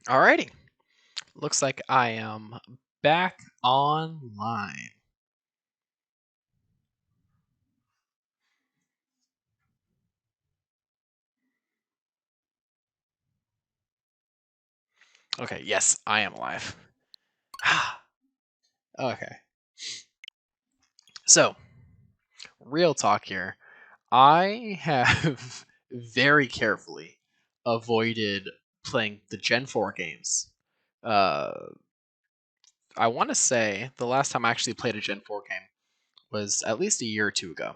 Alrighty. Looks like I am back online. Okay, yes, I am alive. Okay. So, real talk here. I have very carefully avoided playing the Gen 4 games. Uh, I want to say the last time I actually played a Gen 4 game was at least a year or two ago.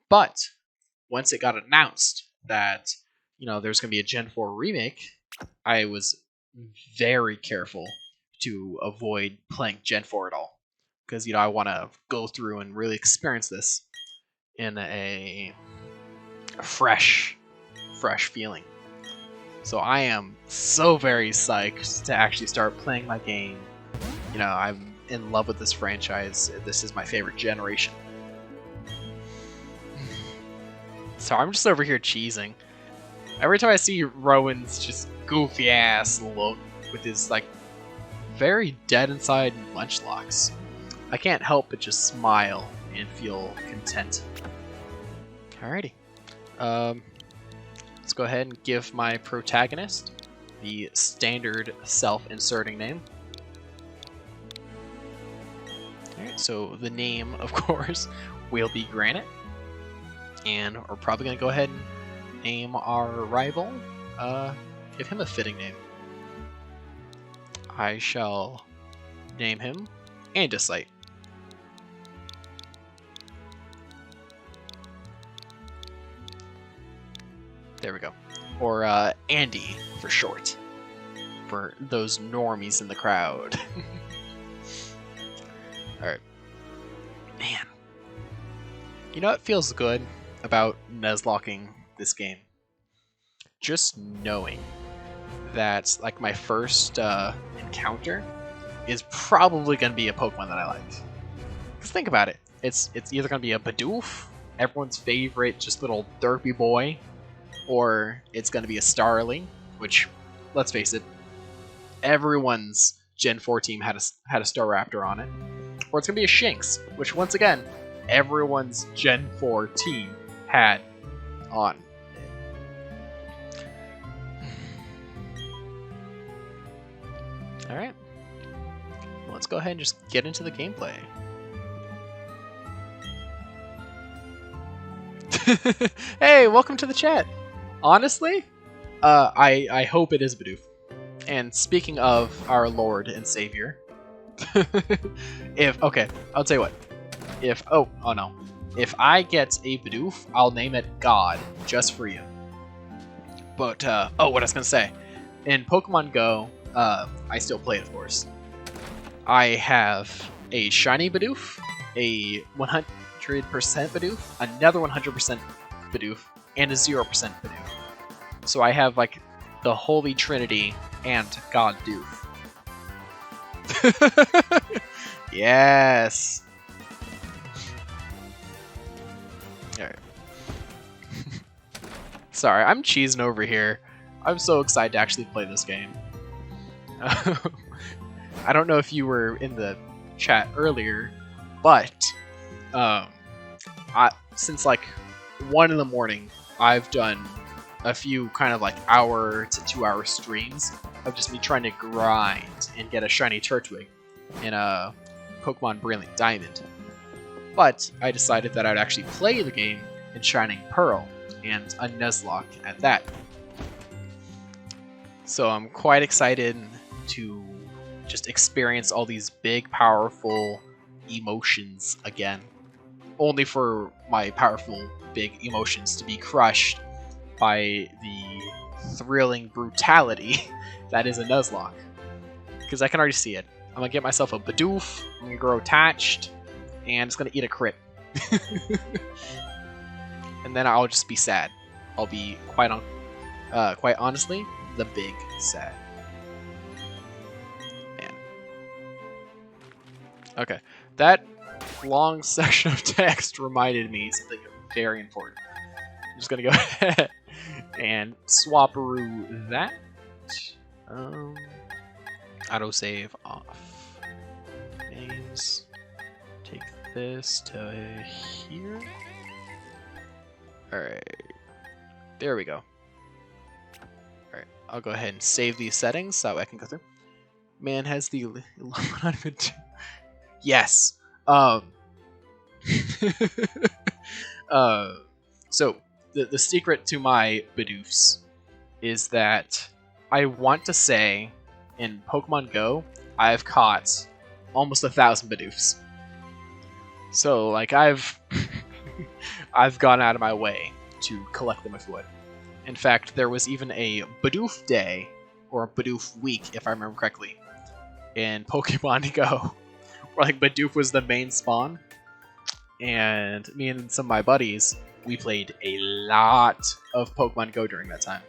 But once it got announced that, there's going to be a Gen 4 remake, I was very careful to avoid playing Gen 4 at all. Because, I want to go through and really experience this in a fresh feeling. So I am so very psyched to actually start playing my game. I'm in love with this franchise. This is my favorite generation. So I'm just over here cheesing. Every time I see Rowan's just goofy ass look with his very dead inside munchlocks, I can't help but just smile and feel content. Alrighty. Let's go ahead and give my protagonist the standard self-inserting name. Alright, so the name, of course, will be Granite. And we're probably going to go ahead and name our rival. Give him a fitting name. I shall name him Andesite. There we go. Or Andy for short. For those normies in the crowd. Alright. Man. It feels good about Nuzlocking this game. Just knowing that my first encounter is probably going to be a Pokemon that I like. Because think about it. It's either going to be a Bidoof, everyone's favorite just little derpy boy, or it's going to be a Starly, which, let's face it, everyone's Gen 4 team had a Staraptor on it. Or it's going to be a Shinx, which once again, everyone's Gen 4 team had on. Alright. Let's go ahead and just get into the gameplay. Hey, welcome to the chat. Honestly, I hope it is Bidoof. And speaking of our Lord and Savior, I'll tell you what. If I get a Bidoof, I'll name it God, just for you. But what I was gonna say, in Pokemon Go, I still play it, of course. I have a shiny Bidoof, a 100% Bidoof, another 100% Bidoof, and a 0% Bidoof. So I have the Holy Trinity and God Doof. Yes. Alright. Sorry, I'm cheesing over here. I'm so excited to actually play this game. I don't know if you were in the chat earlier, but since 1 in the morning, I've done a few kind of hour to 2 hour streams of just me trying to grind and get a shiny Turtwig in a Pokemon Brilliant Diamond. But I decided that I'd actually play the game in Shining Pearl and a Nuzlocke at that. So I'm quite excited to just experience all these big, powerful emotions again. Only for my powerful, big emotions to be crushed by the thrilling brutality that is a Nuzlocke. Because I can already see it. I'm going to get myself a Bidoof, I'm going to grow attached, and it's going to eat a crit. And then I'll just be sad. I'll be quite honestly, the big sad. Man. Okay, that long section of text reminded me something very important. I'm just gonna go ahead and swap-a-roo that. Autosave off. Names. Take this to here. Alright. There we go. Alright, I'll go ahead and save these settings so I can go through. Man has the yes. So the secret to my Bidoofs is that I want to say in Pokemon Go I've caught almost 1,000 Bidoofs. So like I've gone out of my way to collect them if you would. In fact, there was even a Bidoof day or a Bidoof week, if I remember correctly, in Pokemon Go, where like Bidoof was the main spawn, and me and some of my buddies, we played a lot of Pokemon Go during that time.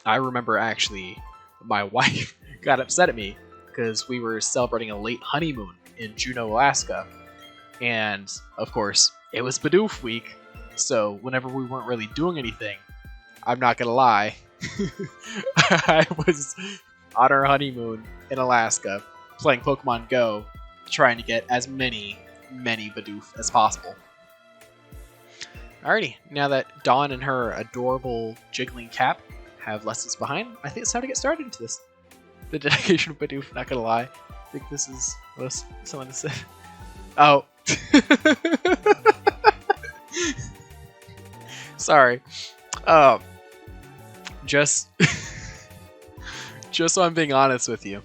I remember actually my wife got upset at me because we were celebrating a late honeymoon in Juneau, Alaska, and of course it was Bidoof week, so whenever we weren't really doing anything, I'm not gonna lie, I was on our honeymoon in Alaska playing Pokemon Go, trying to get as many Bidoof as possible. Alrighty, now that Dawn and her adorable jiggling cap have lessons behind, I think it's time to get started into this. The dedication of Bidoof, not gonna lie. I think this is what someone said. Oh. Sorry. Just so I'm being honest with you.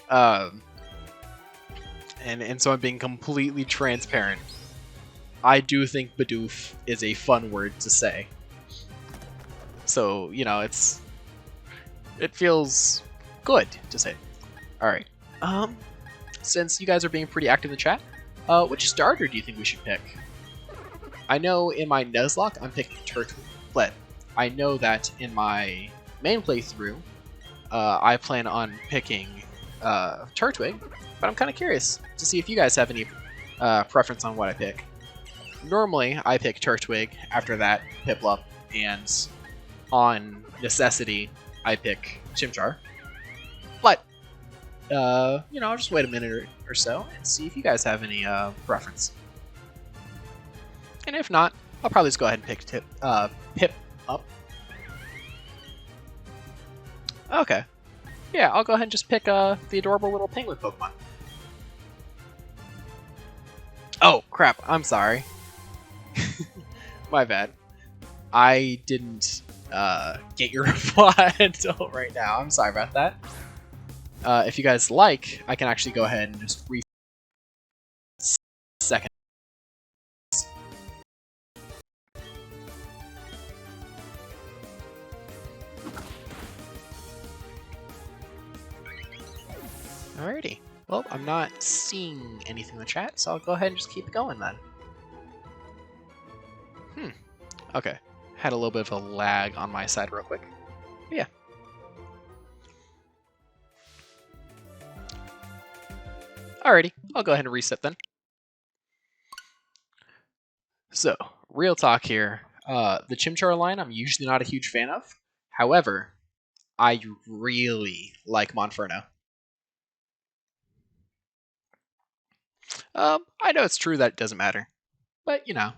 And so I'm being completely transparent. I do think Bidoof is a fun word to say. So, you know, it feels good to say. Alright. Since you guys are being pretty active in the chat, which starter do you think we should pick? I know in my Nuzlocke I'm picking Turtwig, but I know that in my main playthrough I plan on picking Turtwig, but I'm kind of curious to see if you guys have any preference on what I pick. Normally, I pick Turtwig, after that, Piplup, and on necessity, I pick Chimchar. But, you know, I'll just wait a minute or so and see if you guys have any preference. And if not, I'll probably just go ahead and pick Piplup. Okay. Yeah, I'll go ahead and just pick the adorable little penguin Pokemon. Oh, crap. I'm sorry. My bad. I didn't get your reply until right now. I'm sorry about that. If you guys like, I can actually go ahead and just second. Alrighty. Well, I'm not seeing anything in the chat, so I'll go ahead and just keep it going then. Okay. Had a little bit of a lag on my side real quick. But yeah. Alrighty. I'll go ahead and reset then. So, real talk here. The Chimchar line I'm usually not a huge fan of. However, I really like Monferno. I know it's true that it doesn't matter, but you know.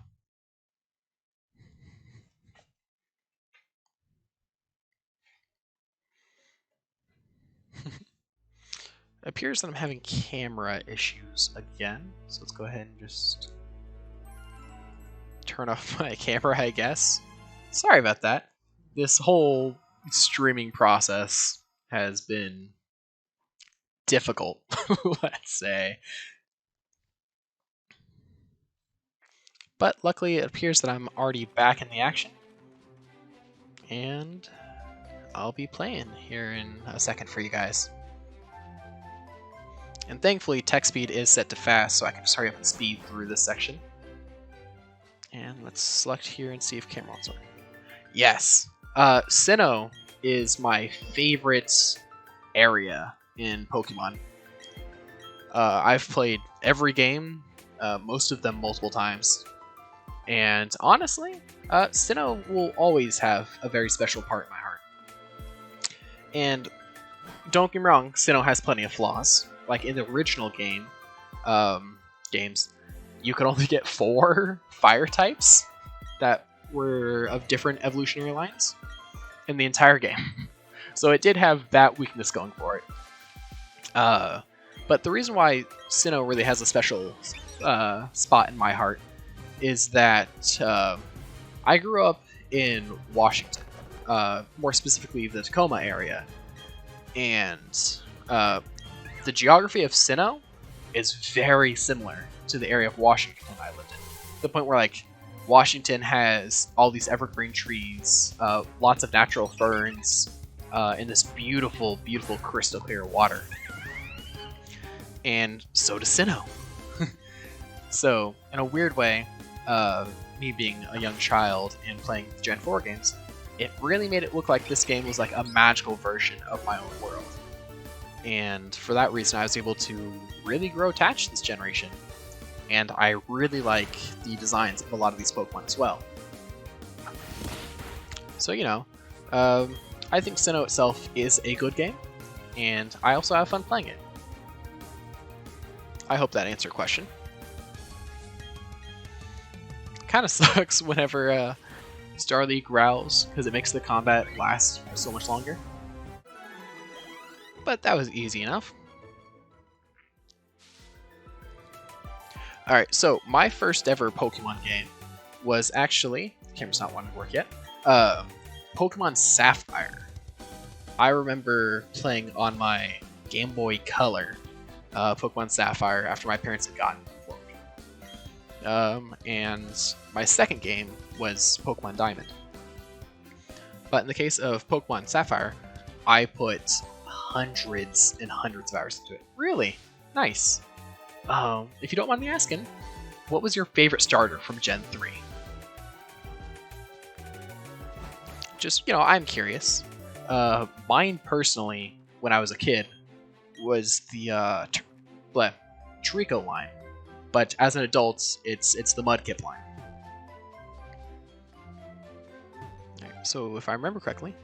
It appears that I'm having camera issues again, so let's go ahead and just turn off my camera, I guess. Sorry about that. This whole streaming process has been difficult, let's say. But luckily it appears that I'm already back in the action. And I'll be playing here in a second for you guys. And thankfully text speed is set to fast, so I can just hurry up and speed through this section. And let's select here and see if camera mode's on. Yes! Sinnoh is my favorite area in Pokemon. I've played every game, most of them multiple times. And honestly, Sinnoh will always have a very special part in my heart. And don't get me wrong, Sinnoh has plenty of flaws. Like in the original games, you could only get 4 fire types that were of different evolutionary lines in the entire game. So it did have that weakness going for it. But the reason why Sinnoh really has a special spot in my heart is that I grew up in Washington, more specifically the Tacoma area, and the geography of Sinnoh is very similar to the area of Washington I lived in. To the point where like Washington has all these evergreen trees, lots of natural ferns, and this beautiful, beautiful crystal clear water. And so does Sinnoh. So, in a weird way, me being a young child and playing Gen 4 games, it really made it look like this game was like a magical version of my own world. And for that reason, I was able to really grow attached to this generation. And I really like the designs of a lot of these Pokemon as well. So, you know, I think Sinnoh itself is a good game, and I also have fun playing it. I hope that answered your question. Kind of sucks whenever Starly growls, because it makes the combat last so much longer. But that was easy enough. Alright, so my first ever Pokemon game was actually, the camera's not wanting to work yet, Pokemon Sapphire. I remember playing on my Game Boy Color Pokemon Sapphire after my parents had gotten it for me. And my second game was Pokemon Diamond. But in the case of Pokemon Sapphire, I put hundreds and hundreds of hours into it. Really? Nice. If you don't mind me asking, what was your favorite starter from Gen 3? Just, you know, I'm curious. Mine personally, when I was a kid, was the Trico line. But as an adult, it's the Mudkip line. Right, so if I remember correctly,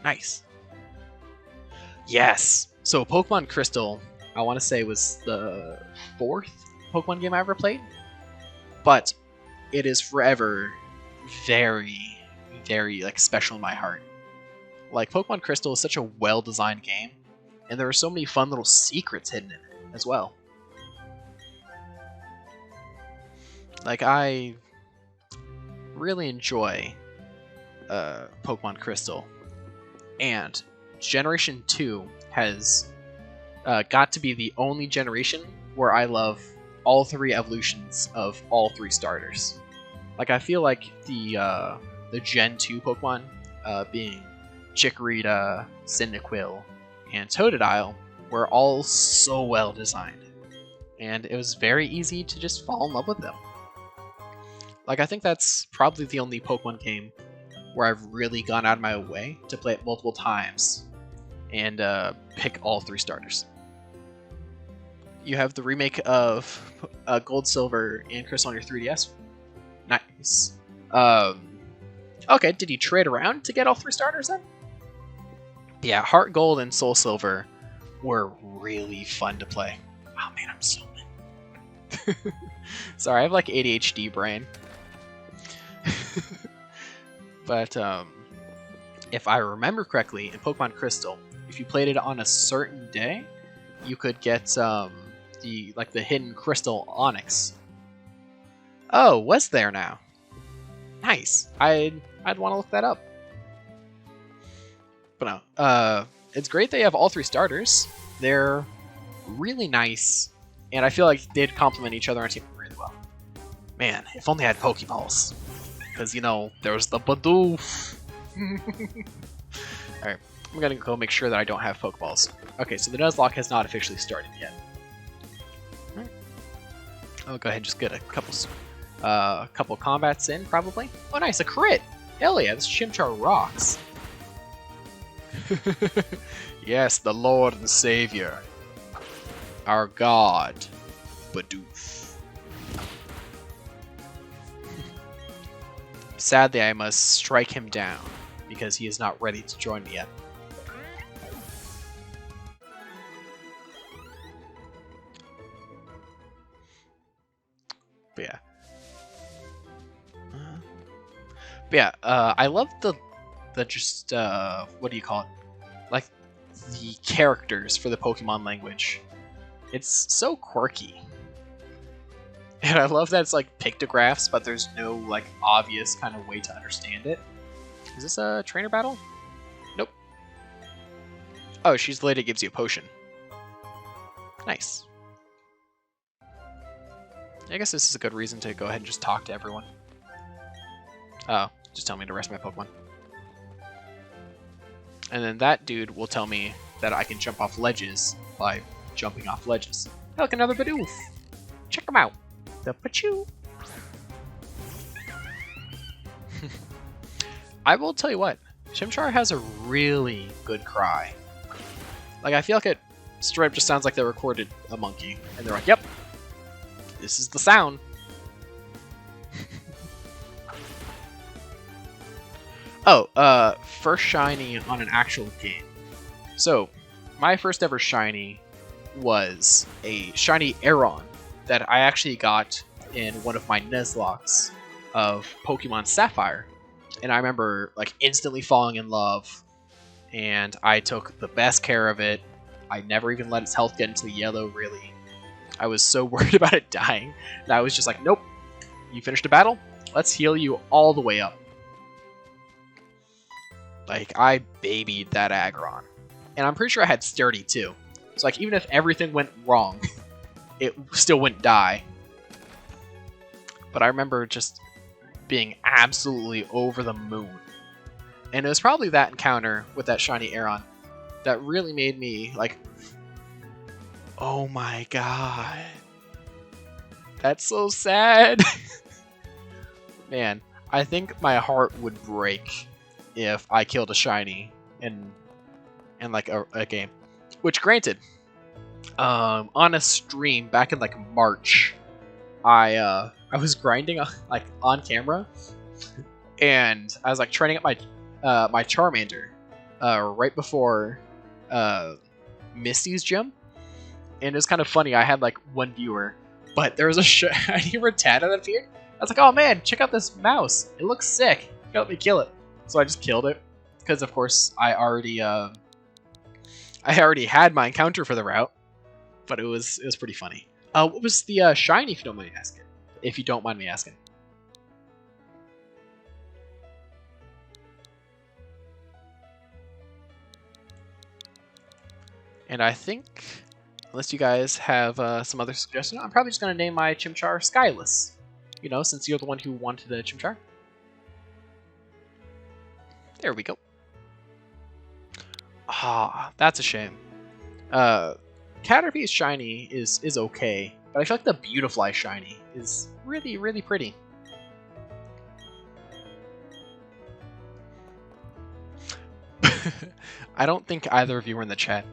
nice. Yes. So Pokemon Crystal, I want to say, was the 4th Pokemon game I ever played, but it is forever very, very like special in my heart. Like Pokemon Crystal is such a well-designed game, and there are so many fun little secrets hidden in it as well. Like I really enjoy Pokemon Crystal, and Generation 2 has got to be the only generation where I love all 3 evolutions of all 3 starters. Like I feel like the Gen 2 Pokemon, being Chikorita, Cyndaquil, and Totodile, were all so well designed, and it was very easy to just fall in love with them. Like I think that's probably the only Pokemon game where I've really gone out of my way to play it multiple times and pick all 3 starters. You have the remake of Gold, Silver, and Crystal on your 3DS. Nice. Okay, did you trade around to get all 3 starters then? Yeah, Heart Gold and Soul Silver were really fun to play. Oh man, I'm so mad. Sorry, I have like ADHD brain. But if I remember correctly, in Pokemon Crystal, if you played it on a certain day, you could get the hidden Crystal Onyx. Oh, was there now? Nice. I'd want to look that up. But no, it's great they have all 3 starters. They're really nice, and I feel like they'd complement each other on team really well. Man, if only I had Pokeballs. Because, you know, there's the Bidoof. Alright, I'm gonna go make sure that I don't have Pokeballs. Okay, so the Nuzlocke has not officially started yet. Alright. I'll go ahead and just get a couple combats in, probably. Oh nice, a crit! Hell yeah, this Chimchar rocks. Yes, the Lord and Savior. Our God, Bidoof. Sadly, I must strike him down, because he is not ready to join me yet. But yeah, I love the just what do you call it? Like the characters for the Pokemon language. It's so quirky. And I love that it's like pictographs, but there's no like obvious kind of way to understand it. Is this a trainer battle? Nope. Oh, she's the lady that gives you a potion. Nice. I guess this is a good reason to go ahead and just talk to everyone. Oh, just tell me to rest my Pokemon. And then that dude will tell me that I can jump off ledges by jumping off ledges. Hey, look, another Bidoof! Check him out! The Pachoo! I will tell you what, Chimchar has a really good cry. Like, I feel like it straight up just sounds like they recorded a monkey. And they're like, yep, this is the sound. Oh, first shiny on an actual game. So, my first ever shiny was a shiny Aeron that I actually got in one of my Nuzlockes of Pokemon Sapphire. And I remember like instantly falling in love, and I took the best care of it. I never even let its health get into the yellow, really. I was so worried about it dying that I was just like, nope, you finished a battle? Let's heal you all the way up. Like, I babied that Aggron. And I'm pretty sure I had Sturdy too. So like, even if everything went wrong, it still wouldn't die. But I remember just being absolutely over the moon. And it was probably that encounter with that shiny Aeron that really made me like, oh my god, that's so sad. Man, I think my heart would break if I killed a shiny in like a game. Which, granted, on a stream back in like March, I was grinding like on camera, and I was like training up my my Charmander right before Misty's gym, and it was kind of funny. I had like one viewer, but there was a shiny Rattata that appeared. I was like, oh man, check out this mouse! It looks sick. Help me kill it. So I just killed it because, of course, I already had my encounter for the route, but it was pretty funny. What was the shiny, if you don't mind me asking? If you don't mind me asking. And I think, unless you guys have some other suggestions, I'm probably just going to name my Chimchar Skyless. You know, since you're the one who wanted the Chimchar. There we go. Ah, that's a shame. Caterpie's shiny is okay, but I feel like the Beautifly shiny is really, really pretty. I don't think either of you were in the chat,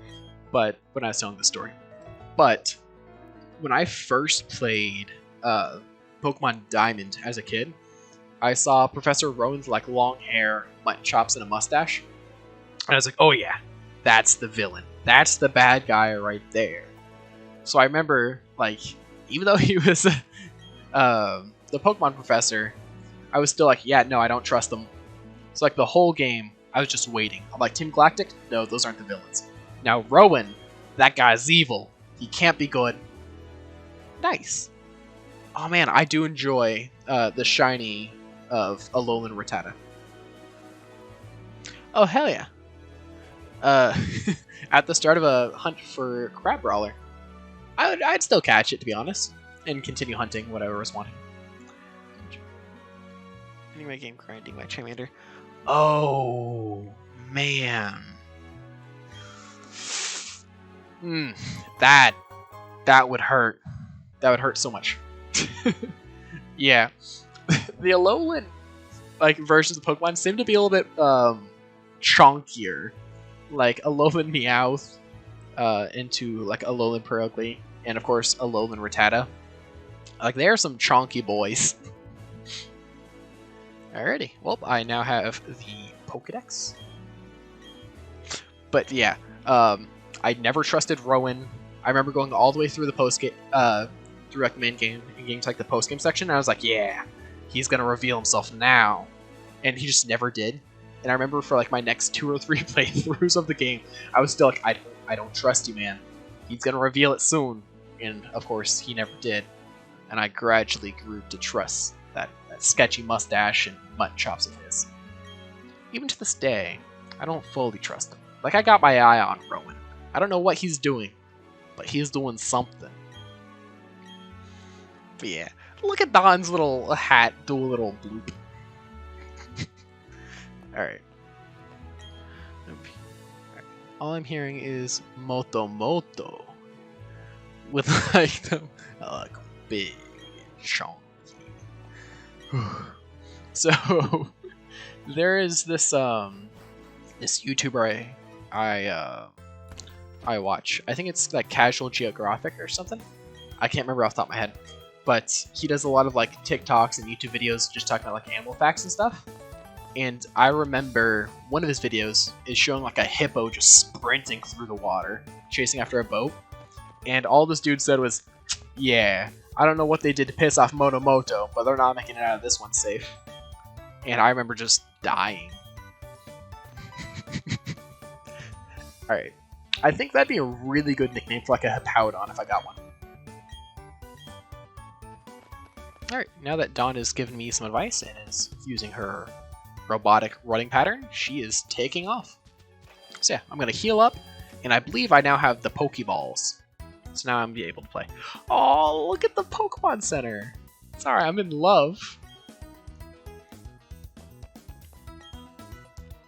but when I was telling the story. But when I first played Pokemon Diamond as a kid, I saw Professor Rowan's like long hair, mutton chops, and a mustache. And I was like, oh yeah, that's the villain. That's the bad guy right there. So I remember, like, even though he was the Pokemon professor, I was still like, yeah, no, I don't trust them. So like the whole game, I was just waiting. I'm like, Team Galactic? No, those aren't the villains. Now Rowan, that guy's evil. He can't be good. Nice. Oh man, I do enjoy the shiny of Alolan Rattata. Oh hell yeah. At the start of a hunt for Crab Brawler, I'd still catch it, to be honest, and continue hunting whatever was wanting. Anyway, game grinding my Charmander. Oh man, that would hurt. That would hurt so much. Yeah, the Alolan like versions of Pokemon seem to be a little bit chunkier. Like Alolan Meowth into like Alolan Purugly, and of course Alolan Rattata. Like, they are some chonky boys. Alrighty, well, I now have the Pokedex. But yeah, I never trusted Rowan. I remember going all the way through the through like the main game and getting to like the post game section, and I was like, yeah, he's gonna reveal himself now. and he just never did. And I remember for like my next 2 or 3 playthroughs of the game, I was still like, I don't trust you, man. He's gonna reveal it soon. And of course, he never did. And I gradually grew to trust that sketchy mustache and mutton chops of his. Even to this day, I don't fully trust him. Like, I got my eye on Rowan. I don't know what he's doing, but he's doing something. But yeah, look at Don's little hat do a little bloop. Alright. All I'm hearing is Moto Moto. With like the big chunky. So there is this this YouTuber I watch. I think it's like Casual Geographic or something. I can't remember off the top of my head. But he does a lot of like TikToks and YouTube videos just talking about like animal facts and stuff. And I remember one of his videos is showing like a hippo just sprinting through the water, chasing after a boat. And all this dude said was, yeah, I don't know what they did to piss off Moto, but they're not making it out of this one safe. And I remember just dying. Alright. I think that'd be a really good nickname for like a Hippowdon if I got one. Alright, now that Dawn has given me some advice and is using her robotic running pattern, she is taking off. So yeah, I'm going to heal up, and I believe I now have the Pokeballs. So now I'm be able to play. Oh, look at the Pokemon Center! Sorry, I'm in love.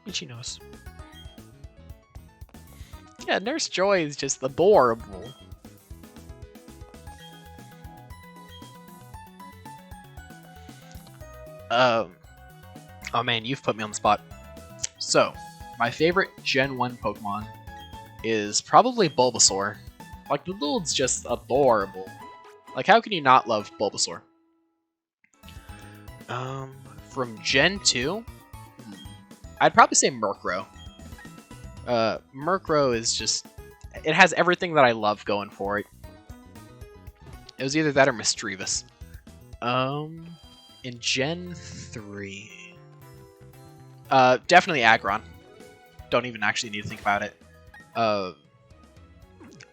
Michinos. Yeah, Nurse Joy is just adorable. Oh man, you've put me on the spot. So, my favorite Gen 1 Pokemon is probably Bulbasaur. Like, the dude's just adorable. Like, how can you not love Bulbasaur? From Gen 2, I'd probably say Murkrow. Murkrow is just... It has everything that I love going for it. It was either that or Misdreavus. In Gen 3... definitely Aggron. Don't even actually need to think about it. But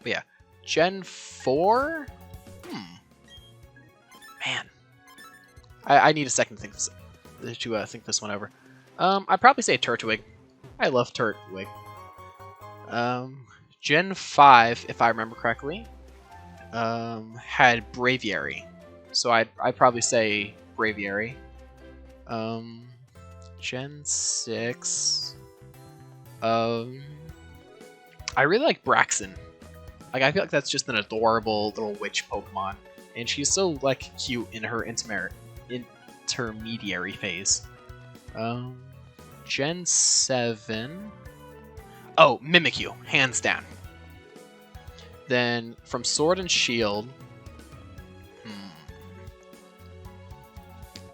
yeah. Gen 4? Man. I need a second to think this one over. I'd probably say Turtwig. I love Turtwig. Gen 5, if I remember correctly, had Braviary. So I'd probably say Braviary. Gen 6. I really like Braxton. Like, I feel like that's just an adorable little witch Pokemon, and she's so like cute in her intermediary phase. Gen 7. Oh, Mimikyu, hands down. Then from Sword and Shield.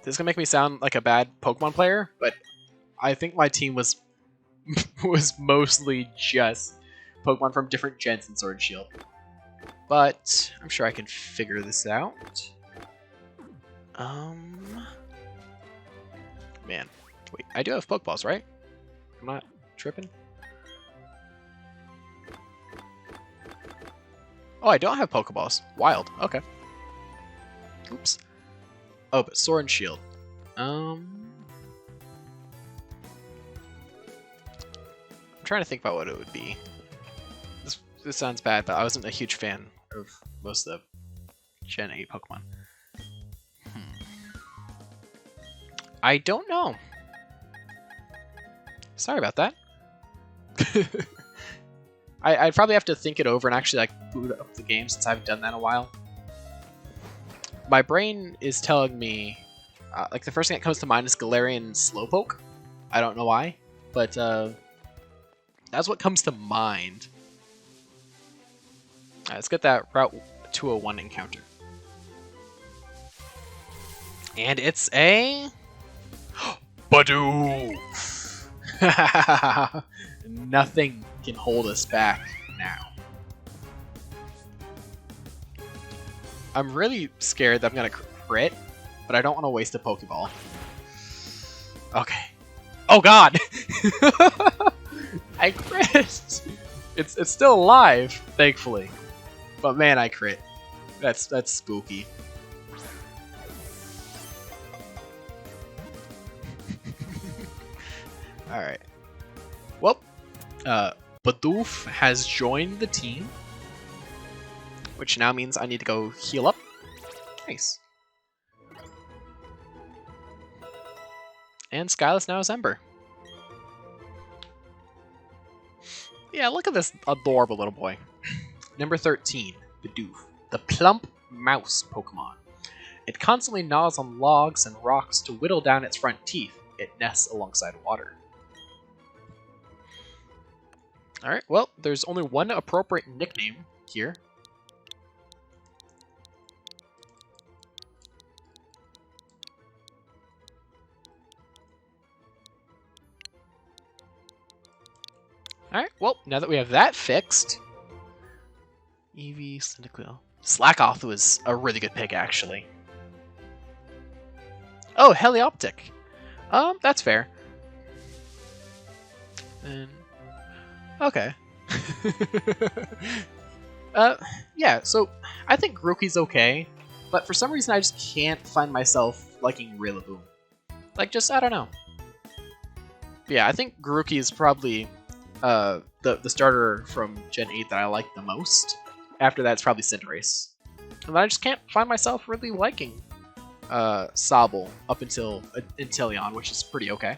This is gonna make me sound like a bad Pokemon player, but I think my team was mostly just Pokemon from different gens in Sword and Shield. But I'm sure I can figure this out. Man, wait, I do have Pokeballs, right? I'm not tripping. Oh, I don't have Pokeballs. Wild. Okay. Oops. Oh, but Sword and Shield. I'm trying to think about what it would be. This sounds bad, but I wasn't a huge fan of most of the Gen 8 Pokemon. I don't know. Sorry about that. I'd probably have to think it over and actually like boot up the game since I haven't done that in a while. My brain is telling me, like the first thing that comes to mind is Galarian Slowpoke. I don't know why, but that's what comes to mind. Alright, let's get that Route 201 encounter. And it's a... Badoo! Nothing can hold us back now. I'm really scared that I'm going to crit, but I don't want to waste a Pokeball. Okay. Oh god! I crit! It's still alive, thankfully. But man, I crit. That's spooky. Alright. Well, Bidoof has joined the team, which now means I need to go heal up. Nice. And Skyless now is Ember. Yeah, look at this adorable little boy. Number 13, Bidoof, the plump mouse Pokemon. It constantly gnaws on logs and rocks to whittle down its front teeth. It nests alongside water. Alright, well, there's only one appropriate nickname here. Alright, well, now that we have that fixed... Eevee, Cyndaquil... Slackoth was a really good pick, actually. Oh, Helioptic. That's fair. And... Okay. Yeah, so I think Grookey's okay, but for some reason I just can't find myself liking Rillaboom. Like, just, I don't know. Yeah, I think Grookey is probably the starter from Gen 8 that I like the most. After that, it's probably Cinderace. And I just can't find myself really liking Sobble up until Inteleon, which is pretty okay.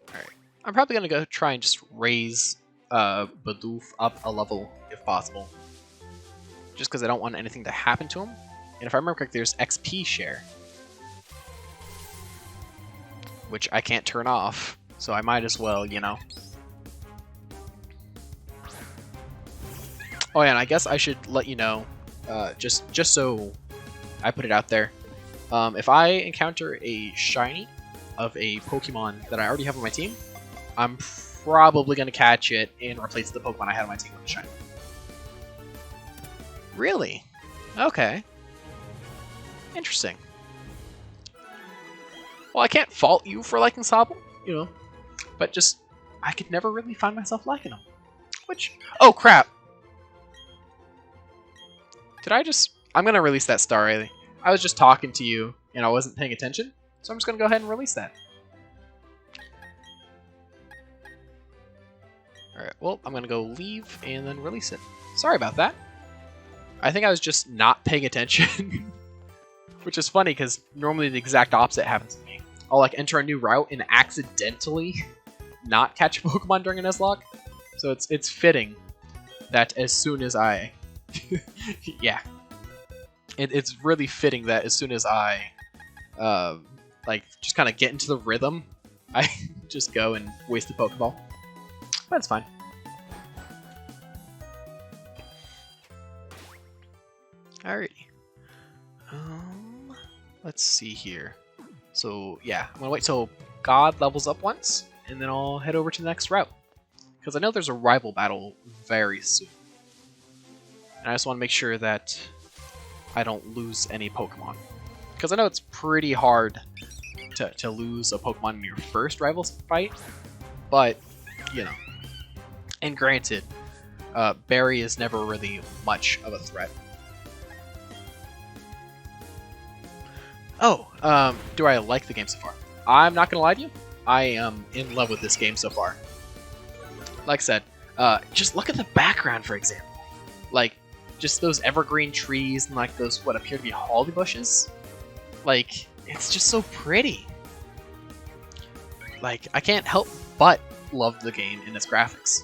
Alright. I'm probably going to go try and just raise Bidoof up a level if possible. Just because I don't want anything to happen to him. And if I remember correctly, there's XP share, which I can't turn off, so I might as well, you know. Oh yeah, and I guess I should let you know, just so I put it out there, if I encounter a shiny of a Pokemon that I already have on my team, I'm probably going to catch it and replace the Pokemon I had on my team with a shiny. Really? Okay. Interesting. Well, I can't fault you for liking Sobble, you know, but just, I could never really find myself liking him. Which, oh crap! Did I just, I'm going to release that star, Riley. I was just talking to you, and I wasn't paying attention, so I'm just going to go ahead and release that. Alright, well, I'm going to go leave and then release it. Sorry about that. I think I was just not paying attention. Which is funny, because normally the exact opposite happens to me. I'll like enter a new route and accidentally not catch a Pokemon during a Nuzlocke. So it's fitting that as soon as I... yeah. It's really fitting that as soon as I like just kind of get into the rhythm, I just go and waste the Pokeball. But it's fine. Alrighty. Let's see here. So yeah, I'm gonna wait till God levels up once, and then I'll head over to the next route. Because I know there's a rival battle very soon. And I just want to make sure that I don't lose any Pokemon. Because I know it's pretty hard to lose a Pokemon in your first rival fight. But, you know. And granted, Barry is never really much of a threat. Oh, do I like the game so far? I'm not going to lie to you. I am in love with this game so far. Like I said, just look at the background, for example. Like, just those evergreen trees and like those, what appear to be holly bushes. Like, it's just so pretty. Like, I can't help but love the game and its graphics.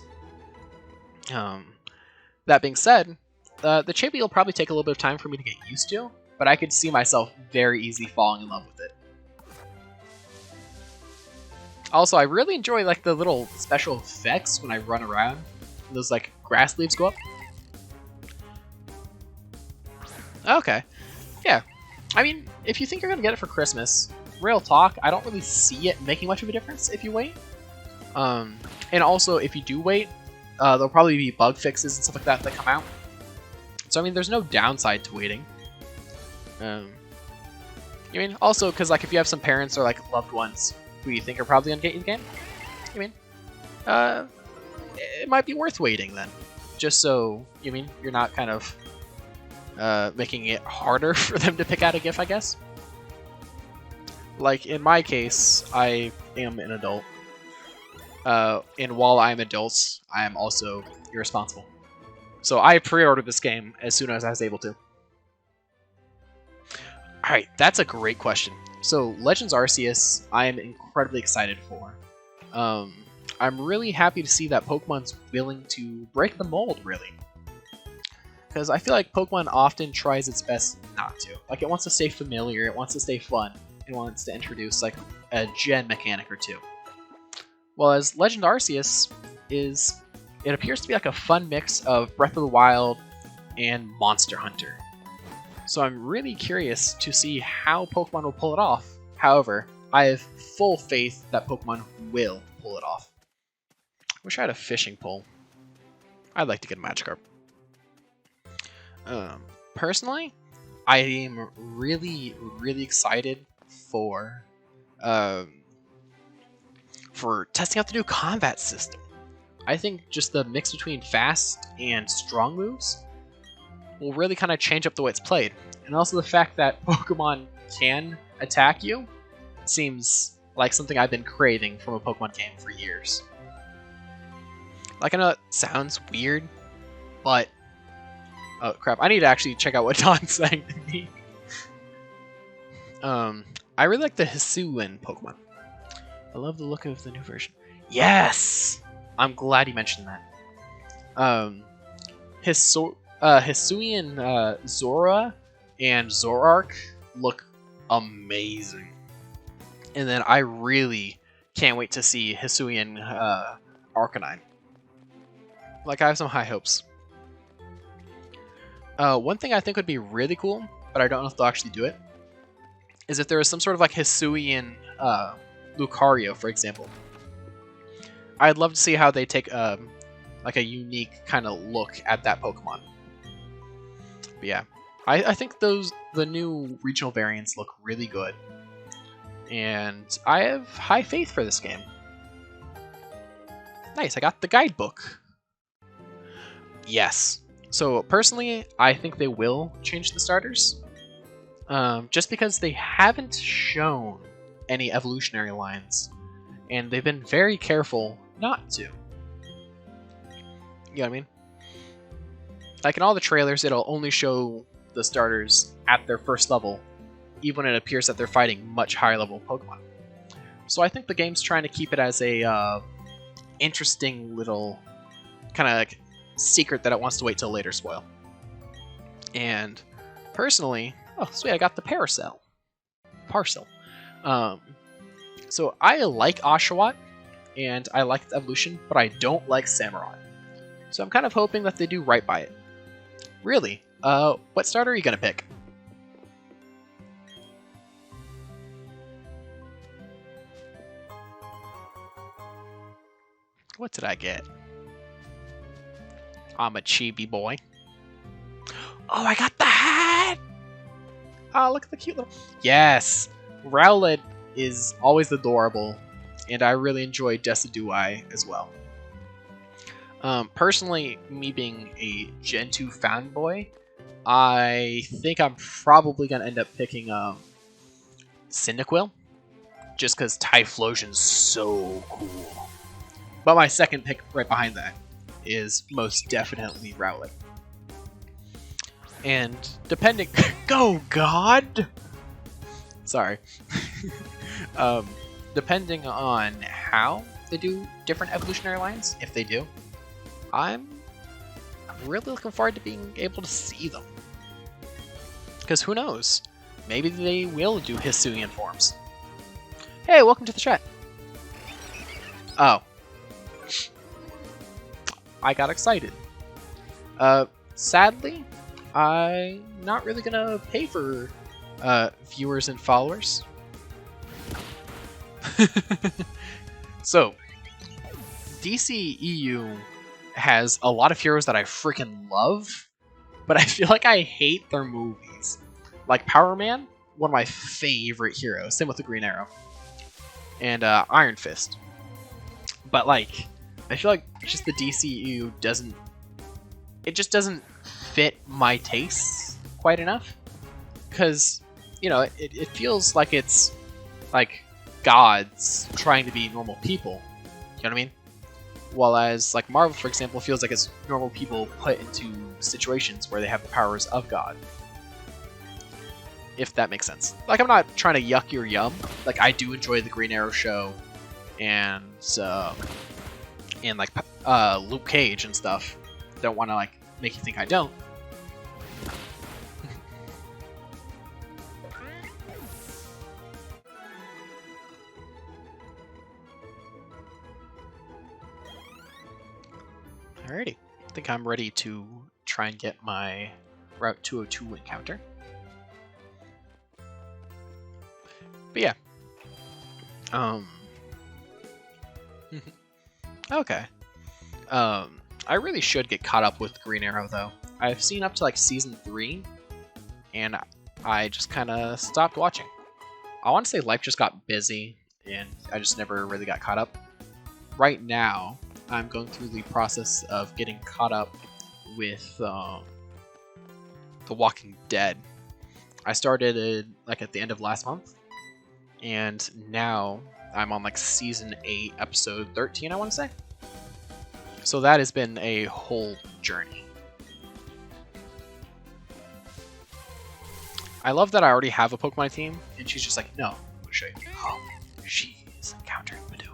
That being said, the chibi will probably take a little bit of time for me to get used to. But I could see myself very easily falling in love with it. Also, I really enjoy like the little special effects when I run around. Those like grass leaves go up. Okay. Yeah. I mean, if you think you're gonna get it for Christmas, real talk, I don't really see it making much of a difference if you wait. And also, if you do wait, there'll probably be bug fixes and stuff like that come out. So I mean, there's no downside to waiting. You mean also because like if you have some parents or like loved ones who you think are probably gonna get you the game, you mean it might be worth waiting then, just so you mean you're not kind of making it harder for them to pick out a gift, I guess. Like in my case, I am an adult, and while I'm adult, I am also irresponsible. So I pre-ordered this game as soon as I was able to. Alright, that's a great question. So, Legends Arceus, I am incredibly excited for. I'm really happy to see that Pokemon's willing to break the mold, really. Because I feel like Pokemon often tries its best not to. Like, it wants to stay familiar, it wants to stay fun, it wants to introduce, like, a gen mechanic or two. Whereas Legend Arceus is... It appears to be like a fun mix of Breath of the Wild and Monster Hunter. So I'm really curious to see how Pokemon will pull it off. However, I have full faith that Pokemon will pull it off. Wish I had a fishing pole. I'd like to get a Magikarp. Personally, I am really excited for testing out the new combat system. I think just the mix between fast and strong moves will really kind of change up the way it's played. And also the fact that Pokemon can attack you seems like something I've been craving from a Pokemon game for years. Like, I know that sounds weird, but... Oh, crap. I need to actually check out what Don's saying to me. I really like the Hisuian Pokemon. I love the look of the new version. Yes! I'm glad you mentioned that. Hisuian Zora and Zoroark look amazing. And then I really can't wait to see Hisuian Arcanine. Like, I have some high hopes. One thing I think would be really cool, but I don't know if they'll actually do it, is if there was some sort of like Hisuian Lucario, for example. I'd love to see how they take like a unique kind of look at that Pokemon. But yeah, I think the new regional variants look really good, and I have high faith for this game. Nice, I got the guidebook. Yes. So personally, I think they will change the starters, just because they haven't shown any evolutionary lines, and they've been very careful not to. You know what I mean? Like in all the trailers, it'll only show the starters at their first level, even when it appears that they're fighting much higher level Pokemon. So I think the game's trying to keep it as a interesting little kind of like secret that it wants to wait till later spoil. And personally, oh sweet, I got the Parcel. So I like Oshawott, and I like the evolution, but I don't like Samurott. So I'm kind of hoping that they do right by it. Really, what starter are you gonna pick? What did I get? I'm a chibi boy. Oh, I got the hat! Oh, look at the cute little... Yes! Rowlet is always adorable, and I really enjoy Decidueye as well. Personally, me being a Gen 2 fanboy, I think I'm probably going to end up picking Cyndaquil, just because Typhlosion's so cool. But my second pick right behind that is most definitely Rowlet. And depending... Go, God! Sorry. Depending on how they do different evolutionary lines, if they do, I'm really looking forward to being able to see them. Because who knows? Maybe they will do Hisuian forms. Hey, welcome to the chat. Oh. I got excited. Sadly, I'm not really gonna pay for viewers and followers. So, DCEU has a lot of heroes that I freaking love, but I feel like I hate their movies. Like Power Man, one of my favorite heroes. Same with the Green Arrow and Iron Fist. But like, I feel like just the DCU doesn't. It just doesn't fit my tastes quite enough. Because, you know, it feels like it's like gods trying to be normal people. You know what I mean? While as like Marvel, for example, feels like it's normal people put into situations where they have the powers of God. If that makes sense. Like, I'm not trying to yuck your yum. Like, I do enjoy the Green Arrow show and like Luke Cage and stuff. Don't want to like make you think I don't. Alrighty, I think I'm ready to try and get my Route 202 encounter. But yeah. Okay. I really should get caught up with Green Arrow, though. I've seen up to like Season 3, and I just kind of stopped watching. I want to say life just got busy, and I just never really got caught up. Right now, I'm going through the process of getting caught up with The Walking Dead. I started like at the end of last month, and now I'm on like Season 8, Episode 13, I want to say. So that has been a whole journey. I love that I already have a Pokemon team, and she's just like, no, I'm going to show you how she's encountering Bidoof.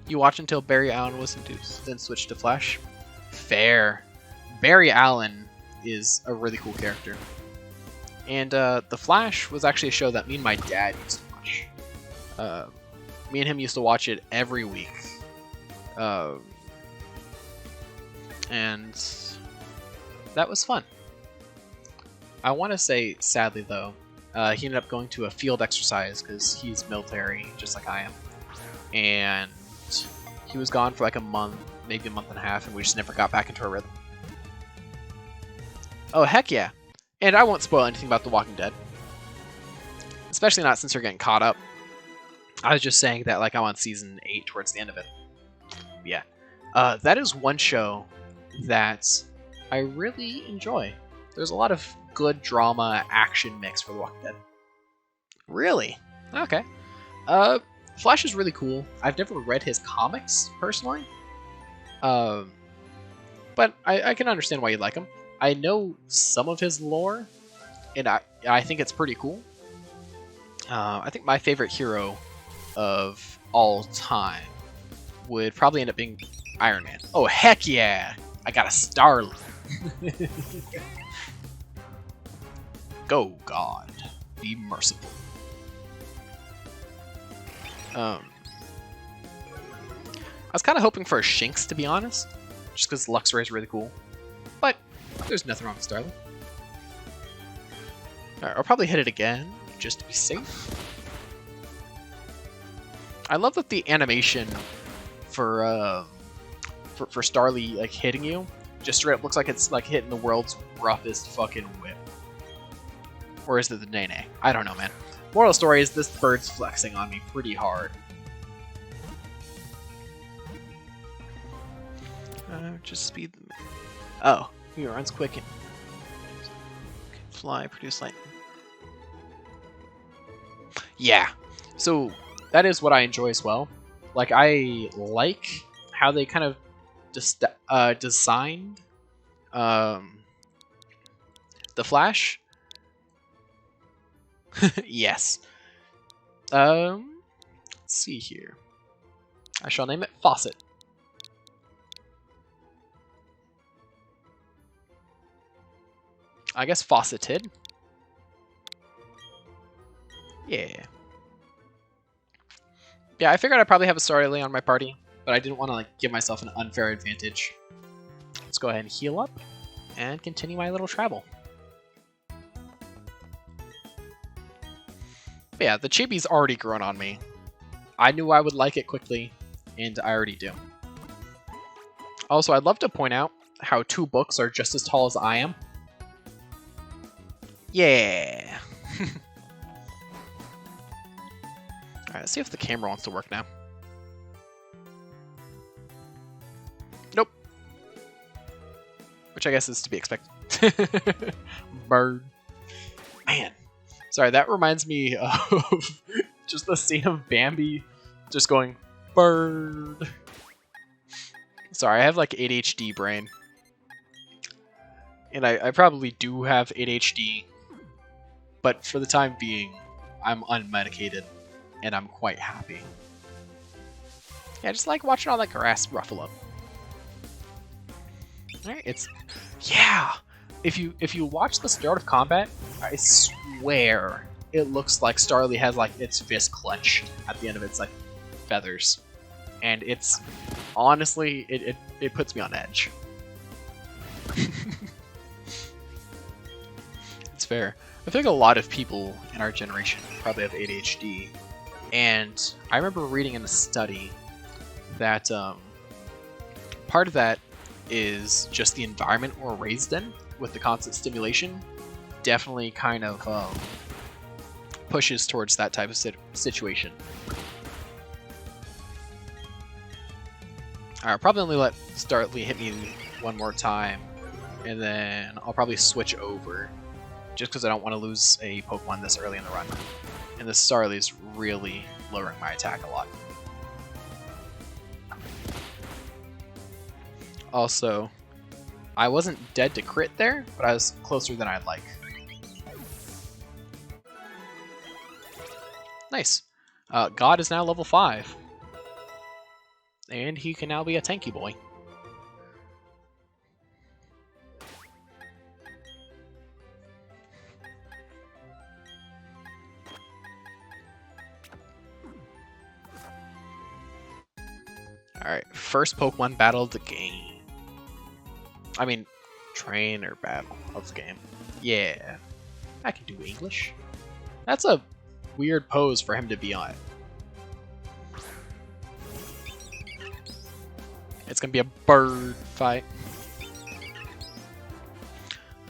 You watch until Barry Allen was induced, then switch to Flash. Fair. Barry Allen is a really cool character. And The Flash was actually a show that me and my dad used to watch. Me and him used to watch it every week. And that was fun. I want to say, sadly though, he ended up going to a field exercise because he's military, just like I am. And he was gone for like a month, maybe a month and a half, and we just never got back into a rhythm. Oh, heck yeah. And I won't spoil anything about The Walking Dead. Especially not since you're getting caught up. I was just saying that like I'm on Season 8 towards the end of it. Yeah. That is one show that I really enjoy. There's a lot of good drama action mix for The Walking Dead. Really? Okay. Flash is really cool. I've never read his comics, personally. But I can understand why you like him. I know some of his lore, and I think it's pretty cool. I think my favorite hero of all time would probably end up being Iron Man. Oh, heck yeah! I got a Starling. Go, God. Be merciful. I was kind of hoping for a Shinx, to be honest. Just because Luxray is really cool. But there's nothing wrong with Starling. Alright, I'll probably hit it again, just to be safe. I love that the animation for Starly like hitting you just straight up looks like it's like hitting the world's roughest fucking whip. Or is it the Nene? I don't know, man. Moral of the story is this bird's flexing on me pretty hard. Just speed them. Oh, he runs quick and can fly, produce lightning. Yeah, so that is what I enjoy as well. Like, I like how they kind of designed the Flash. Yes. Let's see here. I shall name it Faucet. I guess Fauceted. Yeah. Yeah, I figured I'd probably have a Starly on my party, but I didn't want to like give myself an unfair advantage. Let's go ahead and heal up and continue my little travel. But yeah, the Chibi's already grown on me. I knew I would like it quickly, and I already do. Also, I'd love to point out how 2 books are just as tall as I am. Yeah. Alright, let's see if the camera wants to work now. Nope. Which I guess is to be expected. Bird. Man. Sorry, that reminds me of just the scene of Bambi just going, bird. Sorry, I have like ADHD brain. And I probably do have ADHD, but for the time being, I'm unmedicated, and I'm quite happy. Yeah, I just like watching all that grass ruffle up. Alright, it's... Yeah! If you watch the start of combat, I swear it looks like Starly has like its fist clenched at the end of its like feathers. And it's... Honestly, it puts me on edge. It's fair. I think a lot of people in our generation probably have ADHD, and I remember reading in a study that part of that is just the environment we're raised in with the constant stimulation. Definitely kind of pushes towards that type of situation. I'll probably only let Starly hit me one more time, and then I'll probably switch over. Just because I don't want to lose a Pokemon this early in the run. And the Starly's really lowering my attack a lot. Also, I wasn't dead to crit there, but I was closer than I'd like. Nice. God is now level 5. And he can now be a tanky boy. Alright, first Pokemon battle of the game. I mean, train or battle of the game. Yeah, I can do English. That's a weird pose for him to be on. It's gonna be a bird fight.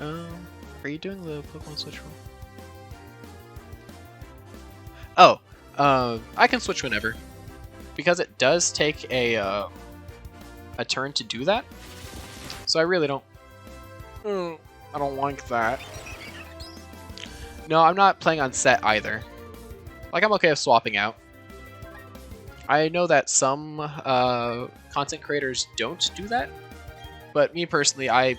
Are you doing the Pokemon switch roll? Oh, I can switch whenever. Because it does take a turn to do that, so I really don't. I don't like that. No, I'm not playing on set either. Like, I'm okay with swapping out. I know that some content creators don't do that, but me personally, I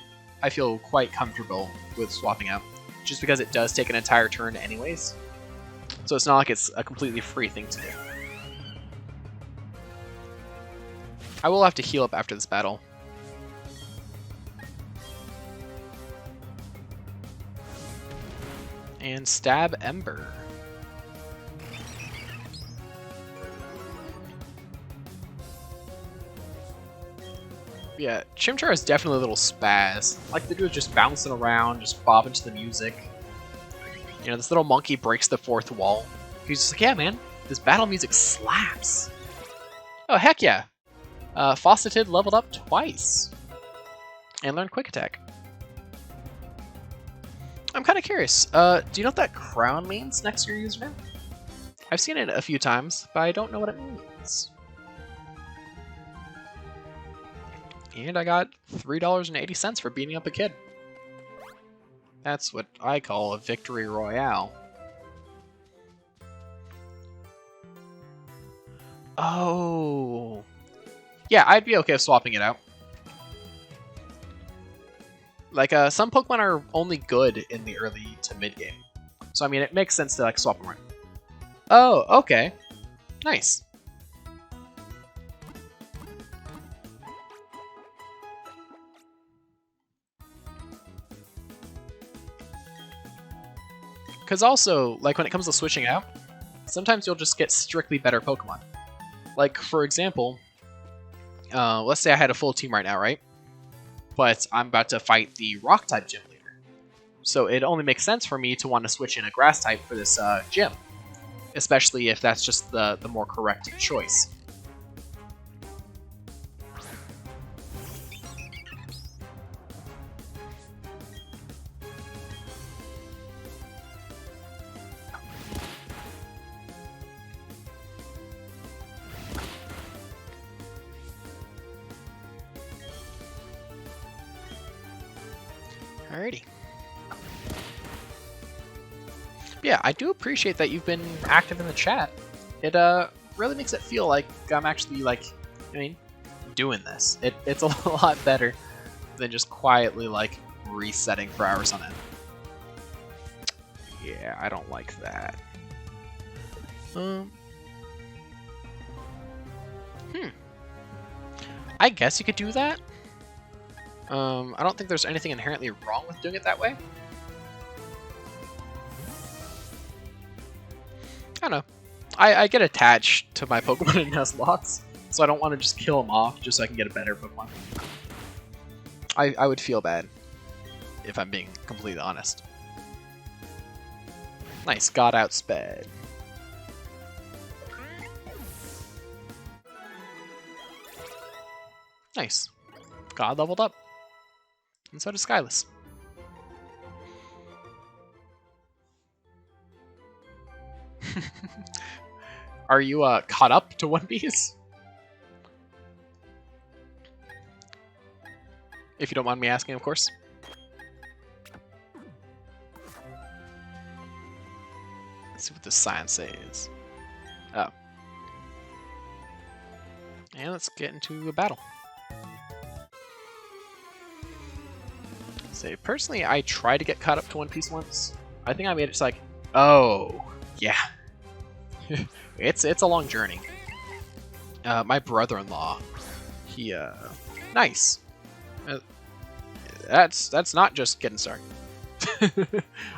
feel quite comfortable with swapping out, just because it does take an entire turn anyways. So it's not like it's a completely free thing to do. I will have to heal up after this battle. And stab Ember. Yeah, Chimchar is definitely a little spaz. Like the dude just bouncing around, just bobbing to the music. You know, this little monkey breaks the fourth wall. He's just like, yeah, man, this battle music slaps. Oh, heck yeah. Fawceted leveled up twice. And learned Quick Attack. I'm kind of curious. Do you know what that crown means next to your username? I've seen it a few times, but I don't know what it means. And I got $3.80 for beating up a kid. That's what I call a victory royale. Oh. Yeah, I'd be okay with swapping it out. Like, some Pokemon are only good in the early to mid game. So, I mean, it makes sense to, like, swap them around. Oh, okay. Nice. Because also, like, when it comes to switching out, sometimes you'll just get strictly better Pokemon. Like, for example, let's say I had a full team right now, right? But I'm about to fight the Rock-type gym leader. So it only makes sense for me to want to switch in a Grass-type for this gym. Especially if that's just the more correct choice. Alrighty. Yeah, I do appreciate that you've been active in the chat. It really makes it feel like I'm actually like, I mean, doing this. It's a lot better than just quietly like resetting for hours on end. Yeah, I don't like that. I guess you could do that. I don't think there's anything inherently wrong with doing it that way. I don't know. I get attached to my Pokemon in Nuzlocke, so I don't want to just kill them off just so I can get a better Pokemon. I would feel bad if I'm being completely honest. Nice, got outsped. Nice. God leveled up. And so does Skyless. Are you caught up to One Piece? If you don't mind me asking, of course. Let's see what the sign says. Oh. And let's get into a battle. So personally, I tried to get caught up to One Piece once. I think I made it to like, oh, yeah. it's a long journey. My brother-in-law, he nice. That's not just getting started.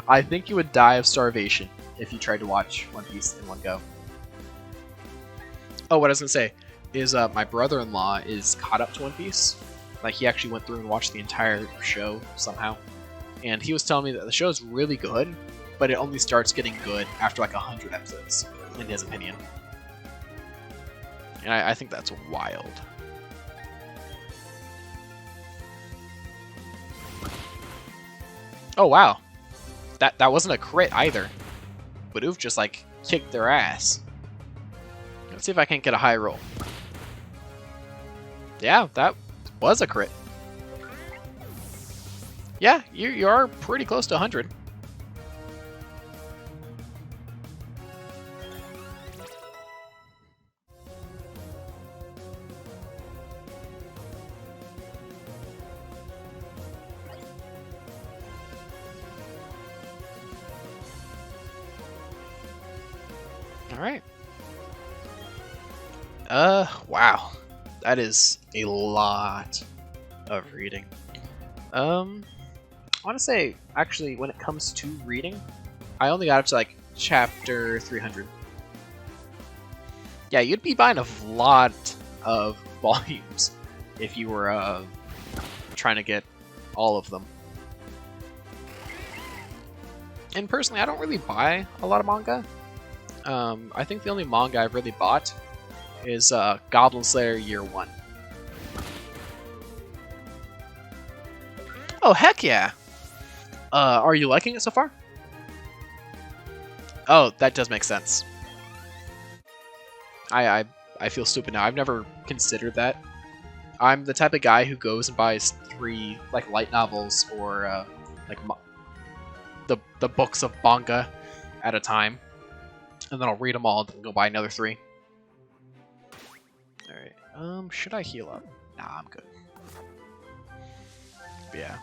I think you would die of starvation if you tried to watch One Piece in one go. Oh, what I was gonna say is my brother-in-law is caught up to One Piece. Like, he actually went through and watched the entire show somehow. And he was telling me that the show is really good, but it only starts getting good after like 100 episodes, in his opinion. And I think that's wild. Oh, wow. That wasn't a crit either. Bidoof just, like, kicked their ass. Let's see if I can't get a high roll. Yeah, that was a crit. Yeah, you are pretty close to 100. All right. Wow. That is a lot of reading. I want to say, actually, when it comes to reading, I only got up to, like, chapter 300. Yeah, you'd be buying a lot of volumes if you were, trying to get all of them. And personally, I don't really buy a lot of manga. I think the only manga I've really bought is Goblin Slayer Year 1. Oh, heck yeah! Are you liking it so far? Oh, that does make sense. I feel stupid now. I've never considered that. I'm the type of guy who goes and buys 3 like light novels or like the books of manga at a time, and then I'll read them all and then go buy another 3. All right. Should I heal up? Nah, I'm good. But yeah.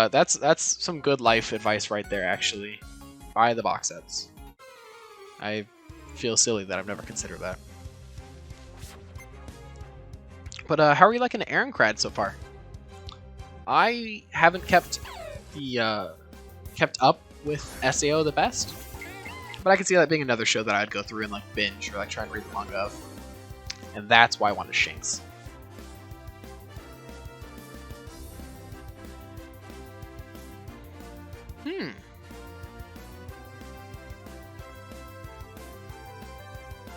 That's some good life advice right there, actually. Buy the box sets. I feel silly that I've never considered that. But how are you liking Ironcrad so far? I haven't kept up with SAO the best, but I can see that being another show that I'd go through and like binge or like try and read the manga of, and that's why I wanted Shinx.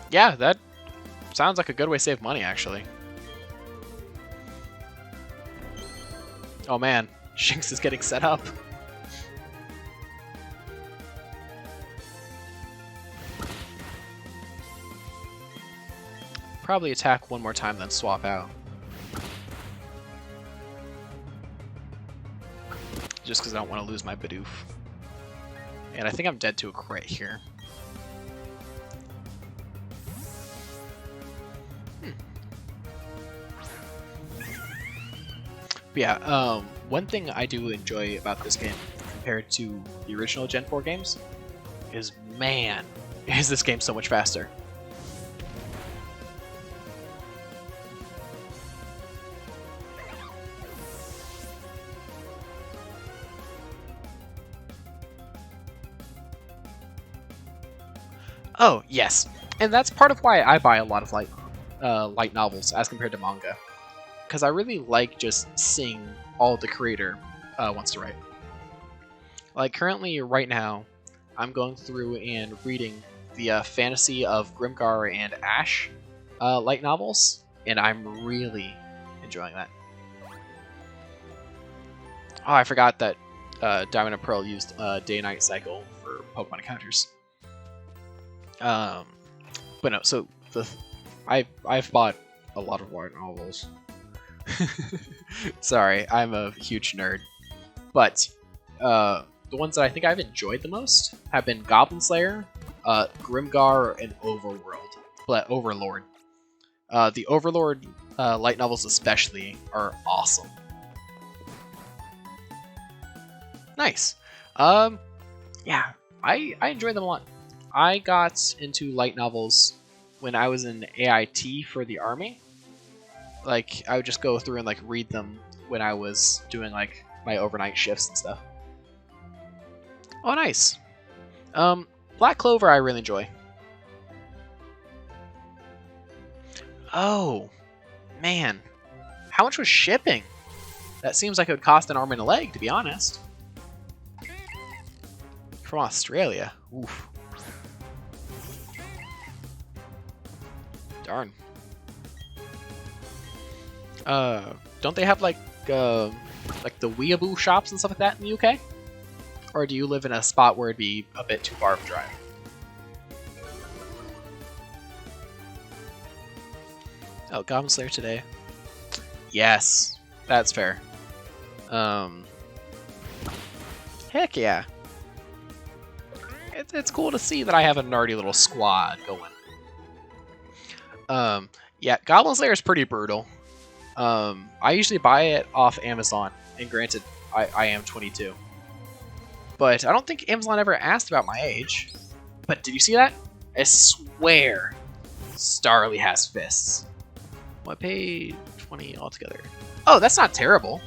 Yeah, that sounds like a good way to save money, actually. Oh man, Shinx is getting set up. Probably attack one more time, then swap out. just because I don't want to lose my Bidoof. And I think I'm dead to a crit here. But yeah, one thing I do enjoy about this game compared to the original Gen 4 games is, man, is this game so much faster. Oh, yes. And that's part of why I buy a lot of light novels as compared to manga. Because I really like just seeing all the creator wants to write. Like, currently, right now, I'm going through and reading the Fantasy of Grimgar and Ash light novels, and I'm really enjoying that. Oh, I forgot that Diamond and Pearl used Day and Night Cycle for Pokemon encounters. But no, so I've bought a lot of light novels. Sorry, I'm a huge nerd. But the ones that I think I've enjoyed the most have been Goblin Slayer, Grimgar, and Overlord. The Overlord light novels especially are awesome. Nice. Yeah, I enjoy them a lot. I got into light novels when I was in AIT for the Army. Like, I would just go through and like read them when I was doing like my overnight shifts and stuff. Oh, nice. Black Clover I really enjoy. Oh, man. How much was shipping? That seems like it would cost an arm and a leg, to be honest. From Australia. Oof. Darn. Don't they have like the weeaboo shops and stuff like that in the UK? Or do you live in a spot where it'd be a bit too far of a drive? Oh, Goblin Slayer today. Yes, that's fair. Heck yeah. It's cool to see that I have a nerdy little squad going. Yeah, Goblin Slayer is pretty brutal. I usually buy it off Amazon, and granted, I am 22. But I don't think Amazon ever asked about my age. But did you see that? I swear Starly has fists. Well, I paid 20 altogether. Oh, that's not terrible.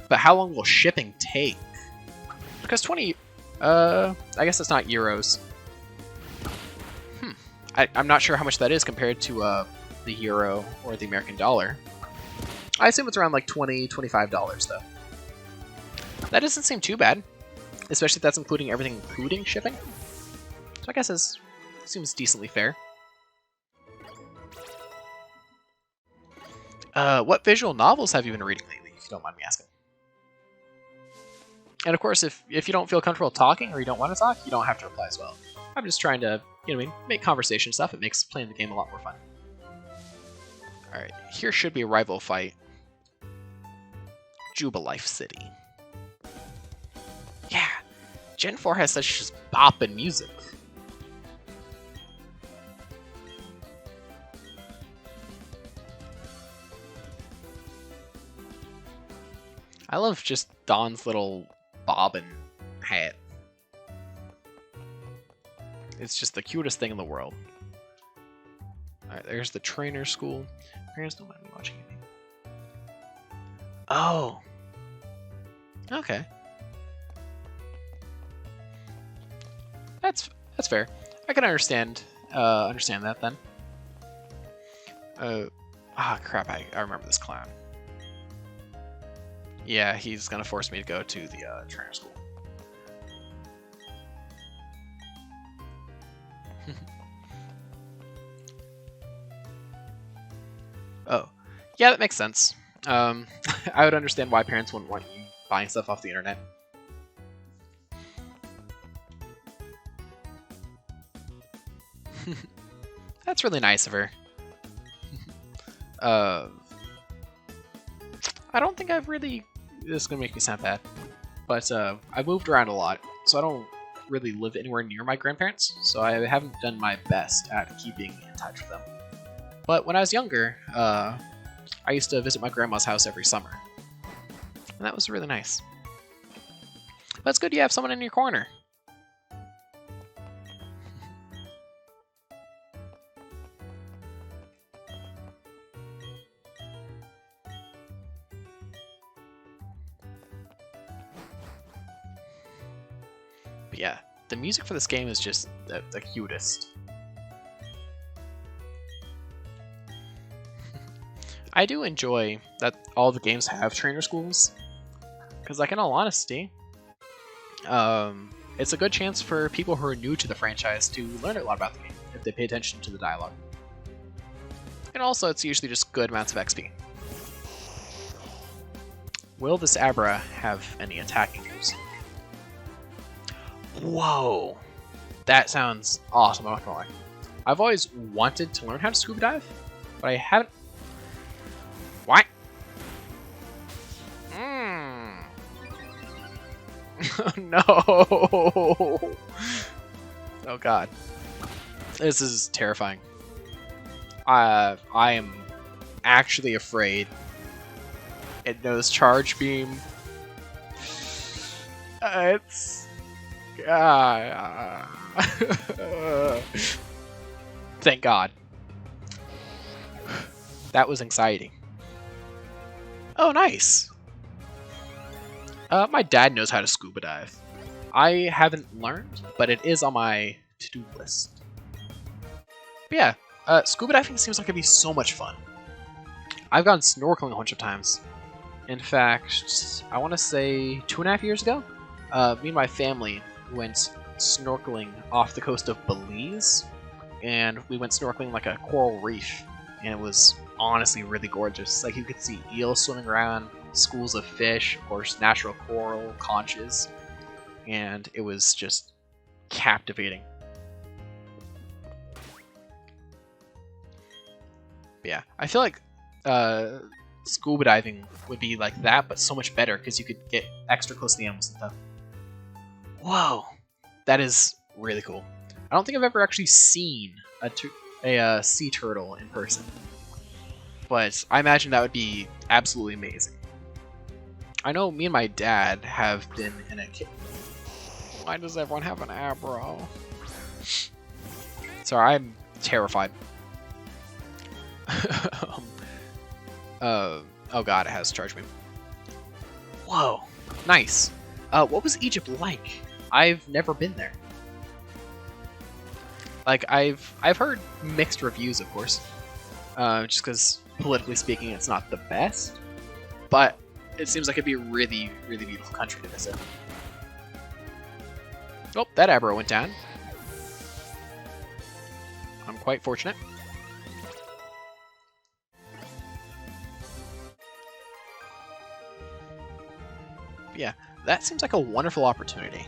But how long will shipping take? Because 20... I guess it's not euros. I'm not sure how much that is compared to the euro or the American dollar. I assume it's around like $20, $25 though. That doesn't seem too bad, especially if that's including everything, including shipping. So I guess it seems decently fair. What visual novels have you been reading lately, if you don't mind me asking? And of course, if you don't feel comfortable talking or you don't want to talk, you don't have to reply as well. I'm just trying to, you know what I mean, make conversation stuff. It makes playing the game a lot more fun. Alright, here should be a rival fight. Jubilife City. Yeah, Gen 4 has such just bopping music. I love just Dawn's little bobbin hat. It's just the cutest thing in the world. Alright, there's the trainer school. Parents don't mind me watching anything. Oh. Okay. That's fair. I can understand that then. Crap, I remember this clown. Yeah, he's gonna force me to go to the trainer school. Oh, yeah, that makes sense. I would understand why parents wouldn't want you buying stuff off the internet. That's really nice of her. I don't think I've really this is gonna make me sound bad, but I moved around a lot, so I don't really live anywhere near my grandparents, so I haven't done my best at keeping in touch with them. But when I was younger, I used to visit my grandma's house every summer, and that was really nice. But it's good you have someone in your corner. But yeah, the music for this game is just the cutest. I do enjoy that all the games have trainer schools, because like in all honesty, it's a good chance for people who are new to the franchise to learn a lot about the game if they pay attention to the dialogue. And also, it's usually just good amounts of XP. Will this Abra have any attacking moves? Whoa! That sounds awesome, I'm not gonna lie. I've always wanted to learn how to scuba dive, but I haven't. What? No! Oh god. This is terrifying. I am actually afraid. It knows charge beam. It's... Thank god. That was anxiety. Oh, nice! My dad knows how to scuba dive. I haven't learned, but it is on my to-do list. But yeah, scuba diving seems like it'd be so much fun. I've gone snorkeling a bunch of times. In fact, I want to say 2.5 years ago, me and my family went snorkeling off the coast of Belize, and we went snorkeling like a coral reef, and it was honestly really gorgeous. Like you could see eels swimming around, schools of fish, of course, natural coral, conches, and it was just captivating. But yeah, I feel like scuba diving would be like that, but so much better because you could get extra close to the animals and stuff. Whoa, that is really cool. I don't think I've ever actually seen a sea turtle in person, but I imagine that would be absolutely amazing. I know me and my dad have been in a... Why does everyone have an Abra? Sorry, I'm terrified. Oh god, it has charge beam. Whoa, nice. What was Egypt like? I've never been there. Like, I've heard mixed reviews, of course. Just because, politically speaking, it's not the best. But it seems like it'd be a really, really beautiful country to visit. Oh, that Abra went down. I'm quite fortunate. But yeah, that seems like a wonderful opportunity.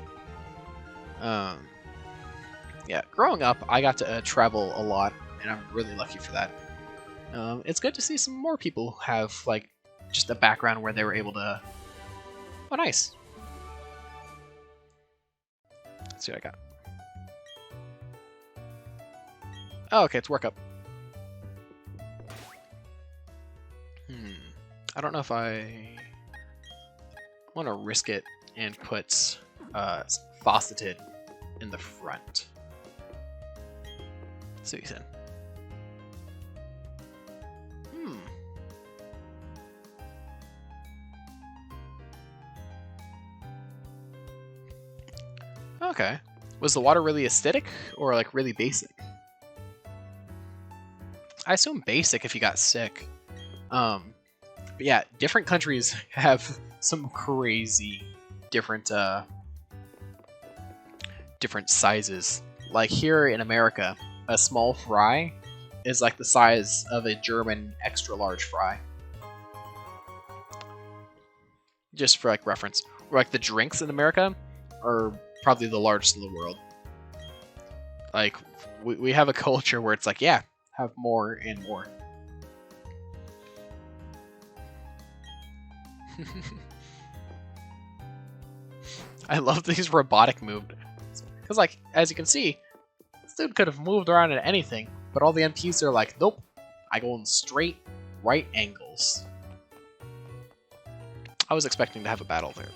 Yeah, growing up, I got to travel a lot, and I'm really lucky for that. It's good to see some more people have, like, just a background where they were able to... Oh, nice. Let's see what I got. Oh, okay, it's workup. I don't know if I want to risk it and put faceted in the front. Let's see what he said. Okay. Was the water really acidic or like really basic? I assume basic if you got sick. But yeah, different countries have some crazy different different sizes. Like here in America, a small fry is like the size of a German extra large fry. Just for like reference. Or like the drinks in America are probably the largest in the world. Like we have a culture where it's like, yeah, have more and more. I love these robotic moves. Because, like, as you can see, this dude could have moved around at anything, but all the NPCs are like, nope, I go in straight right angles. I was expecting to have a battle there,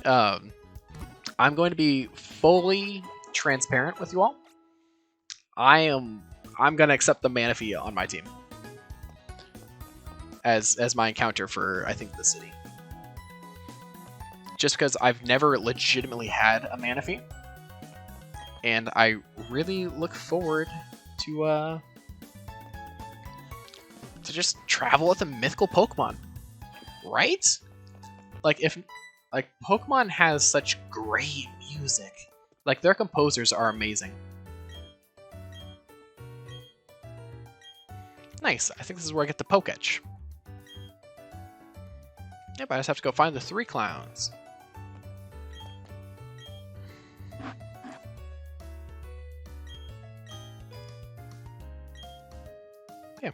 though. I'm going to be fully transparent with you all. I'm gonna accept the Manaphy on my team as my encounter for, I think, the city. Just because I've never legitimately had a Manaphy, and I really look forward to just travel with a mythical Pokemon, right? Like Pokemon has such great music. Like, their composers are amazing. Nice. I think this is where I get the Poketch. Yep, I just have to go find the 3 clowns. Yeah.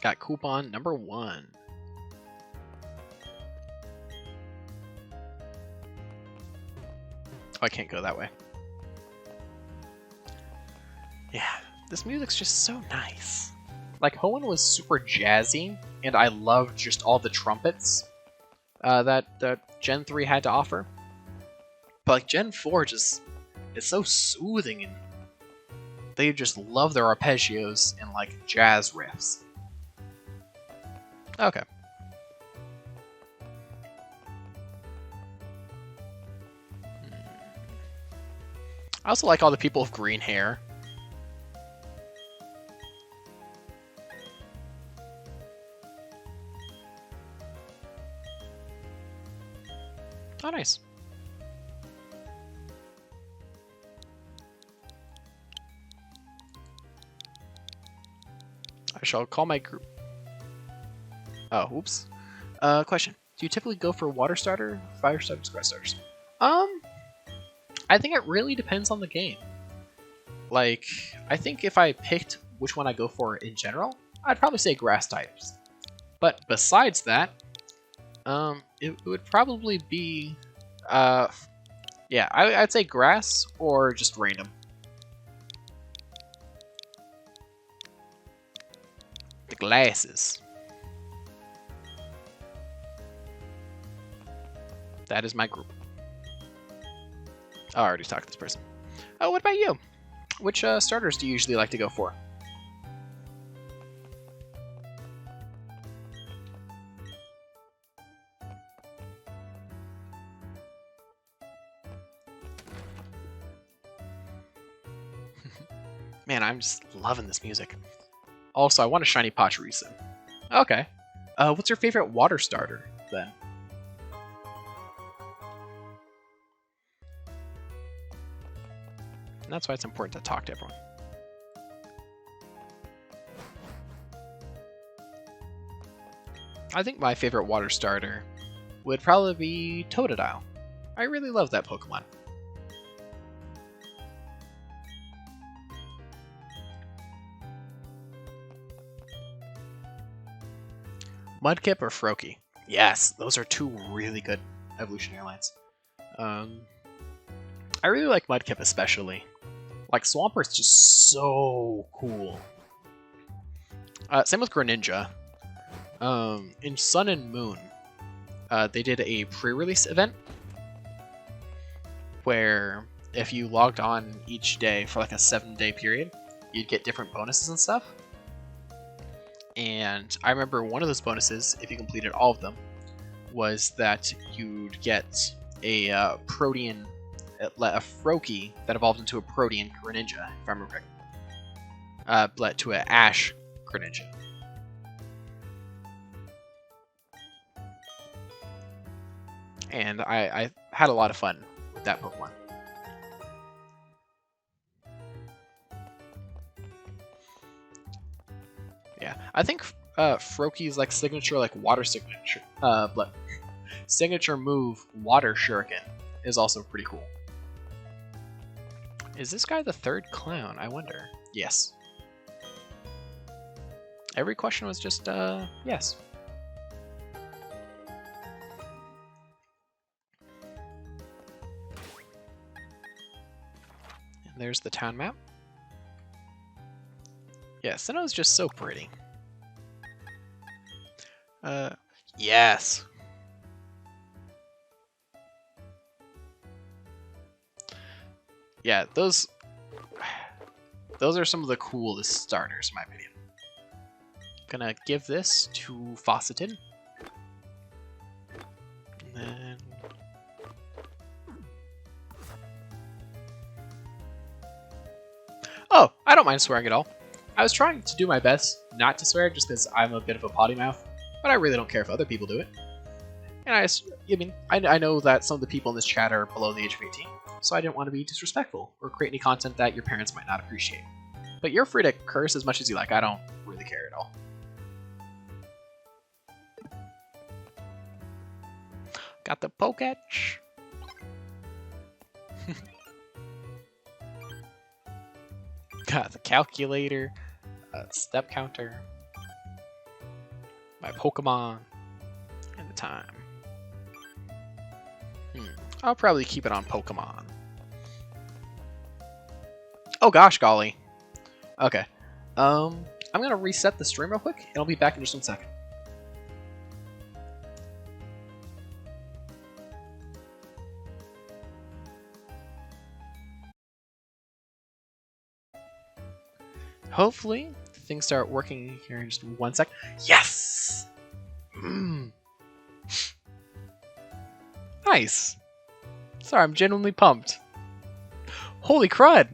Got coupon number 1. Oh, I can't go that way. Yeah, this music's just so nice. Like, Hoenn was super jazzy, and I loved just all the trumpets that Gen 3 had to offer. But like Gen 4 just is so soothing, and they just love their arpeggios and like jazz riffs. Okay. I also like all the people with green hair. Oh, nice. I shall call my group. Oh, oops. Question. Do you typically go for water starter, fire starters, grass starters? I think it really depends on the game. Like, I think if I picked which one I go for in general, I'd probably say grass types. But besides that, it would probably be, yeah, I'd say grass or just random. The glasses. That is my group. Oh, I already talked to this person. Oh, what about you? Which starters do you usually like to go for? Man, I'm just loving this music. Also, I want a shiny Pachirisu. Okay. What's your favorite water starter, then? And that's why it's important to talk to everyone. I think my favorite water starter would probably be Totodile. I really love that Pokemon. Mudkip or Froakie? Yes, those are 2 really good evolutionary lines. I really like Mudkip especially. Like, Swampert's just so cool. Same with Greninja. In Sun and Moon, they did a pre-release event where if you logged on each day for like a 7-day period, you'd get different bonuses and stuff. And I remember one of those bonuses, if you completed all of them, was that you'd get a Protean, a Froakie that evolved into a Protean Greninja, if I remember correctly. To an Ash Greninja. And I had a lot of fun with that Pokemon. Yeah, I think Froakie's like signature, like water signature, signature move, Water Shuriken, is also pretty cool. Is this guy the 3rd clown? I wonder. Yes. Every question was just, yes. And there's the town map. Yeah, Sinnoh is just so pretty. Yes. Yeah, those are some of the coolest starters, in my opinion. Gonna give this to Faceted. And then... Oh, I don't mind swearing at all. I was trying to do my best not to swear just because I'm a bit of a potty mouth, but I really don't care if other people do it. And I know that some of the people in this chat are below the age of 18, so I didn't want to be disrespectful or create any content that your parents might not appreciate. But you're free to curse as much as you like, I don't really care at all. Got the Poketch. Got the calculator, step counter, my Pokemon, and the time. I'll probably keep it on Pokemon. Oh gosh, golly. Okay. I'm gonna reset the stream real quick, and I'll be back in just 1 second. Hopefully, things start working here in just 1 sec. Yes! Nice! Sorry, I'm genuinely pumped. Holy crud!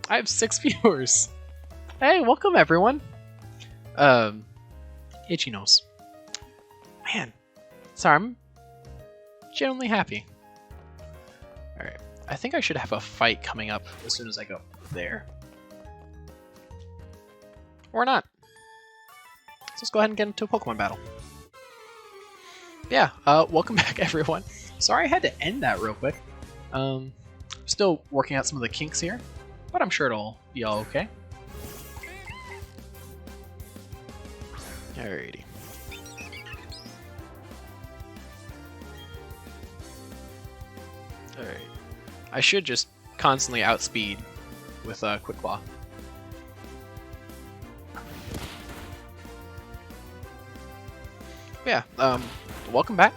I have 6 viewers! Hey, welcome everyone! Itchy nose. Man, sorry, I'm genuinely happy. Alright, I think I should have a fight coming up as soon as I go there. Or not. So let's go ahead and get into a Pokemon battle. Yeah, welcome back everyone. Sorry I had to end that real quick. Still working out some of the kinks here, but I'm sure it'll be all okay. Alrighty. Alright. I should just constantly outspeed with Quick Claw. Yeah, welcome back.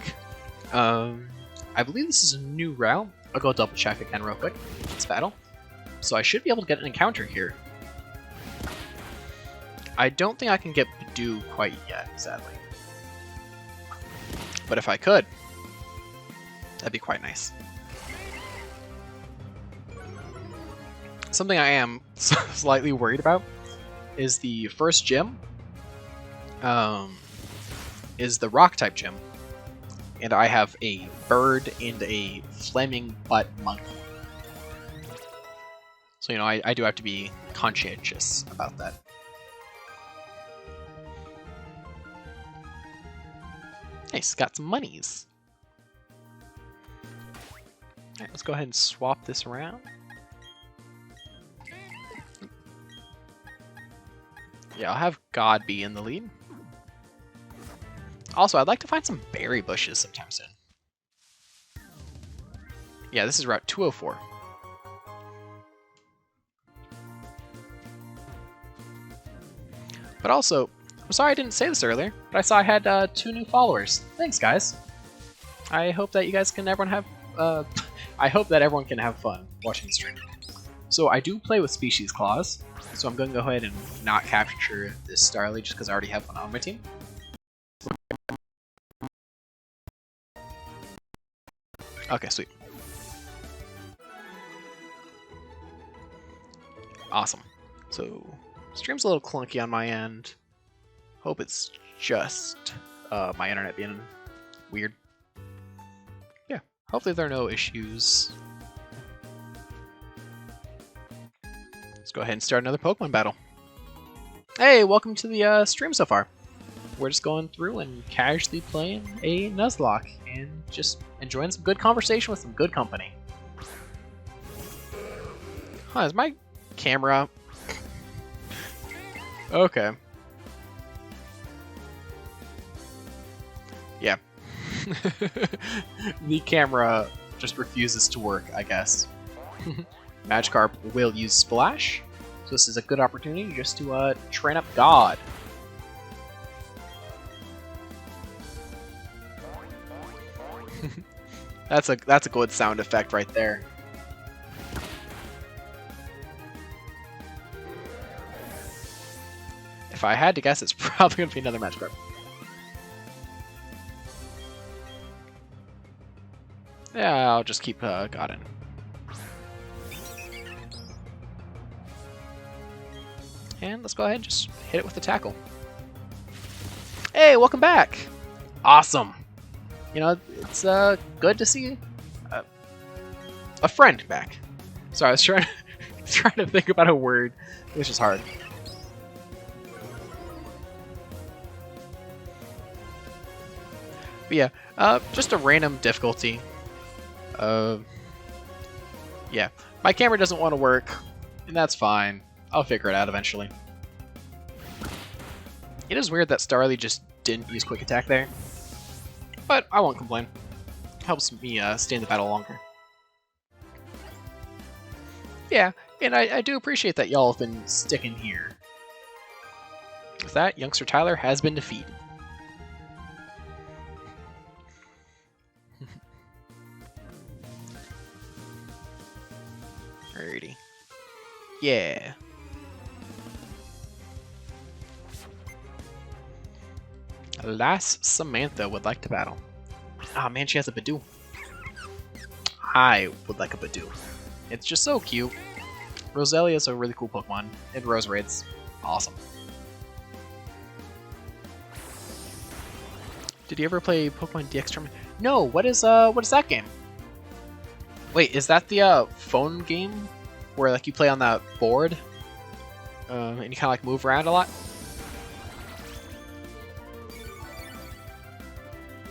I believe this is a new route. I'll go double check again real quick. This battle. So I should be able to get an encounter here. I don't think I can get Bidoof quite yet, sadly. But if I could, that'd be quite nice. Something I am slightly worried about is the first gym. Is the rock type gym, and I have a bird and a flaming butt monkey. So I do have to be conscientious about that. Nice, got some monies. Alright, let's go ahead and swap this around. Yeah, I'll have God be in the lead. Also, I'd like to find some berry bushes sometime soon. Yeah, this is Route 204. But also, I'm sorry I didn't say this earlier, but I saw I had 2 new followers. Thanks, guys. I hope that you guys can I hope that everyone can have fun watching the stream. So I do play with Species Claws, so I'm going to go ahead and not capture this Starly just because I already have one on my team. Okay, sweet. Awesome. So, stream's a little clunky on my end. Hope it's just my internet being weird. Yeah, hopefully there are no issues. Let's go ahead and start another Pokemon battle. Hey, welcome to the stream so far. We're just going through and casually playing a Nuzlocke and just enjoying some good conversation with some good company. Huh, is my camera... Okay. Yeah. The camera just refuses to work, I guess. Magikarp will use Splash, so this is a good opportunity just to train up God. That's a good sound effect right there. If I had to guess, it's probably going to be another Magikarp. Yeah, I'll just keep God in. And let's go ahead and just hit it with the tackle. Hey, welcome back! Awesome! You know, it's good to see a friend back. Sorry, I was trying to think about a word. It's just hard. But yeah, just a random difficulty. Yeah, my camera doesn't want to work, and that's fine. I'll figure it out eventually. It is weird that Starly just didn't use Quick Attack there, but I won't complain. Helps me stay in the battle longer. Yeah, and I do appreciate that y'all have been sticking here. With that, youngster Tyler has been defeated. Alrighty. Yeah. Lass Samantha would like to battle. Ah, man, she has a Badoo. I would like a Badoo. It's just so cute. Roselia is a really cool Pokemon. And Roserade's awesome. Did you ever play Pokemon DX Tournament? No. What is that game? Wait, is that the phone game where like you play on that board and you kind of like move around a lot?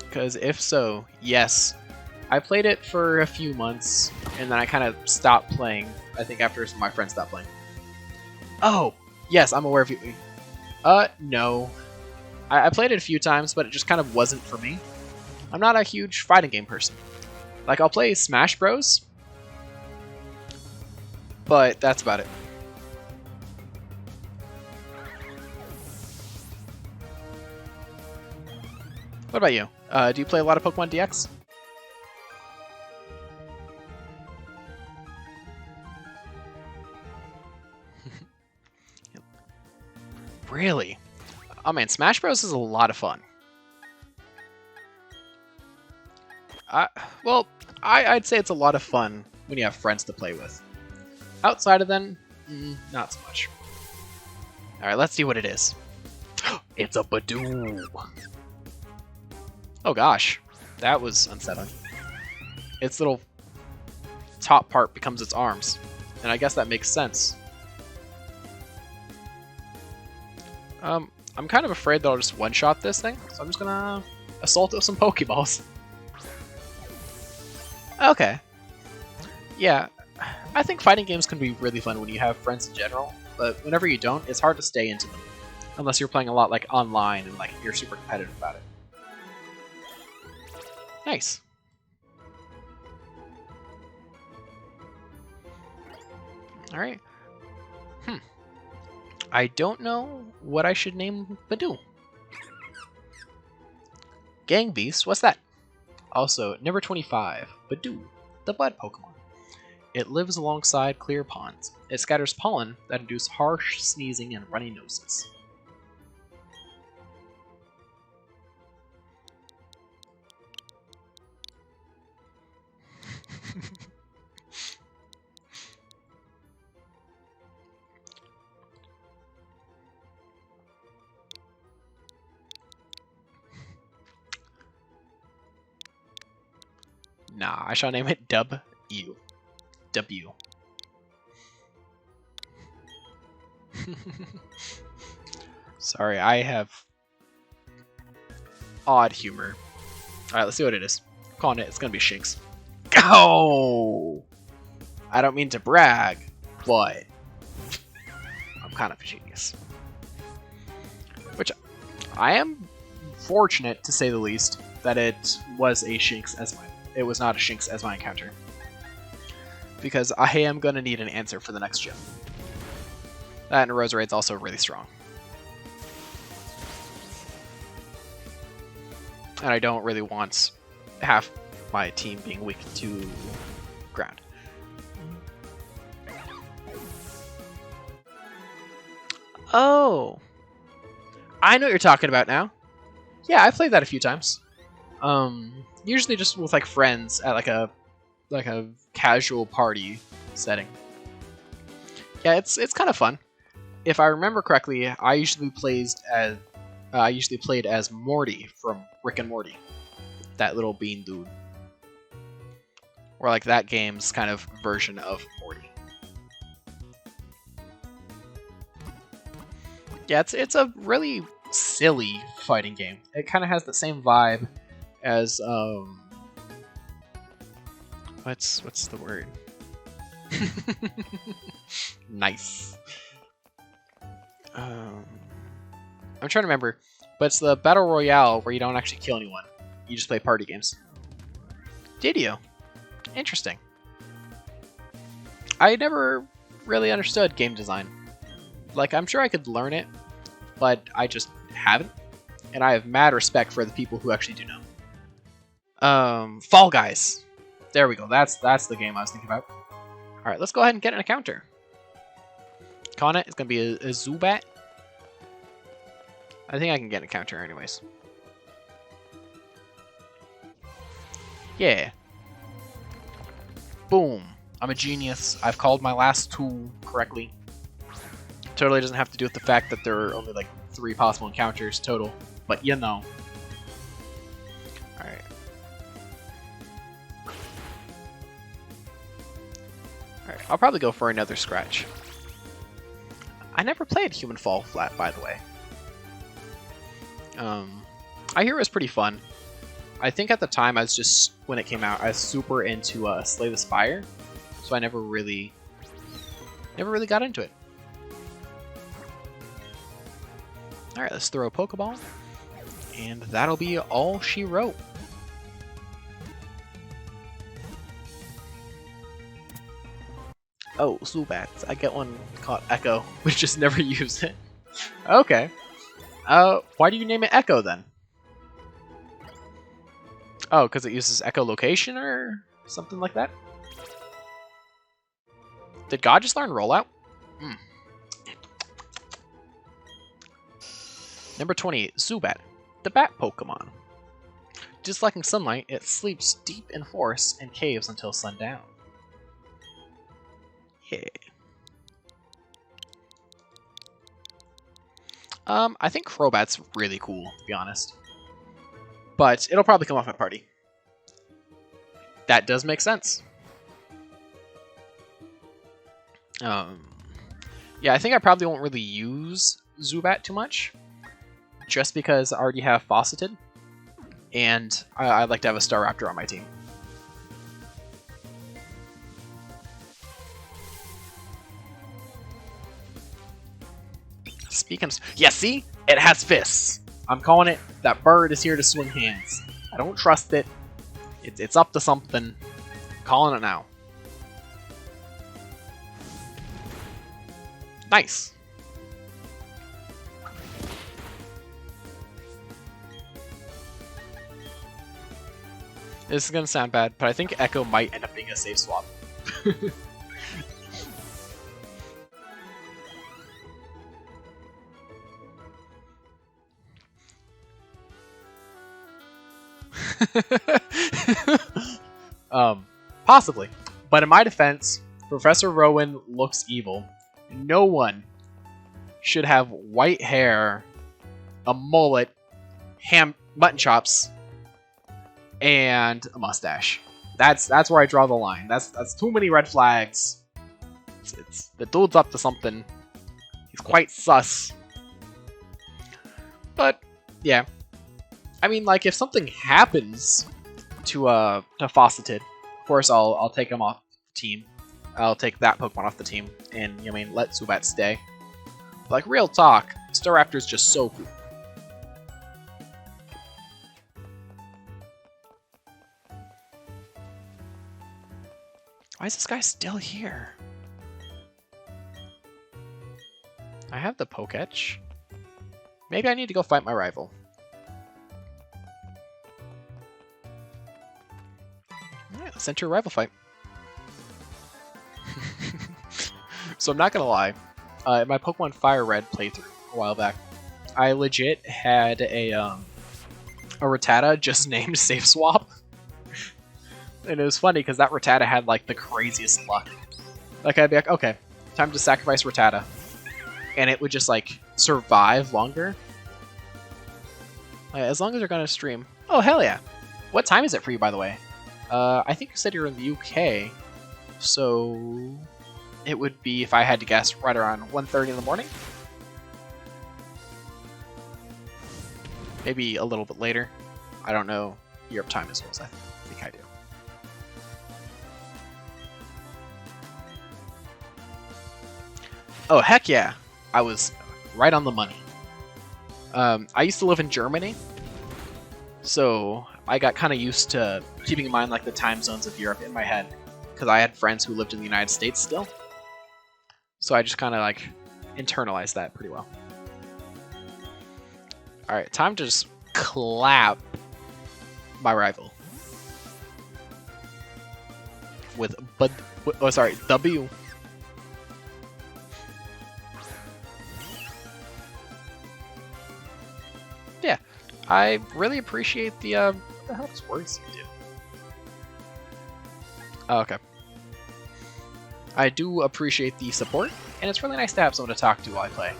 Because if so, yes. I played it for a few months, and then I kind of stopped playing, I think after some of my friends stopped playing. Oh, yes, I'm aware of you. No. I played it a few times, but it just kind of wasn't for me. I'm not a huge fighting game person. Like, I'll play Smash Bros, but that's about it. What about you? Do you play a lot of Pokemon DX? Really? Oh man, Smash Bros is a lot of fun. Well, I'd say it's a lot of fun when you have friends to play with. Outside of them, not so much. Alright, let's see what it is. It's a Badoo! Oh gosh, that was unsettling. Its little top part becomes its arms, and I guess that makes sense. I'm kind of afraid that I'll just one-shot this thing, so I'm just gonna assault it with some Pokeballs. Okay. Yeah, I think fighting games can be really fun when you have friends in general, but whenever you don't, it's hard to stay into them. Unless you're playing a lot like online and like you're super competitive about it. Nice. Alright. I don't know what I should name Badoo. Gang Beast, what's that? Also, number 25, Badoo, the Bud Pokemon. It lives alongside clear ponds. It scatters pollen that induce harsh sneezing and runny noses. Nah, I shall name it W. W. Sorry, I have odd humor. Alright, let's see what it is. I'm calling it, it's gonna be Shinx. Oh! I don't mean to brag, but I'm kind of a genius. Which I am fortunate, to say the least, that it was a Shinx as my it was not a Shinx as my encounter. Because I am gonna need an answer for the next gym. That and Roserade's also really strong. And I don't really want half my team being weak to ground. Oh, I know what you're talking about now. Yeah, I played that a few times. Usually just with like friends at like a casual party setting. Yeah, it's kind of fun. If I remember correctly, I usually played as Morty from Rick and Morty, that little bean dude, or like that game's kind of version of Morty. Yeah, it's a really silly fighting game. It kind of has the same vibe as what's the word? Nice. I'm trying to remember, but it's the Battle Royale where you don't actually kill anyone. You just play party games. Did you? Interesting. I never really understood game design. Like, I'm sure I could learn it, but I just haven't. And I have mad respect for the people who actually do know. Fall Guys. There we go. That's the game I was thinking about. Alright, let's go ahead and get an encounter. Connet is going to be a Zubat. I think I can get an encounter anyways. Yeah. Boom. I'm a genius. I've called my last two correctly. Totally doesn't have to do with the fact that there are only like 3 possible encounters total, but you know. Alright. Alright, I'll probably go for another scratch. I never played Human Fall Flat, by the way. I hear it was pretty fun. I think at the time I was just, when it came out, I was super into Slay the Spire, so I never really got into it. Alright, let's throw a Pokeball, and that'll be all she wrote. Oh, Zubats. I get one called Echo, which just never use it. Okay. Why do you name it Echo then? Oh, because it uses echolocation or something like that? Did God just learn Rollout? Hmm. Number 28, Zubat, the bat Pokemon. Disliking sunlight, it sleeps deep in forests and caves until sundown. Yeah. I think Crobat's really cool, to be honest. But it'll probably come off my party. That does make sense. Yeah, I think I probably won't really use Zubat too much. Just because I already have Fauceted. And I'd like to have a Staraptor on my team. Speaking of... Yeah, see? It has fists. I'm calling it. That bird is here to swing hands. I don't trust it. It's up to something. I'm calling it now. Nice. This is going to sound bad, but I think Echo might end up being a safe swap. Possibly. But in my defense, Professor Rowan looks evil. No one should have white hair, a mullet, mutton chops, and a mustache. That's where I draw the line. That's too many red flags. It's the dude's up to something. He's quite sus. But yeah, I mean, like, if something happens to Fauceted, of course I'll take him off the team. I'll take that Pokemon off the team, and I mean, let Zubat stay. But, like, real talk, Staraptor's just so cool. Why is this guy still here? I have the Poketch. Maybe I need to go fight my rival. Alright, let's enter a rival fight. So I'm not gonna lie, in my Pokemon Fire Red playthrough a while back, I legit had a Rattata just named Safe Swap. And it was funny because that Rattata had like the craziest luck. Like I'd be like, okay, time to sacrifice Rattata. And it would just like survive longer. As long as they're gonna stream. Oh hell yeah. What time is it for you, by the way? I think you said you're in the UK. So it would be, if I had to guess, right around 1:30 in the morning. Maybe a little bit later. I don't know Europe time as well as I think I do. Oh, heck yeah. I was right on the money. I used to live in Germany, so I got kind of used to keeping in mind like the time zones of Europe in my head, because I had friends who lived in the United States still. So I just kind of like internalized that pretty well. Alright, time to just clap my rival. With W. Yeah, I really appreciate the, what the hell does words do? Oh, okay. I do appreciate the support, and it's really nice to have someone to talk to while I play.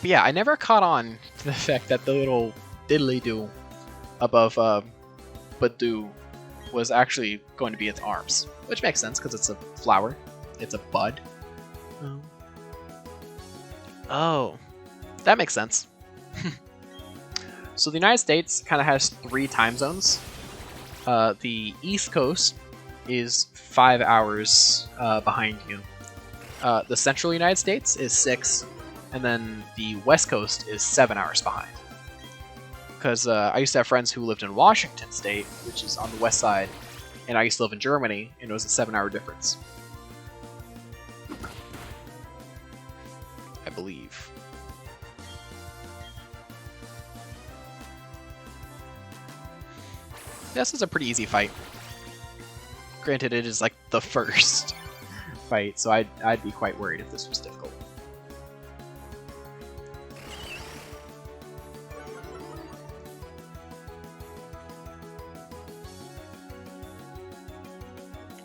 But yeah, I never caught on to the fact that the little diddly-do above Badu was actually going to be its arms. Which makes sense, because it's a flower. It's a bud. Oh. That makes sense. So the United States kind of has 3 time zones. The East Coast is 5 hours behind you. The Central United States is 6, and then the West Coast is 7 hours behind. Because I used to have friends who lived in Washington State, which is on the west side, and I used to live in Germany, and it was a 7-hour difference. I believe. This is a pretty easy fight. Granted, it is like the first fight, so I'd be quite worried if this was difficult.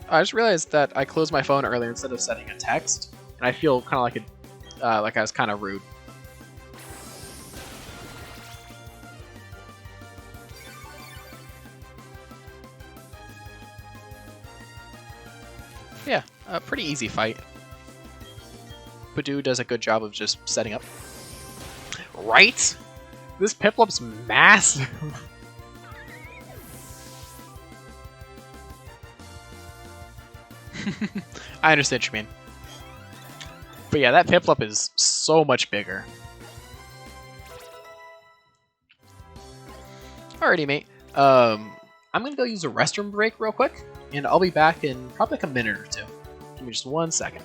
I just realized that I closed my phone earlier instead of setting a text, and I feel kind of like like I was kind of rude. Yeah, a pretty easy fight. Badu does a good job of just setting up. Right? This Piplup's massive. I understand what you mean. But yeah, that Piplup is so much bigger. Alrighty, mate. I'm gonna go use a restroom break real quick, and I'll be back in probably like a minute or two. Give me just 1 second.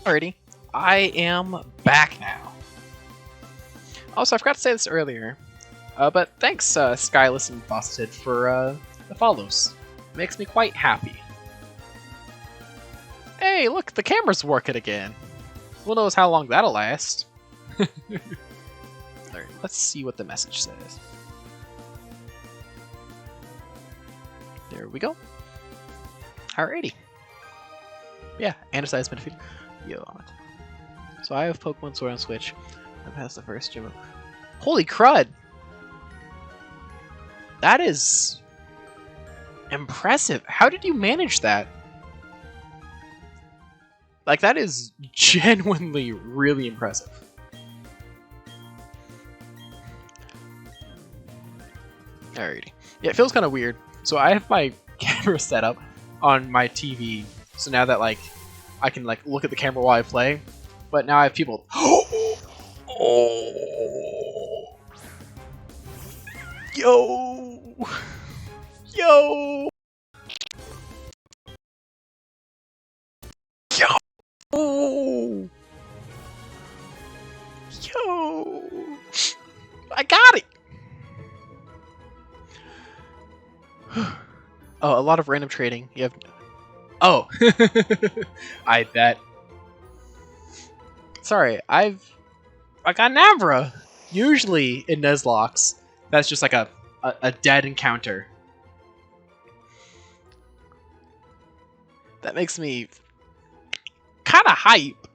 Alrighty, I am back now. Also, I forgot to say this earlier, but thanks, Skyless and Busted, for the follows. Makes me quite happy. Hey, look, the camera's working again. Who knows how long that'll last. Alright, let's see what the message says. There we go. Alrighty. Yeah, Androcide been defeated. Yo, so I have Pokemon Sword on Switch. I passed the first gym. Holy crud! That is impressive. How did you manage that? Like, that is genuinely really impressive. Alrighty. Yeah, it feels kind of weird. So I have my camera set up on my TV. So now that, like, I can, like, look at the camera while I play. But now I have people... Oh! Yo! Yo! Yo! Yo! I got it! Oh, a lot of random trading. You have... Oh! I bet. Sorry, I got an Abra! Usually in Nuzlocke, that's just like a dead encounter. That makes me kind of hype.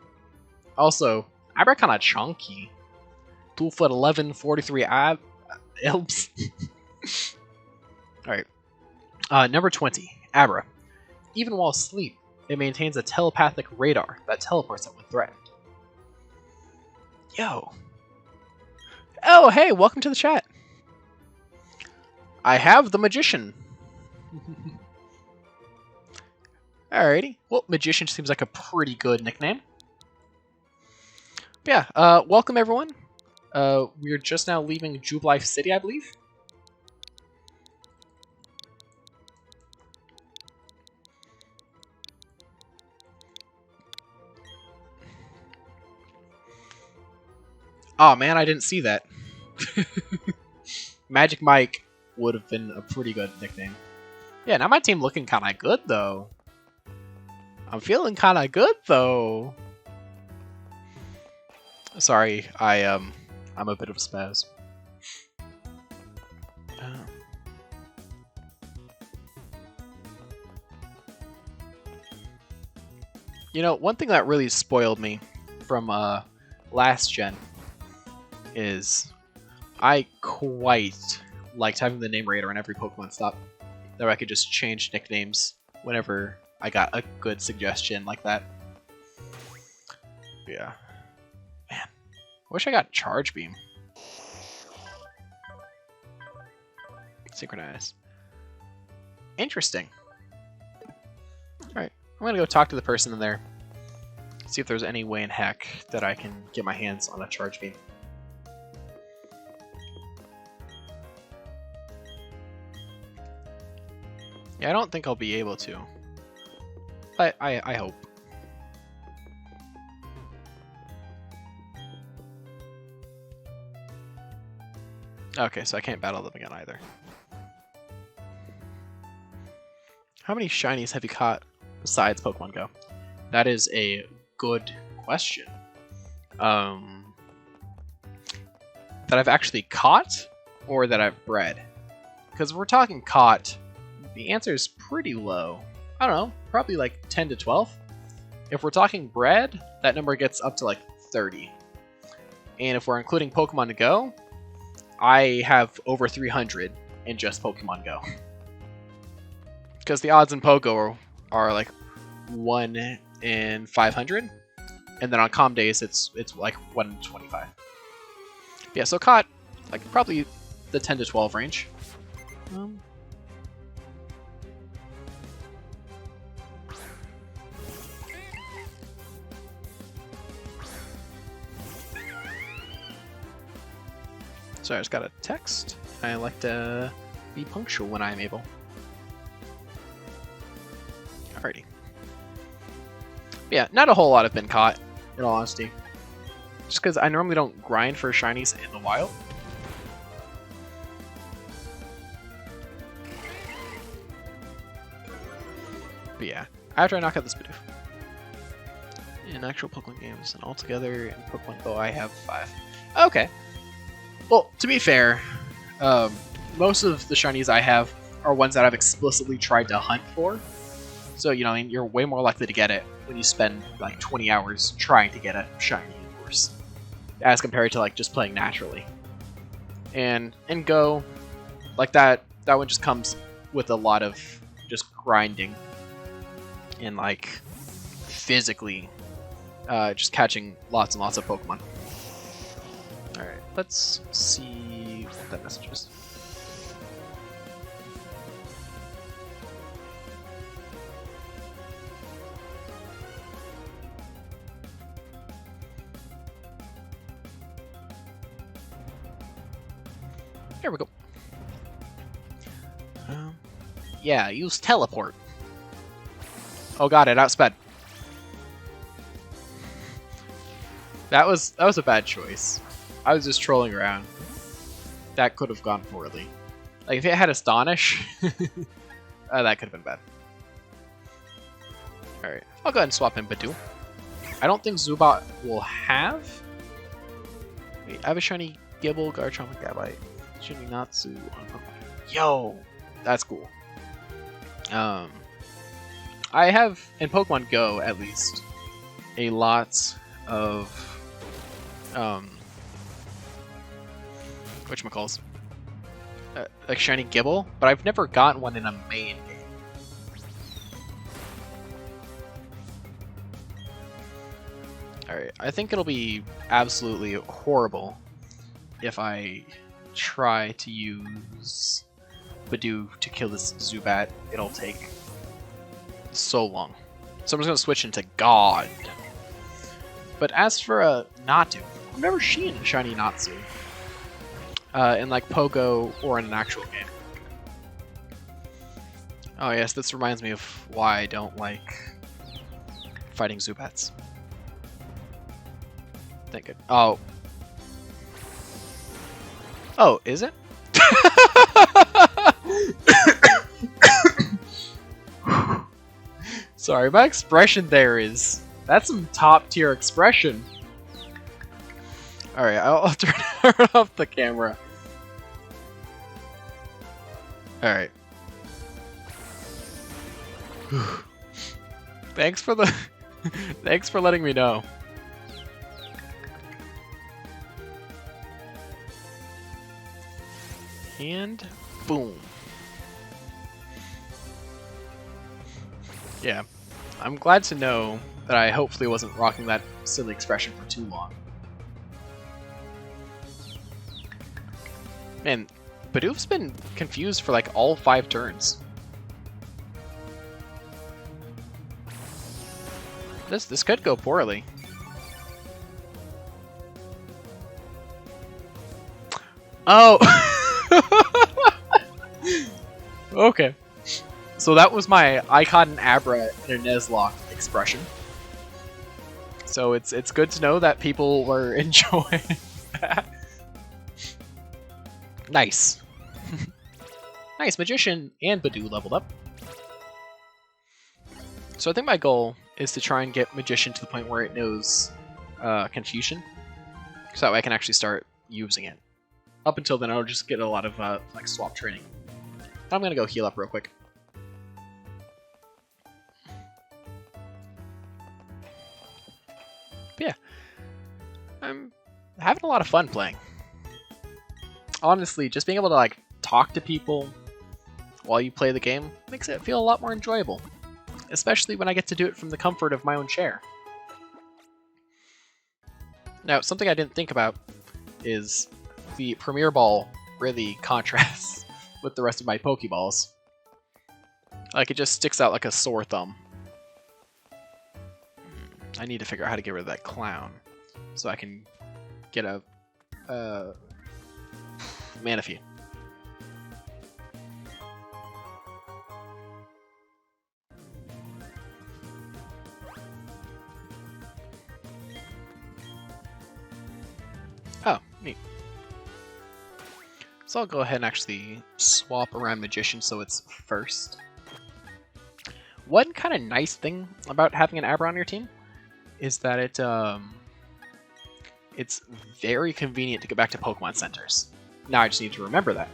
Also, Abra kind of chunky. 2'11", 43 elps. Alright. Number 20, Abra. Even while asleep, it maintains a telepathic radar that teleports it when threatened. Yo. Oh, hey, welcome to the chat. I have the Magician. Alrighty. Well, Magician seems like a pretty good nickname. But yeah, welcome everyone. We're just now leaving Jubilife City, I believe. Oh man, I didn't see that. Magic Mike would have been a pretty good nickname. Yeah, now my team looking kind of good though. I'm feeling kind of good though. Sorry, I'm a bit of a spaz. You know, one thing that really spoiled me from last gen is I quite liked having the name radar on every Pokemon stop. That way I could just change nicknames whenever I got a good suggestion like that. Yeah. Man, I wish I got Charge Beam. Synchronize. Interesting. Alright, I'm gonna go talk to the person in there. See if there's any way in heck that I can get my hands on a Charge Beam. Yeah, I don't think I'll be able to. But I hope. Okay, so I can't battle them again either. How many shinies have you caught besides Pokemon Go? That is a good question. That I've actually caught or that I've bred? Because if we're talking caught, the answer is pretty low. I don't know, probably like 10 to 12. If we're talking bred, that number gets up to like 30. And if we're including Pokemon Go, I have over 300 in just Pokemon Go. Because the odds in Pogo are like 1 in 500. And then on calm days, it's like 1 in 25. Yeah, so caught, like probably the 10 to 12 range. So I just got a text. I like to be punctual when I'm able. Alrighty. But yeah, not a whole lot have been caught, in all honesty. Just because I normally don't grind for shinies in the wild. But yeah, after I knock out this Bidoof. In actual Pokemon games, and altogether in Pokemon Go, I have 5. Okay. Well, to be fair, most of the shinies I have are ones that I've explicitly tried to hunt for. So, you know, you're way more likely to get it when you spend like 20 hours trying to get a shiny, of course, as compared to like just playing naturally. And in Go, like that one just comes with a lot of just grinding and like physically just catching lots and lots of Pokemon. Alright, let's see what that message is. There we go. Yeah, use teleport. Oh god, it outsped. That was a bad choice. I was just trolling around. That could have gone poorly. Like if it had Astonish, that could have been bad. Alright, I'll go ahead and swap in Bidoof. I don't think Zubat will have. Wait, I have a shiny Gibble, Garchomp, and Gabite. Shiny Natsu on Pokemon. Yo! That's cool. I have, in Pokemon Go at least, a lot of whatchamacalls, like shiny Gibble, but I've never gotten one in a main game. Alright, I think it'll be absolutely horrible if I try to use Bidoof to kill this Zubat. It'll take so long. So I'm just going to switch into God. But as for a Natu, I've never seen a shiny Natsu in like Pogo or in an actual game. Oh yes, this reminds me of why I don't like fighting Zubats. Thank you. Oh. Oh, is it? Sorry, my expression there is... That's some top tier expression. Alright, I'll turn off the camera. Alright. Thanks for the... Thanks for letting me know. And boom. Yeah, I'm glad to know that I hopefully wasn't rocking that silly expression for too long. Man, Bidoof's been confused for like all 5 turns. This could go poorly. Oh! Okay. So that was my Icon and Abra in a Nuzlocke expression. So it's good to know that people were enjoying that. Nice. Nice, Magician and Bidoof leveled up. So I think my goal is to try and get Magician to the point where it knows Confusion. So that way I can actually start using it. Up until then, I'll just get a lot of like swap training. I'm gonna go heal up real quick. But yeah, I'm having a lot of fun playing. Honestly, just being able to like talk to people while you play the game makes it feel a lot more enjoyable. Especially when I get to do it from the comfort of my own chair. Now, something I didn't think about is the Premier Ball really contrasts with the rest of my Pokeballs. Like, it just sticks out like a sore thumb. I need to figure out how to get rid of that clown so I can get a Manaphy. Neat. So I'll go ahead and actually swap around Magician so it's first. One kind of nice thing about having an Abra on your team is that it's very convenient to get back to Pokemon centers. Now I just need to remember that.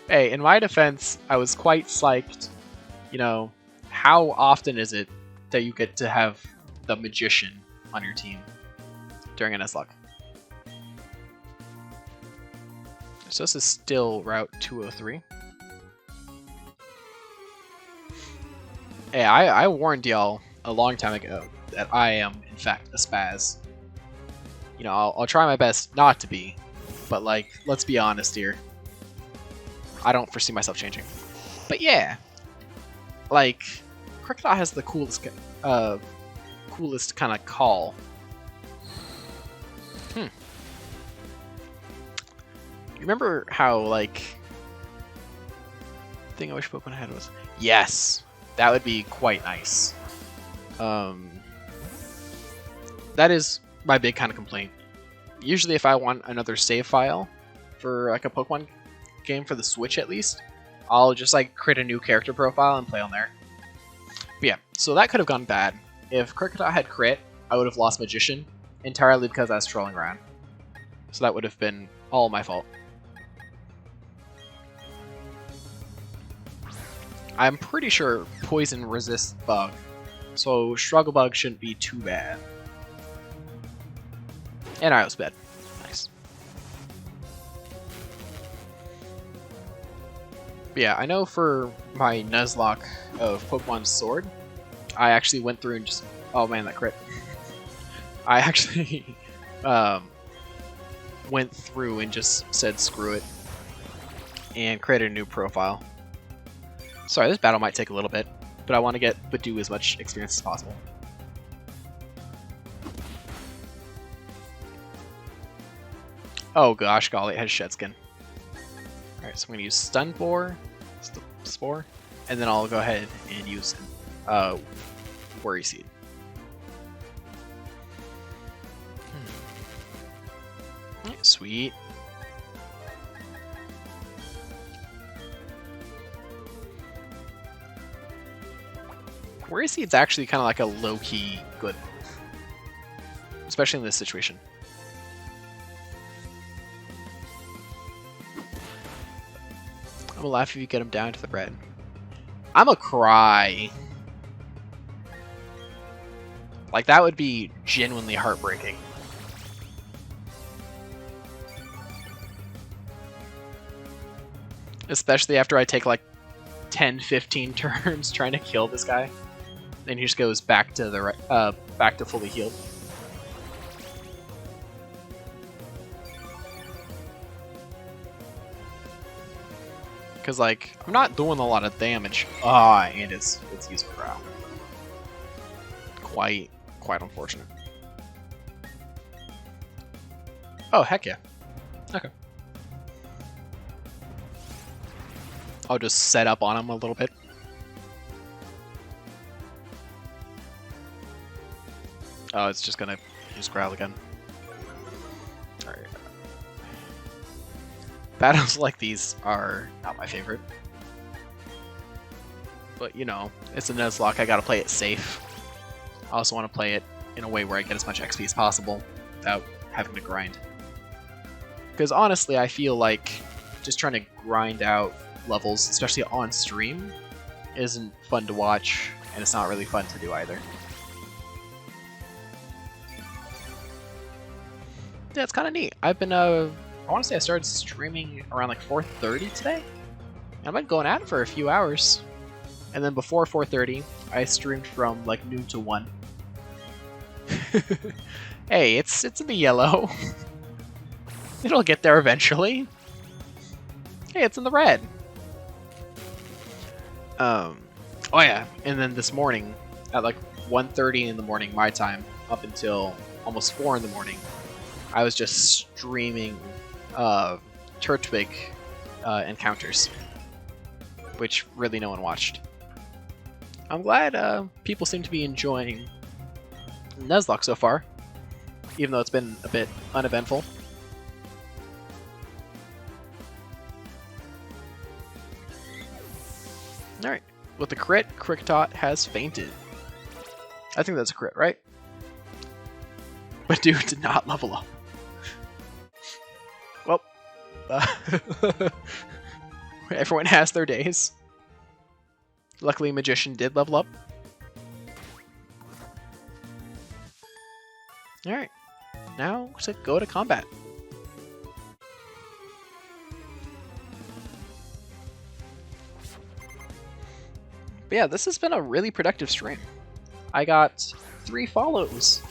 Hey, in my defense, I was quite psyched. You know, how often is it that you get to have the Magician on your team during a Nuzlocke? So this is still Route 203. Hey, I warned y'all a long time ago that I am, in fact, a spaz. You know, I'll try my best not to be, but, like, let's be honest here. I don't foresee myself changing. But yeah, like, Krookodile has the coolest kind of call. You remember how, like, the thing I wish Pokemon had was... Yes! That would be quite nice. That is my big kind of complaint. Usually if I want another save file for, like, a Pokemon game for the Switch at least, I'll just, like, create a new character profile and play on there. But yeah, so that could have gone bad. If Krookodile had crit, I would have lost Magician entirely because I was trolling around. So that would have been all my fault. I'm pretty sure Poison resists Bug, so Struggle Bug shouldn't be too bad. And I was bad. Nice. But yeah, I know for my Nuzlocke of Pokemon Sword, I actually went through and just... Oh man, that crit. I actually went through and just said screw it and created a new profile. Sorry, this battle might take a little bit, but I want to get Badoo as much experience as possible. Oh gosh, golly, it has Shed Skin. Alright, so I'm going to use Stun Spore, and then I'll go ahead and use Worry Seed. Sweet. Worry Seed's actually kind of like a low-key good move, especially in this situation. I'm gonna laugh if you get him down to the red. I'm a cry. Like, that would be genuinely heartbreaking. Especially after I take like 10, 15 turns trying to kill this guy. Then he just goes back to the back to fully healed. Because, like, I'm not doing a lot of damage. Ah, and it's using Growl. Quite unfortunate. Oh, heck yeah. Okay. I'll just set up on him a little bit. Oh, it's just gonna use Growl again. Alright. Battles like these are not my favorite. But, you know, it's a Nuzlocke, I gotta play it safe. I also want to play it in a way where I get as much XP as possible without having to grind. Because honestly, I feel like just trying to grind out levels, especially on stream, isn't fun to watch, and it's not really fun to do either. Yeah, it's kind of neat. I've been, I want to say I started streaming around like 4:30 today. I've been going at it for a few hours. And then before 4:30, I streamed from like noon to 1. Hey, it's in the yellow. It'll get there eventually. Hey, it's in the red. Oh yeah, and then this morning at like 1:30 in the morning my time up until almost 4 in the morning, I was just streaming Turtwig encounters, which really no one watched. I'm glad people seem to be enjoying Nuzlocke so far, even though it's been a bit uneventful. Alright, with the crit, Krictot has fainted. I think that's a crit, right? But dude did not level up. Well, everyone has their days. Luckily, Magician did level up. Alright, now to go to combat. But yeah, this has been a really productive stream. I got 3 follows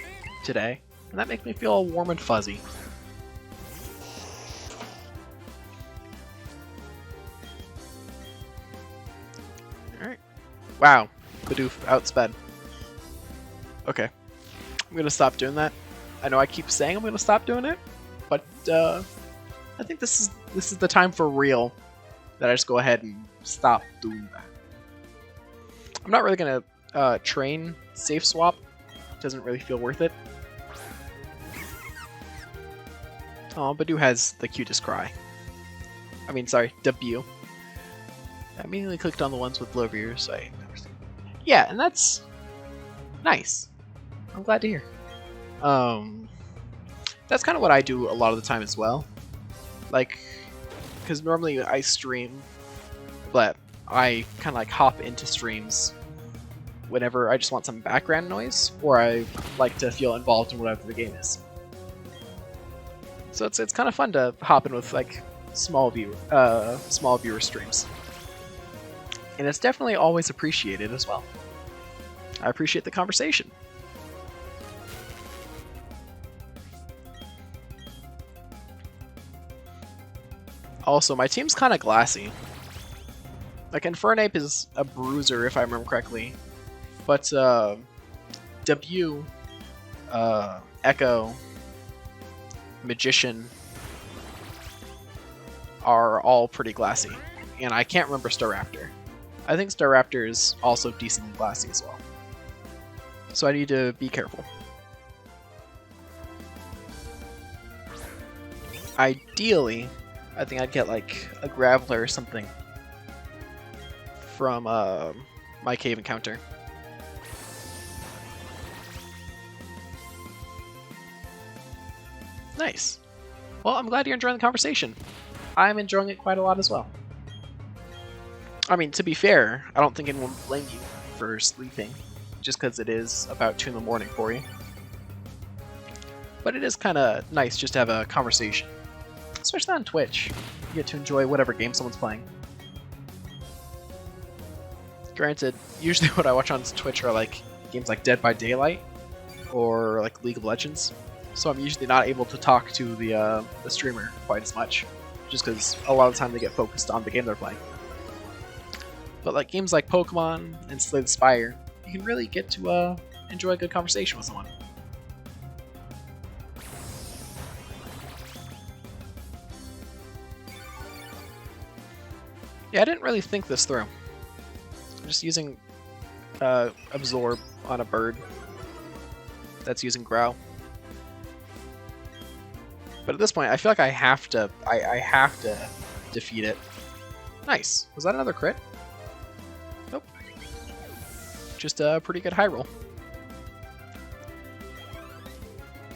today, and that makes me feel warm and fuzzy. Alright. Wow, Bidoof outsped. Okay. I'm gonna stop doing that. I know I keep saying I'm gonna stop doing it, but I think this is the time for real that I just go ahead and stop doing that. I'm not really gonna train safe swap. Doesn't really feel worth it. Oh, Bidoof has the cutest cry. I mean, sorry, debut. I immediately clicked on the ones with low views, so I never seen. Yeah, and that's nice. I'm glad to hear. That's kind of what I do a lot of the time as well. Like, because normally I stream, but I kind of like hop into streams whenever I just want some background noise, or I like to feel involved in whatever the game is. So it's kind of fun to hop in with like small viewer streams, and it's definitely always appreciated as well. I appreciate the conversation. Also, my team's kind of glassy. Like, Infernape is a bruiser, if I remember correctly. But, Debut, Echo, Magician are all pretty glassy. And I can't remember Staraptor. I think Staraptor is also decently glassy as well. So I need to be careful. Ideally, I think I'd get like a Graveler or something from my cave encounter. Nice. Well, I'm glad you're enjoying the conversation. I'm enjoying it quite a lot as well. I mean, to be fair, I don't think anyone would blame you for sleeping, just because it is about 2 in the morning for you. But it is kind of nice just to have a conversation. Especially on Twitch. You get to enjoy whatever game someone's playing. Granted, usually what I watch on Twitch are like games like Dead by Daylight or like League of Legends. So I'm usually not able to talk to the streamer quite as much, just because a lot of the time they get focused on the game they're playing. But like games like Pokemon and Slay the Spire, you can really get to enjoy a good conversation with someone. Yeah, I didn't really think this through. I'm just using Absorb on a bird that's using Growl. But at this point, I feel like I have to defeat it. Nice. Was that another crit? Nope. Just a pretty good high roll.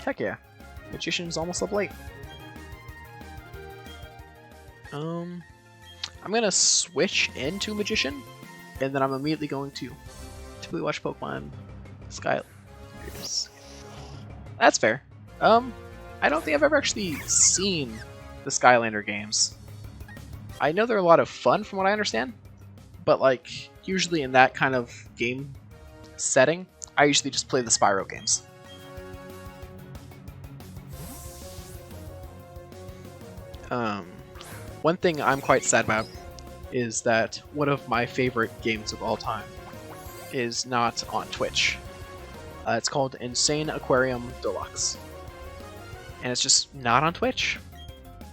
Heck yeah. Magician's almost up late. I'm gonna switch into Magician, and then I'm immediately going to typically watch Pokemon Skylanders. That's fair. I don't think I've ever actually seen the Skylander games. I know they're a lot of fun from what I understand, but like usually in that kind of game setting, I usually just play the Spyro games. One thing I'm quite sad about is that one of my favorite games of all time is not on Twitch. It's called Insane Aquarium Deluxe. And it's just not on Twitch.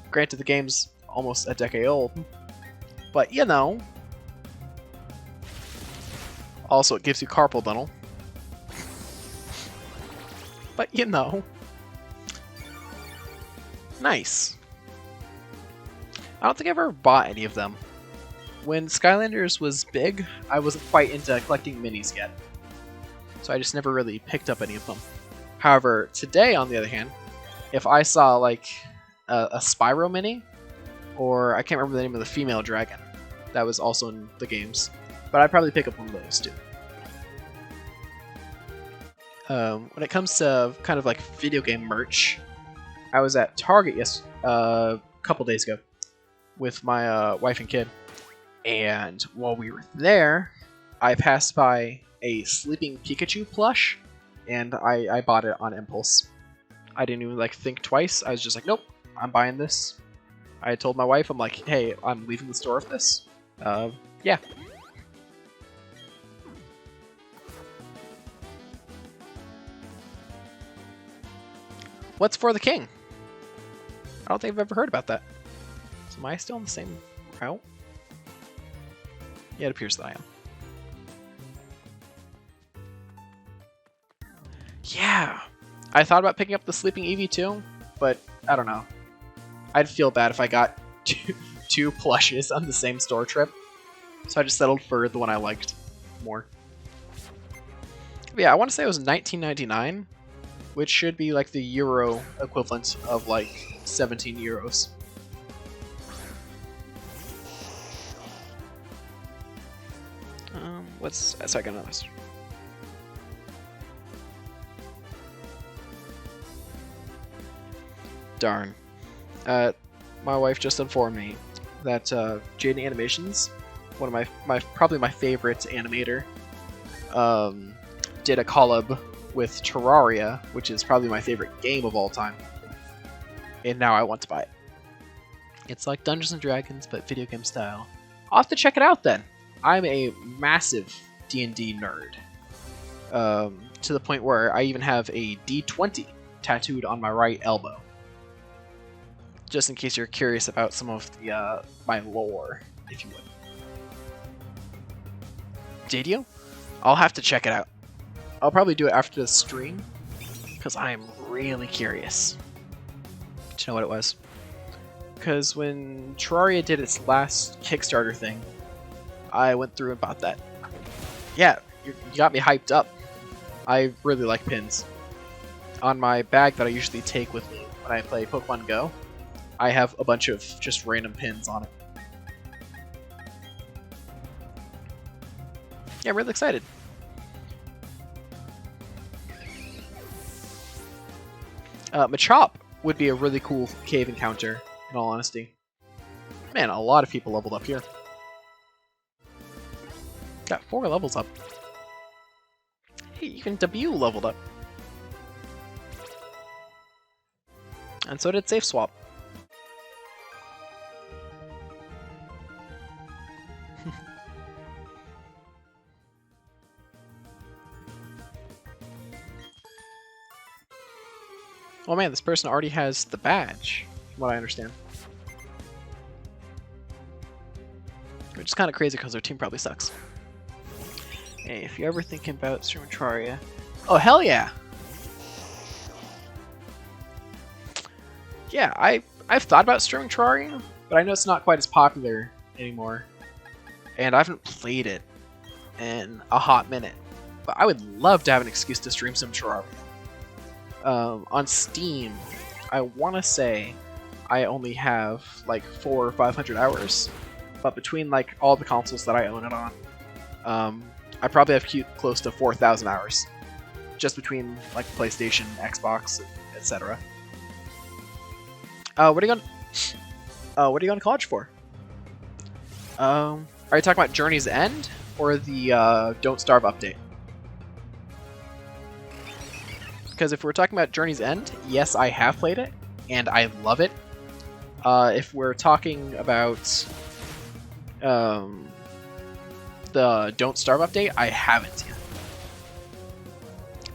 Granted, the game's almost a decade old, but you know. Also, it gives you carpal tunnel. But you know. Nice. I don't think I ever bought any of them. When Skylanders was big, I wasn't quite into collecting minis yet. So I just never really picked up any of them. However, today, on the other hand, if I saw like a Spyro mini, or I can't remember the name of the female dragon that was also in the games, but I'd probably pick up one of those too. When it comes to kind of like video game merch, I was at Target a couple days ago with my wife and kid, and while we were there, I passed by a Sleeping Pikachu plush, and I bought it on impulse. I didn't even like think twice. I was just like, nope, I'm buying this. I told my wife, I'm like, hey, I'm leaving the store with this. Yeah. What's for the king? I don't think I've ever heard about that. So am I still on the same route? Yeah, it appears that I am. Yeah! I thought about picking up the Sleeping Eevee too, but I don't know. I'd feel bad if I got two plushes on the same store trip. So I just settled for the one I liked more. But yeah, I want to say it was $19.99, which should be like the euro equivalent of like 17 euros. So I got another. Darn. My wife just informed me that Jaden Animations, one of my probably my favorite animator, did a collab with Terraria, which is probably my favorite game of all time. And now I want to buy it. It's like Dungeons and Dragons, but video game style. I'll have to check it out then. I'm a massive D&D nerd. To the point where I even have a D20 tattooed on my right elbow. Just in case you're curious about some of the my lore, if you would. Did you? I'll have to check it out. I'll probably do it after the stream, because I'm really curious to know what it was. Because when Terraria did its last Kickstarter thing, I went through and bought that. Yeah, you got me hyped up. I really like pins. On my bag that I usually take with me when I play Pokemon Go, I have a bunch of just random pins on it. Yeah, I'm really excited. Machop would be a really cool cave encounter, in all honesty. Man, a lot of people leveled up here. Got 4 levels up. Hey, even W leveled up. And so did Safe Swap. Oh man, this person already has the badge, from what I understand. Which is kind of crazy because their team probably sucks. Hey, if you're ever thinking about streaming Terraria... Oh, hell yeah! Yeah, I've thought about streaming Terraria, but I know it's not quite as popular anymore. And I haven't played it in a hot minute. But I would love to have an excuse to stream some Terraria. On Steam, I want to say I only have like 400 or 500 hours, but between like all the consoles that I own it on, I probably have close to 4,000 hours, just between like PlayStation, Xbox, etc. What are you going to college for? Are you talking about Journey's End or the Don't Starve update? Because if we're talking about Journey's End, yes, I have played it, and I love it. If we're talking about the Don't Starve update, I haven't yet.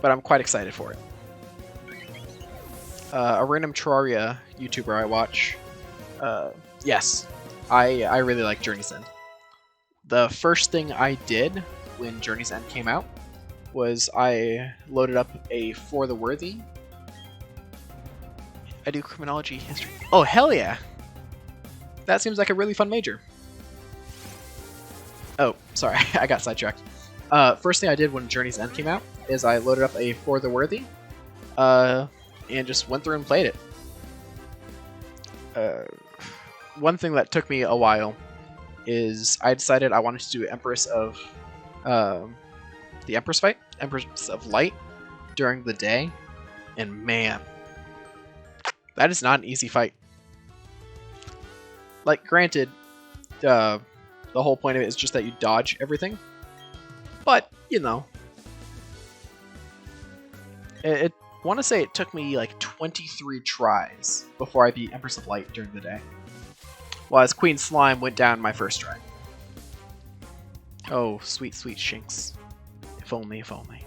But I'm quite excited for it. A random Terraria YouTuber I watch, yes, I really like Journey's End. The first thing I did when Journey's End came out was I loaded up a For the Worthy. I do criminology history. Oh, hell yeah! That seems like a really fun major. Oh, sorry, I got sidetracked. First thing I did when Journey's End came out is I loaded up a For the Worthy, and just went through and played it. One thing that took me a while is I decided I wanted to do Empress of the Empress fight, Empress of Light, during the day, and man, that is not an easy fight. Like, granted, the whole point of it is just that you dodge everything, but you know, I want to say it took me like 23 tries before I beat Empress of Light during the day, while Queen Slime went down my first try. Oh, sweet, sweet Shinx. If only, if only.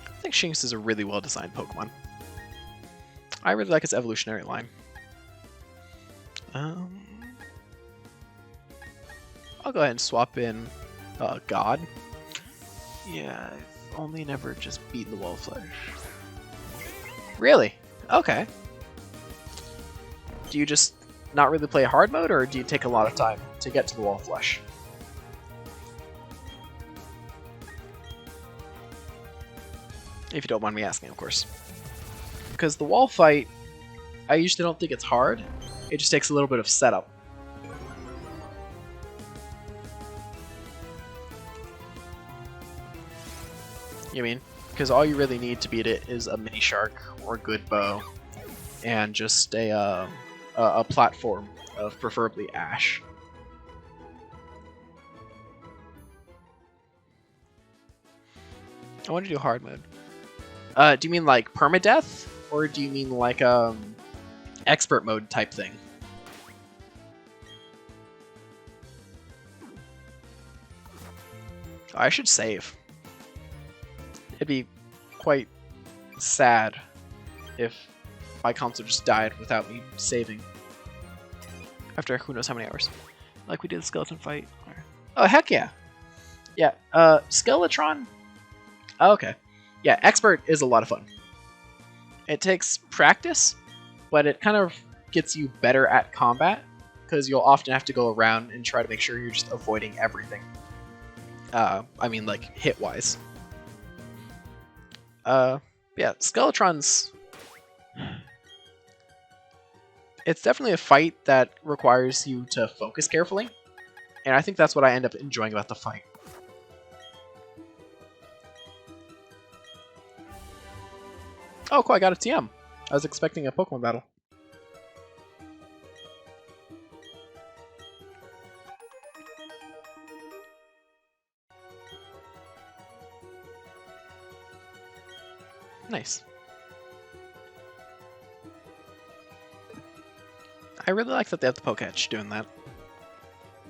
I think Shinx is a really well-designed Pokemon. I really like its evolutionary line. I'll go ahead and swap in God. Yeah, I've only never just beaten the Wall Flesh. Really? Okay. Do you just not really play hard mode, or do you take a lot of time to get to the Wall Flesh? If you don't mind me asking, of course. Because the wall fight, I usually don't think it's hard. It just takes a little bit of setup. You mean? Because all you really need to beat it is a mini shark or a good bow, and just a platform of preferably ash. I want to do hard mode. Do you mean like permadeath, or do you mean like expert mode type thing? I should save. It'd be quite sad if my console just died without me saving after who knows how many hours. Like we did the skeleton fight. Oh, heck yeah. Yeah, Skeletron? Oh, okay. Yeah, expert is a lot of fun. It takes practice, but it kind of gets you better at combat, because you'll often have to go around and try to make sure you're just avoiding everything. I mean, like, hit-wise. Yeah, Skeletron's... It's definitely a fight that requires you to focus carefully, and I think that's what I end up enjoying about the fight. Oh, cool, I got a TM. I was expecting a Pokemon battle. Nice. I really like that they have the Poketch doing that.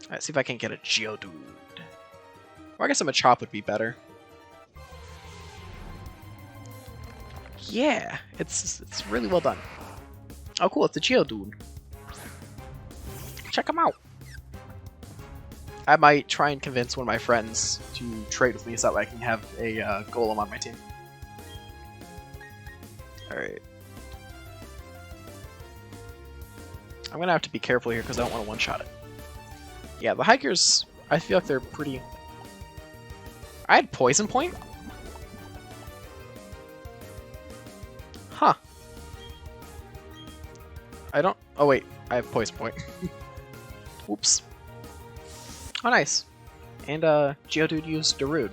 Alright, see if I can get a Geodude. Or I guess a Machop would be better. Yeah, it's really well done. Oh cool, it's a Geodude. Check him out. I might try and convince one of my friends to trade with me so that I can have a Golem on my team. Alright. I'm gonna have to be careful here because I don't want to one-shot it. Yeah, the Hikers, I feel like they're pretty... I had Poison Point? Huh. I don't... Oh wait, I have Poison Point. Whoops. Oh nice. And Geodude used Darude.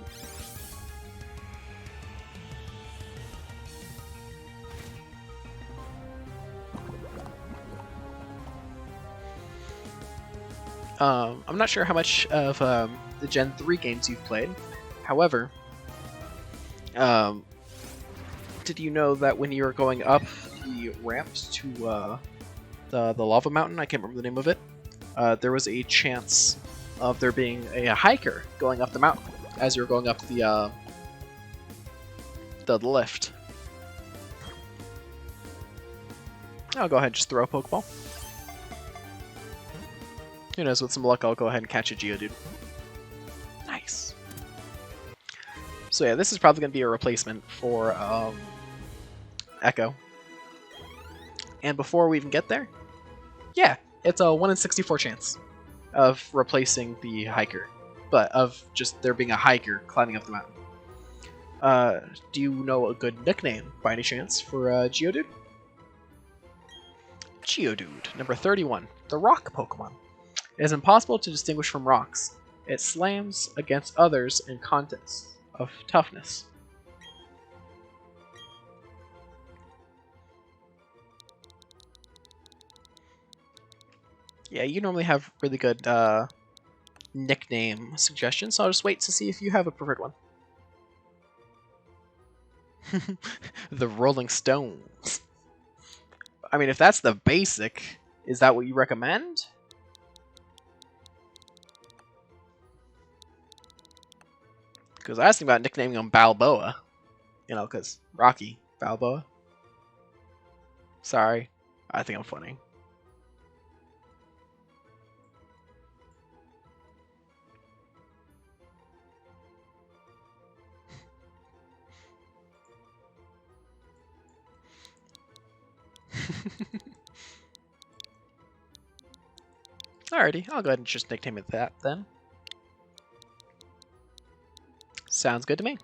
I'm not sure how much of the Gen 3 games you've played. However, did you know that when you were going up the ramps to the lava mountain, I can't remember the name of it, there was a chance of there being a hiker going up the mountain as you're going up the lift. I'll go ahead and just throw a Pokeball. Who knows, with some luck I'll go ahead and catch a Geodude. Nice. So yeah, this is probably going to be a replacement for Echo. And before we even get there, yeah, it's a 1 in 64 chance of replacing the hiker. But of just there being a hiker climbing up the mountain. Do you know a good nickname, by any chance, for Geodude? Geodude, number 31, the rock Pokemon. It is impossible to distinguish from rocks. It slams against others in contests of toughness. Yeah, you normally have really good nickname suggestions, so I'll just wait to see if you have a preferred one. The Rolling Stones. I mean, if that's the basic, is that what you recommend? Because I was thinking about nicknaming him Balboa. You know, because Rocky Balboa. Sorry. I think I'm funny. Alrighty, I'll go ahead and just nickname it that then. Sounds good to me.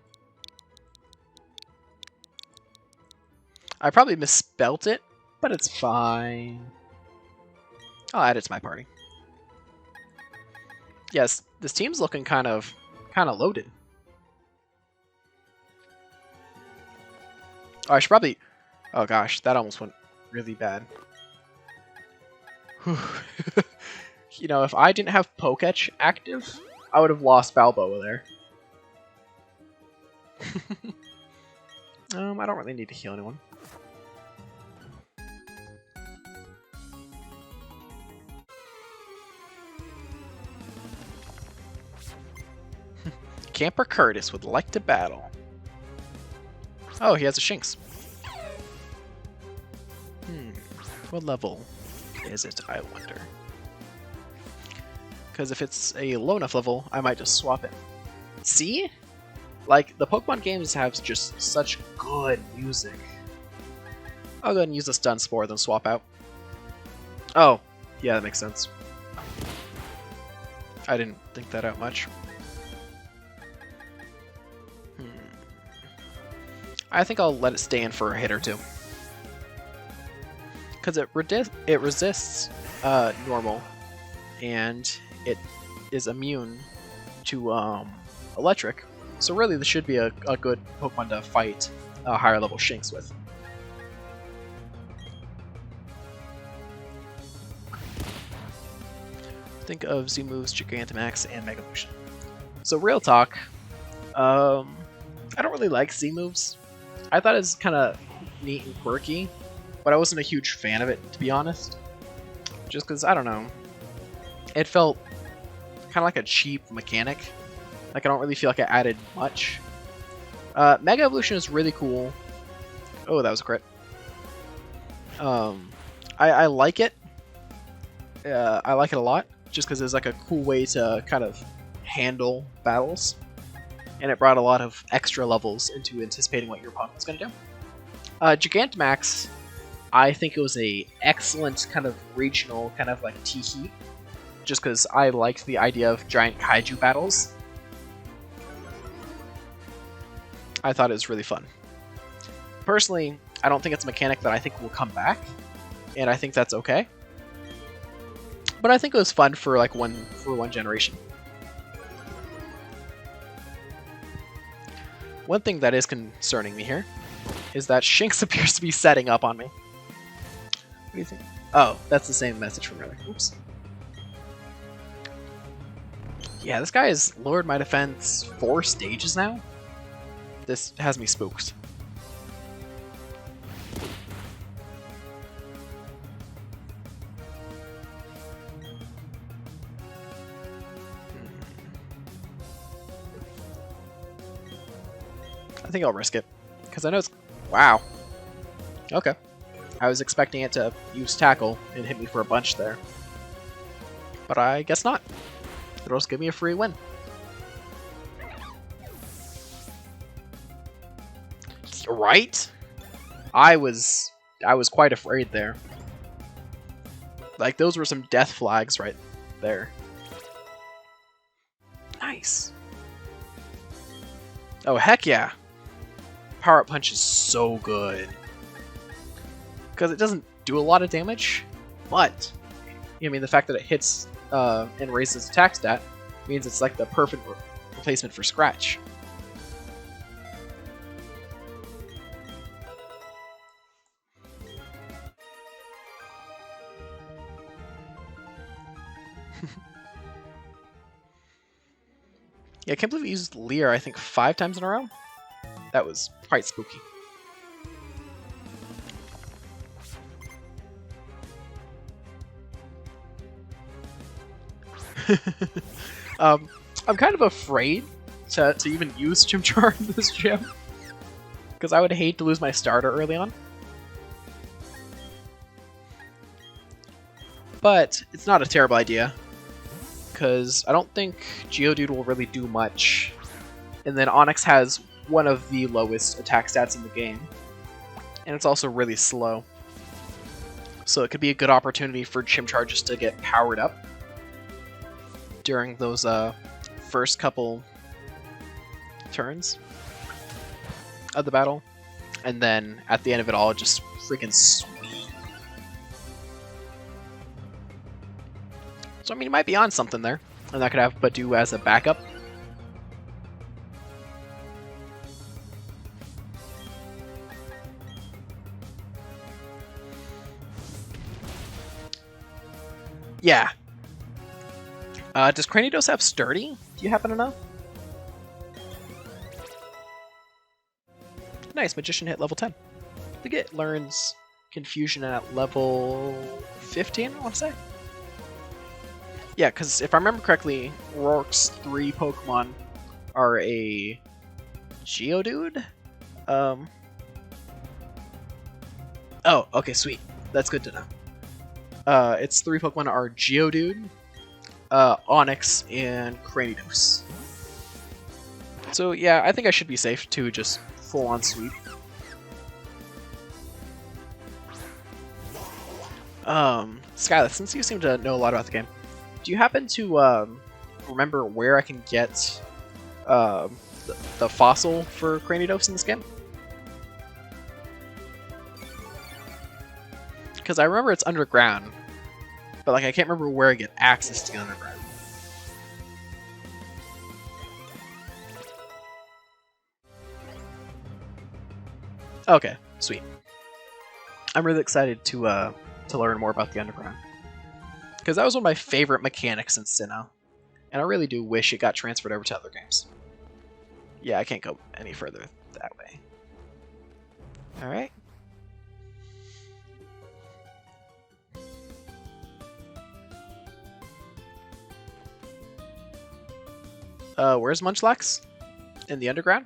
I probably misspelt it, but it's fine. I'll add it to my party. Yes, this team's looking kind of loaded. Oh, I should probably... Oh gosh, that almost went really bad. You know, if I didn't have Poketch active, I would have lost Balboa there. I don't really need to heal anyone. Camper Curtis would like to battle. Oh, he has a Shinx. What level is it, I wonder? Because if it's a low enough level, I might just swap it. See? Like, the Pokemon games have just such good music. I'll go ahead and use a Stun Spore, then swap out. Oh, yeah, that makes sense. I didn't think that out much. I think I'll let it stay in for a hit or two. Because it resists normal, and it is immune to electric. So really, this should be a good Pokemon to fight a higher level Shinx with. Think of Z moves, Gigantamax, and Mega Evolution. So real talk, I don't really like Z moves. I thought it was kind of neat and quirky, but I wasn't a huge fan of it, to be honest. Just because, I don't know, it felt kind of like a cheap mechanic. Like, I don't really feel like it added much. Mega Evolution is really cool. Oh, that was a crit. I like it. I like it a lot, just because it's like a cool way to kind of handle battles. And it brought a lot of extra levels into anticipating what your opponent was going to do. Gigantamax, I think it was a excellent kind of regional, kind of like T-Heat, just because I liked the idea of giant kaiju battles. I thought it was really fun. Personally, I don't think it's a mechanic that I think will come back, and I think that's okay. But I think it was fun for like one generation. One thing that is concerning me here is that Shinx appears to be setting up on me. What do you think? Oh, that's the same message from earlier. Oops. Yeah, this guy has lowered my defense 4 stages now. This has me spooked. I think I'll risk it, because I know it's... Wow. Okay. I was expecting it to use Tackle and hit me for a bunch there. But I guess not. It'll just give me a free win. Right? I was quite afraid there. Like, those were some death flags right there. Nice. Oh, heck yeah. Power-up punch is so good. Because it doesn't do a lot of damage, but I mean, the fact that it hits and raises attack stat means it's like the perfect replacement for Scratch. Yeah, I can't believe it used Leer, I think, 5 times in a row. That was quite spooky. I'm kind of afraid to even use Chimchar in this gym, because I would hate to lose my starter early on. But it's not a terrible idea, because I don't think Geodude will really do much. And then Onix has one of the lowest attack stats in the game, and it's also really slow. So it could be a good opportunity for Chimchar just to get powered up during those first couple turns of the battle, and then at the end of it all, just freaking sweet. So I mean, he might be on something there, and that could have Badu as a backup. Yeah. Does Cranidos have Sturdy? Do you happen to know? Nice, Magician hit level 10. I think it learns Confusion at level 15, I want to say. Yeah, because if I remember correctly, Rourke's 3 Pokemon are a Geodude? Oh, okay, sweet. That's good to know. Its 3 Pokemon are Geodude, Onix, and Cranidos. So yeah, I think I should be safe to just full-on sweep. Skylar, since you seem to know a lot about the game, do you happen to remember where I can get the fossil for Cranidos in this game? Because I remember it's underground, but like I can't remember where I get access to get underground. Okay, sweet. I'm really excited to learn more about the underground, because that was one of my favorite mechanics in Sinnoh, and I really do wish it got transferred over to other games. Yeah, I can't go any further that way. Alright. Where's Munchlax? In the underground?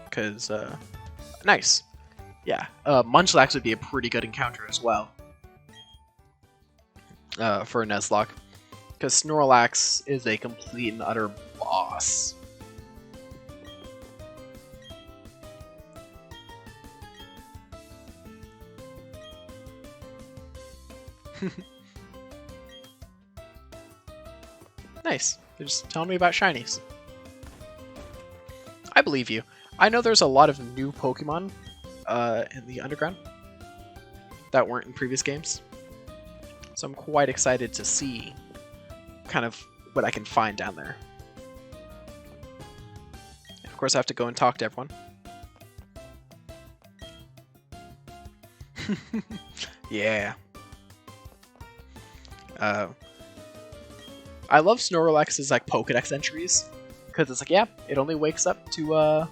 Because, nice. Yeah, Munchlax would be a pretty good encounter as well. For a Nuzlocke. Because Snorlax is a complete and utter boss. Nice. They're just telling me about shinies. I believe you. I know there's a lot of new Pokemon in the underground that weren't in previous games. So I'm quite excited to see kind of what I can find down there. And of course I have to go and talk to everyone. Yeah. I love Snorlax's like Pokedex entries, because it's like, yeah, it only wakes up to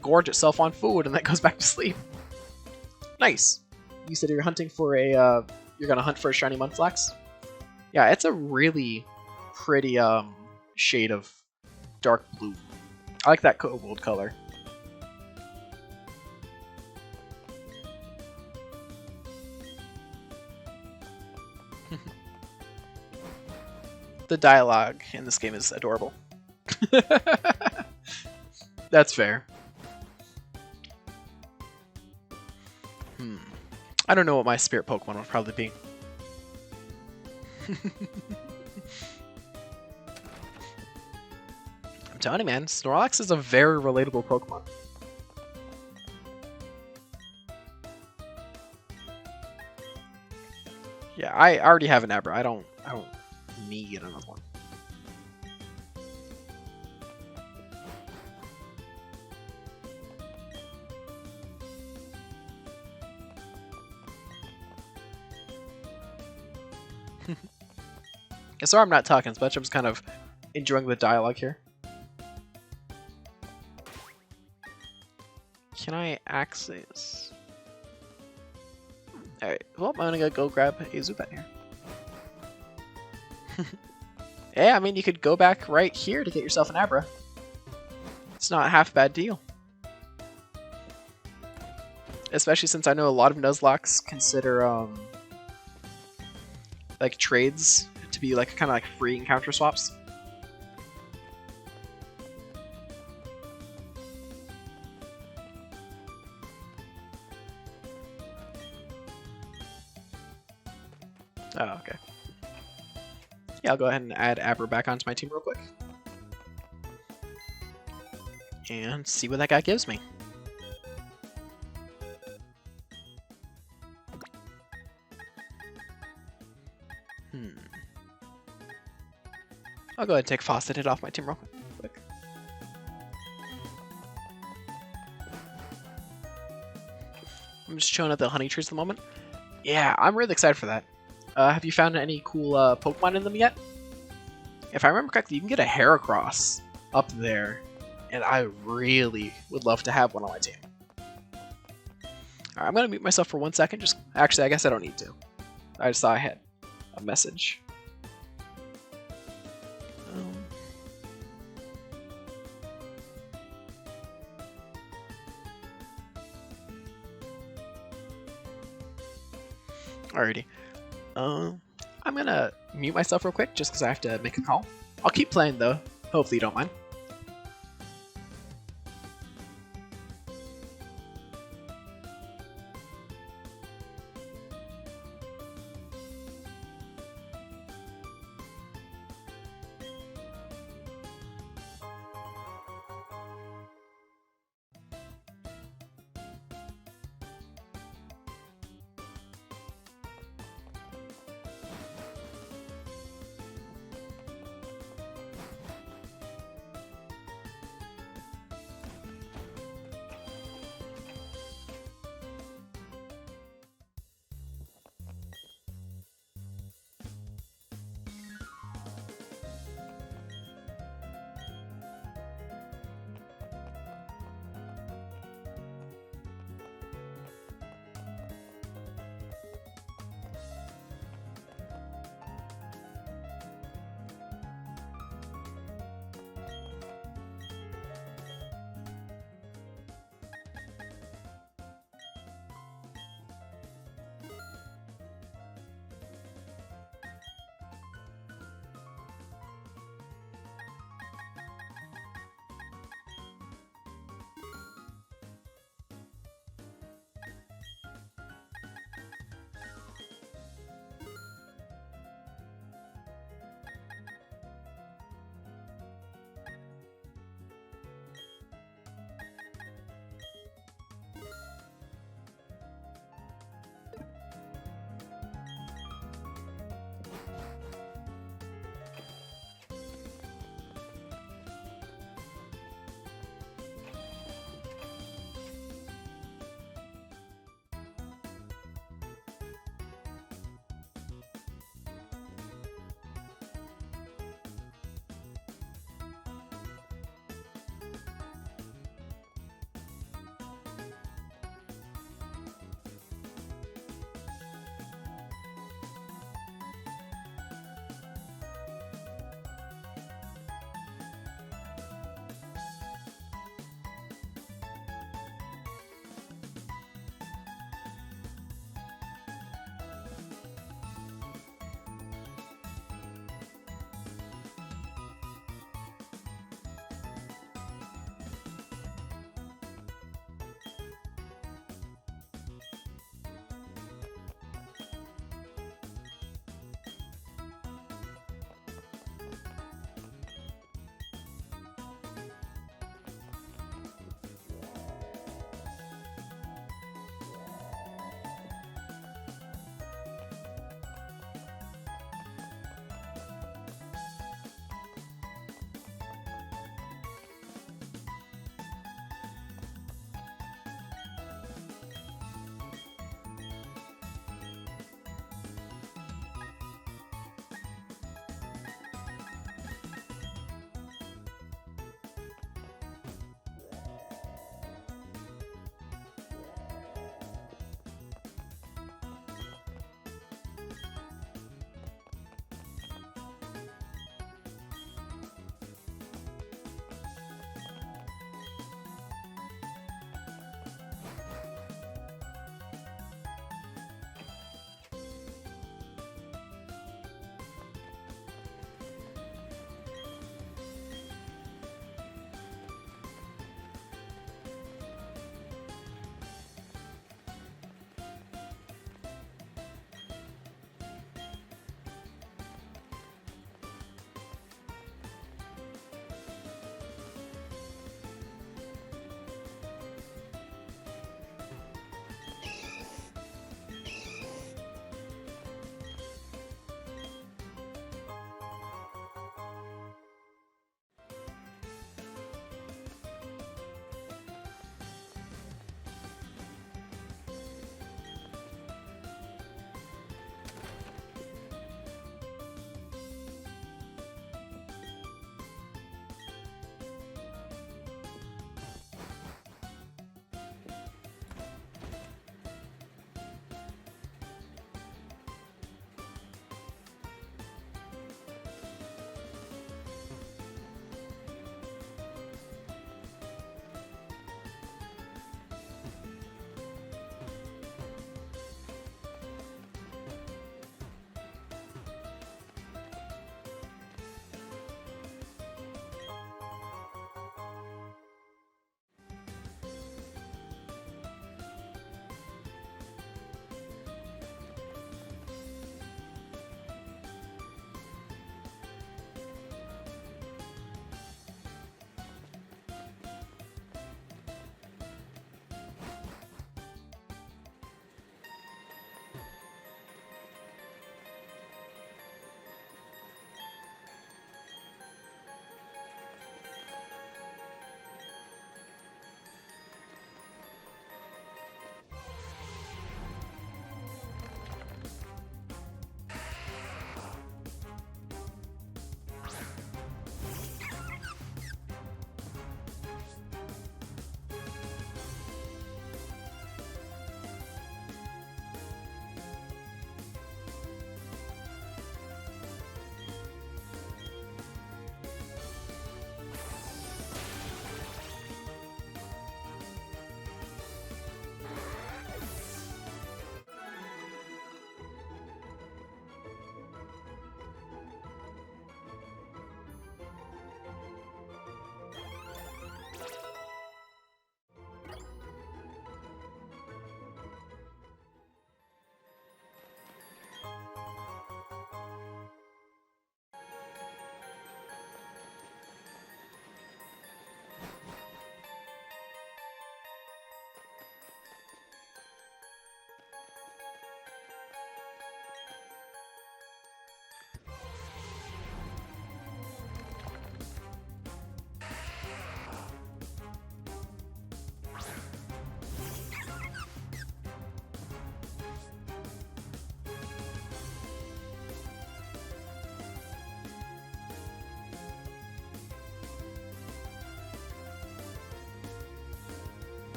gorge itself on food and then goes back to sleep. Nice. You said you're hunting for a you're gonna hunt for a shiny Munchlax? Yeah, it's a really pretty shade of dark blue. I like that cobalt color. The dialogue in this game is adorable. That's fair. I don't know what my spirit Pokemon would probably be. I'm telling you, man, Snorlax is a very relatable Pokemon. Yeah, I already have an Abra. I don't need another one. Sorry I'm not talking as much, I'm just kind of enjoying the dialogue here. Can I access? Alright, well, I'm gonna go grab a Zubat here. Yeah, I mean, you could go back right here to get yourself an Abra. It's not a half bad deal. Especially since I know a lot of Nuzlocks consider, like, trades to be, like, kind of like free encounter swaps. Oh, okay. Yeah, I'll go ahead and add Abra back onto my team real quick. And see what that guy gives me. I'll go ahead and take Faucet off my team real quick. I'm just chilling at the honey trees at the moment. Yeah, I'm really excited for that. Have you found any cool Pokemon in them yet? If I remember correctly, you can get a Heracross up there, and I really would love to have one on my team. Alright, I'm gonna mute myself for 1 second. Actually, I guess I don't need to. I just saw I had a message. Alrighty. I'm gonna mute myself real quick just because I have to make a call. I'll keep playing though. Hopefully you don't mind.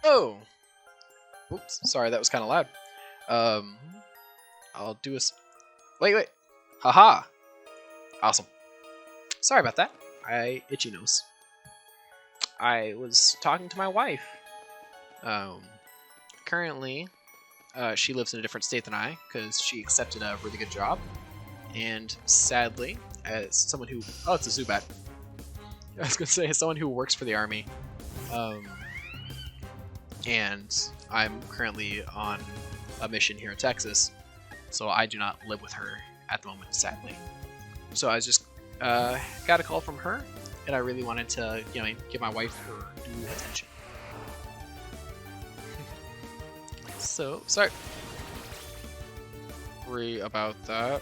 Oh! Oops, sorry, that was kind of loud. I'll do a... Wait. Haha! Awesome. Sorry about that. Itchy nose. I was talking to my wife. Currently, she lives in a different state than I, because she accepted a really good job. And sadly, as someone who... Oh, it's a Zubat. I was going to say, as someone who works for the army, and I'm currently on a mission here in Texas, so I do not live with her at the moment, sadly. So I just got a call from her, and I really wanted to, give my wife her due attention. So, sorry about that.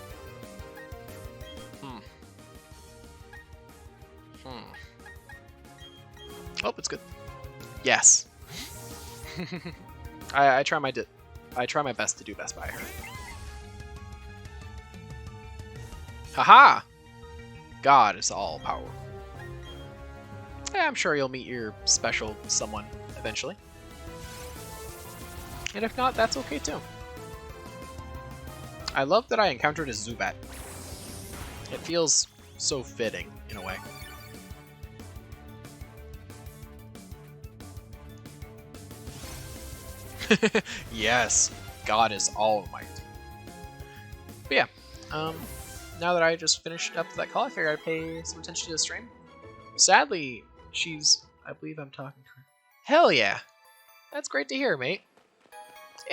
Oh, it's good. Yes. I try my best to do best by her. Haha! God is all powerful. Yeah, I'm sure you'll meet your special someone eventually. And if not, that's okay too. I love that I encountered a Zubat. It feels so fitting, in a way. Yes, God is all might. But yeah, now that I just finished up that call, I figured I'd pay some attention to the stream. Sadly, I believe I'm talking to her. Hell yeah! That's great to hear, mate.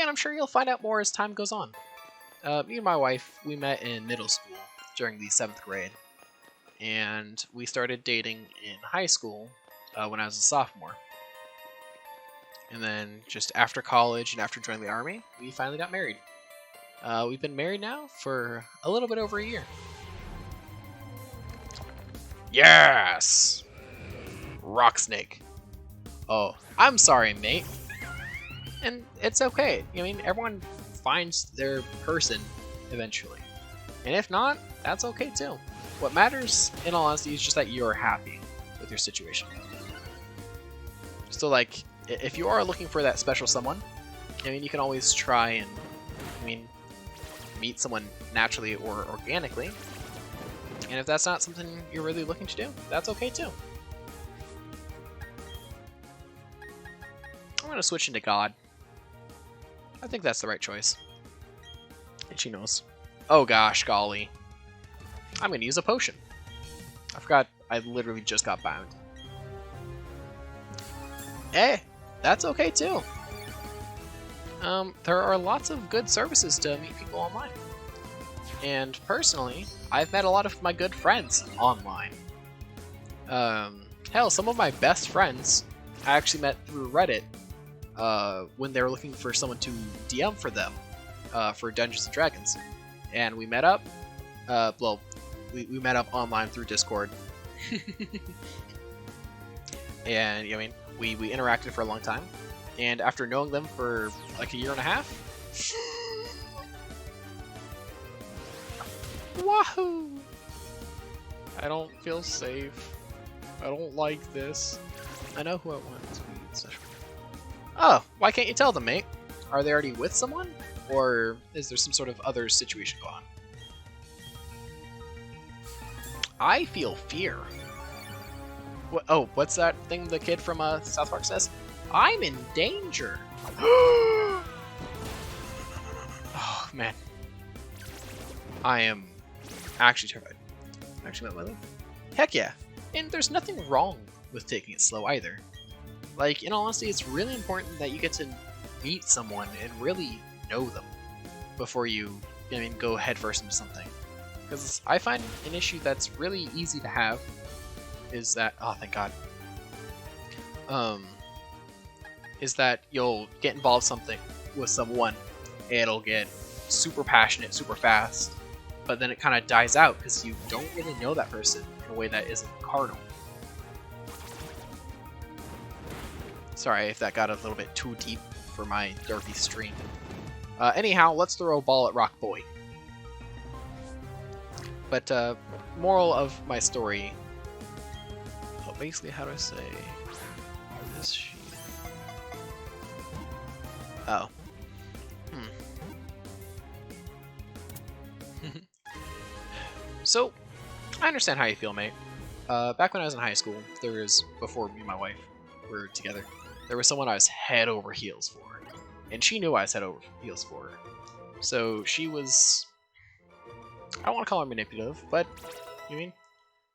And I'm sure you'll find out more as time goes on. Me and my wife, we met in middle school during the 7th grade. And we started dating in high school when I was a sophomore. And then just after college and after joining the army, we finally got married. We've been married now for a little bit over a year. Yes! Rock Snake. Oh, I'm sorry, mate. And it's okay. Everyone finds their person eventually. And if not, that's okay too. What matters, in all honesty, is just that you're happy with your situation. So, if you are looking for that special someone, you can always try and, meet someone naturally or organically. And if that's not something you're really looking to do, that's okay too. I'm going to switch into God. I think that's the right choice. Itchy nose. Oh gosh, golly. I'm going to use a potion. I forgot I literally just got bound. Hey, that's okay too. There are lots of good services to meet people online. And personally, I've met a lot of my good friends online. Hell, some of my best friends I actually met through Reddit when they were looking for someone to DM for them for Dungeons & Dragons. And we met up. We met up online through Discord. And, we interacted for a long time. And after knowing them for like a year and a half... Wahoo! I don't feel safe. I don't like this. I know who I want to be. Oh, why can't you tell them, mate? Are they already with someone? Or is there some sort of other situation going on? I feel fear. What's that thing the kid from South Park says? I'm in danger. Oh, man. I am actually terrified. Actually, met my life. Heck yeah. And there's nothing wrong with taking it slow either. In all honesty, it's really important that you get to meet someone and really know them before you, go headfirst into something. Because I find an issue that's really easy to have is that, oh, thank God, is that you'll get involved with someone, it'll get super passionate, super fast, but then it kind of dies out because you don't really know that person in a way that isn't carnal. Sorry if that got a little bit too deep for my Dorothy stream. Anyhow, let's throw a ball at Rock Boy. But, moral of my story... Oh, basically, how do I say... This sheet... Oh. Hmm. So, I understand how you feel, mate. Back when I was in high school, before me and my wife were together, there was someone I was head over heels for. And she knew I was head over heels for her. So she was, I don't want to call her manipulative, but,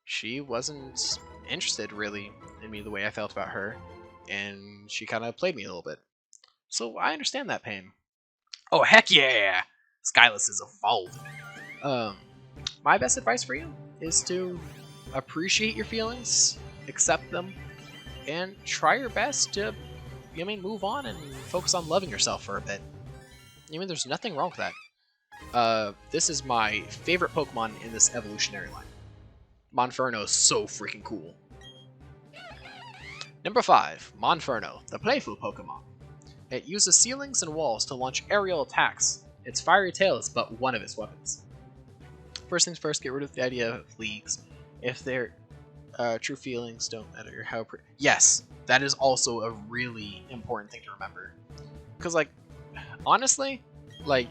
she wasn't interested really in me the way I felt about her. And she kind of played me a little bit. So I understand that pain. Oh, heck yeah! Skyless is evolved. My best advice for you is to appreciate your feelings, accept them, and try your best to, move on and focus on loving yourself for a bit. There's nothing wrong with that. This is my favorite Pokemon in this evolutionary line. Monferno is so freaking cool. Number 5, Monferno, the playful Pokemon. It uses ceilings and walls to launch aerial attacks. Its fiery tail is but one of its weapons. First things first, get rid of the idea of leagues. If their true feelings don't matter how... Yes, that is also a really important thing to remember. Because, honestly, like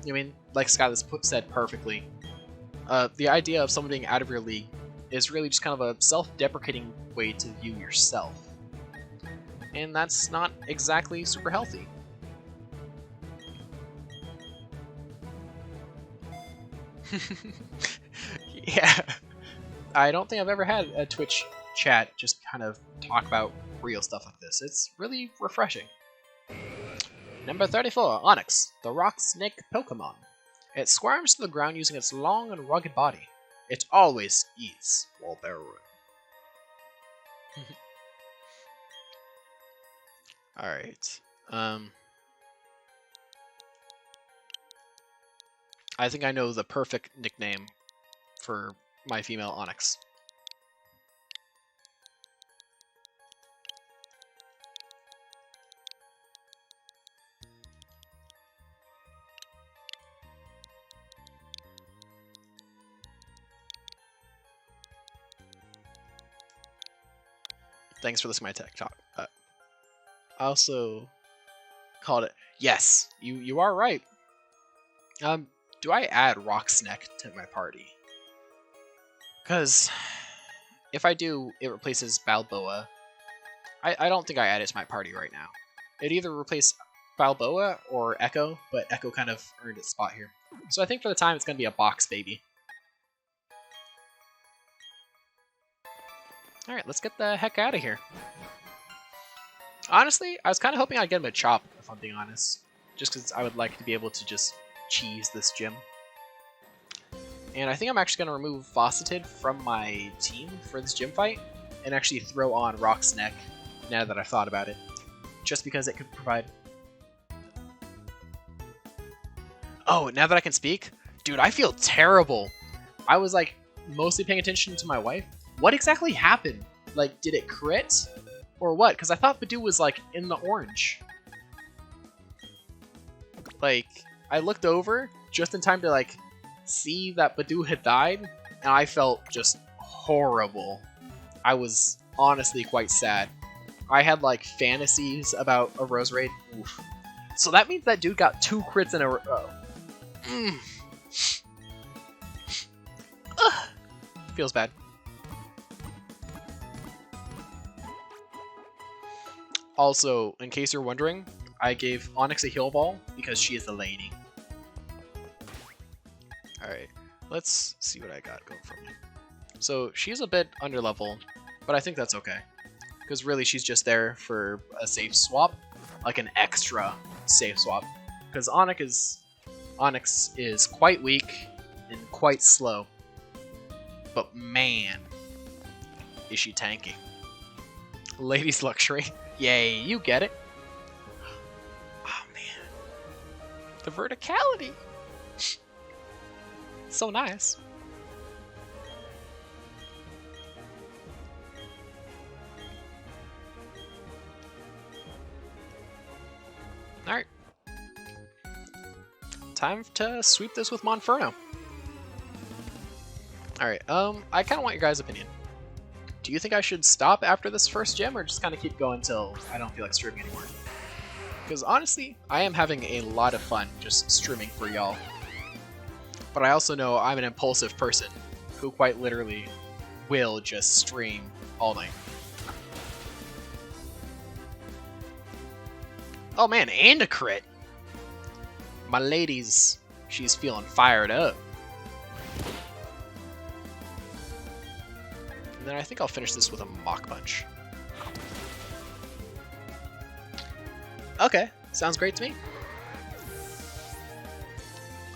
Skyless said perfectly, the idea of someone being out of your league is really just kind of a self-deprecating way to view yourself. And that's not exactly super healthy. Yeah. I don't think I've ever had a Twitch chat just kind of talk about real stuff like this. It's really refreshing. Number 34, Onyx, the rock snake Pokemon. It squirms to the ground using its long and rugged body. It always eats while burrowing. Alright. I think I know the perfect nickname for my female Onyx. Thanks for listening to my tech talk. I also called it. Yes, you are right. Do I add Rocksneck to my party? Because if I do, it replaces Balboa. I don't think I add it to my party right now. It either replace Balboa or Echo, but Echo kind of earned its spot here. So I think for the time it's going to be a box baby. Alright, let's get the heck out of here. Honestly, I was kind of hoping I'd get him a Chop, if I'm being honest. Just because I would like to be able to just cheese this gym. And I think I'm actually going to remove Fauceted from my team for this gym fight, and actually throw on Rocksneck now that I've thought about it. Just because it could provide... Oh, now that I can speak? Dude, I feel terrible. I was, mostly paying attention to my wife. What exactly happened? Did it crit? Or what? Because I thought Badoo was, in the orange. I looked over just in time to, see that Badoo had died, and I felt just horrible. I was honestly quite sad. I had, fantasies about a Rose Raid. Oof. So that means that dude got 2 crits in a row. Feels bad. Also, in case you're wondering, I gave Onyx a heal ball because she is a lady. Alright, let's see what I got going for me. So, she's a bit under level, but I think that's okay. Because really, she's just there for a safe swap. An extra safe swap. Because Onyx is quite weak and quite slow. But man, is she tanky. Ladies Luxury. Yay, you get it. Oh man. The verticality. So nice. Alright. Time to sweep this with Monferno. Alright, I kind of want your guys' opinion. Do you think I should stop after this first gym, or just kind of keep going until I don't feel like streaming anymore? Because honestly, I am having a lot of fun just streaming for y'all. But I also know I'm an impulsive person who quite literally will just stream all night. Oh man, and a crit! My lady's, she's feeling fired up. And then I think I'll finish this with a Mach Punch. Okay, sounds great to me.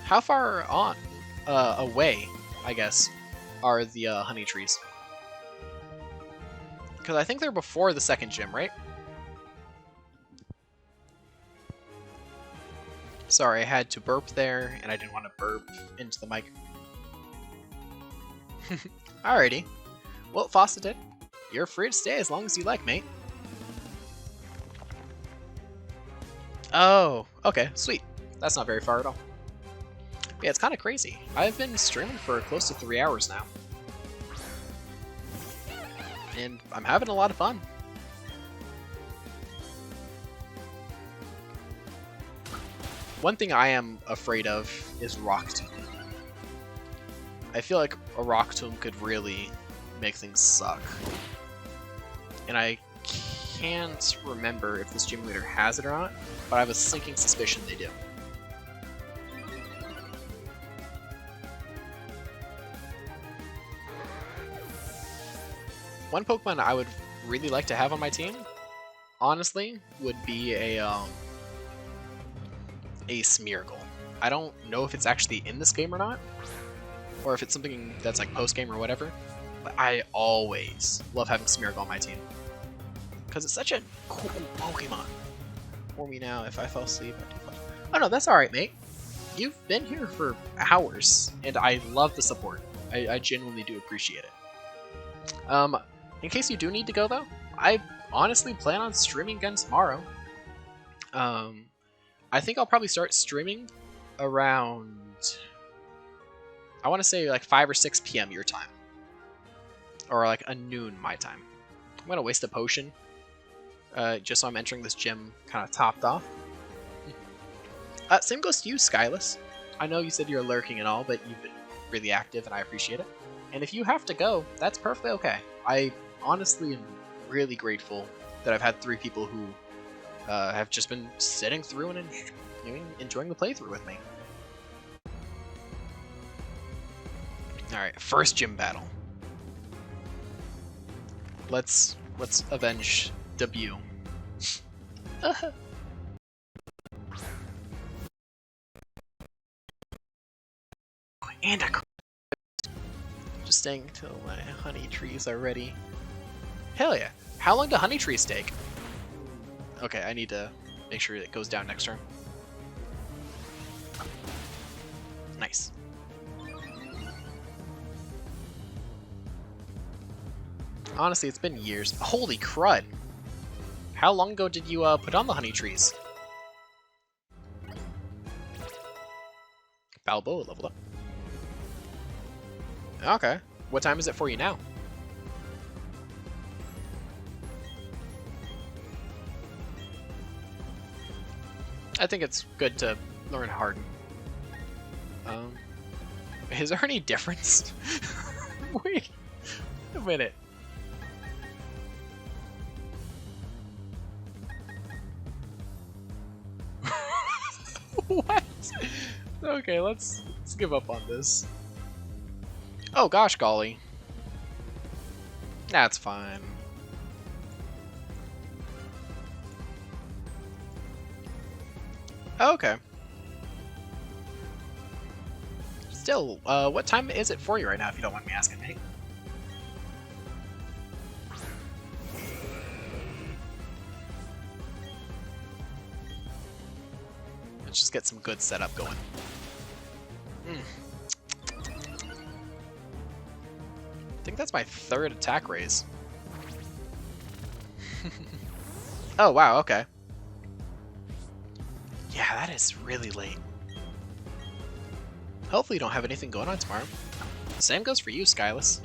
How far on, away, I guess, are the honey trees? Because I think they're before the second gym, right? Sorry, I had to burp there, and I didn't want to burp into the mic. Alrighty. Well, Fawcetted, you're free to stay as long as you like, mate. Oh, okay, sweet. That's not very far at all. But yeah, it's kind of crazy. I've been streaming for close to 3 hours now. And I'm having a lot of fun. One thing I am afraid of is Rock Tomb. I feel like a Rock Tomb could really make things suck. And I can't remember if this gym leader has it or not, but I have a sinking suspicion they do. One Pokemon I would really like to have on my team, honestly, would be a Smeargle. I don't know if it's actually in this game or not, or if it's something that's like post-game or whatever, but I always love having Smeargle on my team. Because it's such a cool Pokemon. For me now, if I fall asleep, I do fall. Oh no, that's alright, mate. You've been here for hours, and I love the support. I genuinely do appreciate it. In case you do need to go, though, I honestly plan on streaming again tomorrow. I think I'll probably start streaming around, I want to say like 5 or 6 p.m. your time. Or like a noon my time. I'm going to waste a potion. Just so I'm entering this gym kind of topped off. Same goes to you, Skyless. I know you said you're lurking and all, but you've been really active and I appreciate it. And if you have to go, that's perfectly okay. I honestly am really grateful that I've had 3 people who have just been sitting through and enjoying the playthrough with me. Alright, first gym battle. Let's avenge debut. And a just staying until my honey trees are ready. Hell yeah. How long do honey trees take? Okay, I need to make sure it goes down next turn. Nice. Honestly, it's been years. Holy crud! How long ago did you put on the honey trees? Balboa leveled up. Okay. What time is it for you now? I think it's good to learn Harden. Is there any difference? Wait a minute. What? Okay, let's give up on this. Oh gosh, golly. That's fine. Okay. Still, what time is it for you right now, if you don't mind me asking, mate? Let's just get some good setup going. I think that's my 3rd attack raise. Oh, wow, okay. Yeah, that is really late. Hopefully you don't have anything going on tomorrow. Same goes for you, Skyless.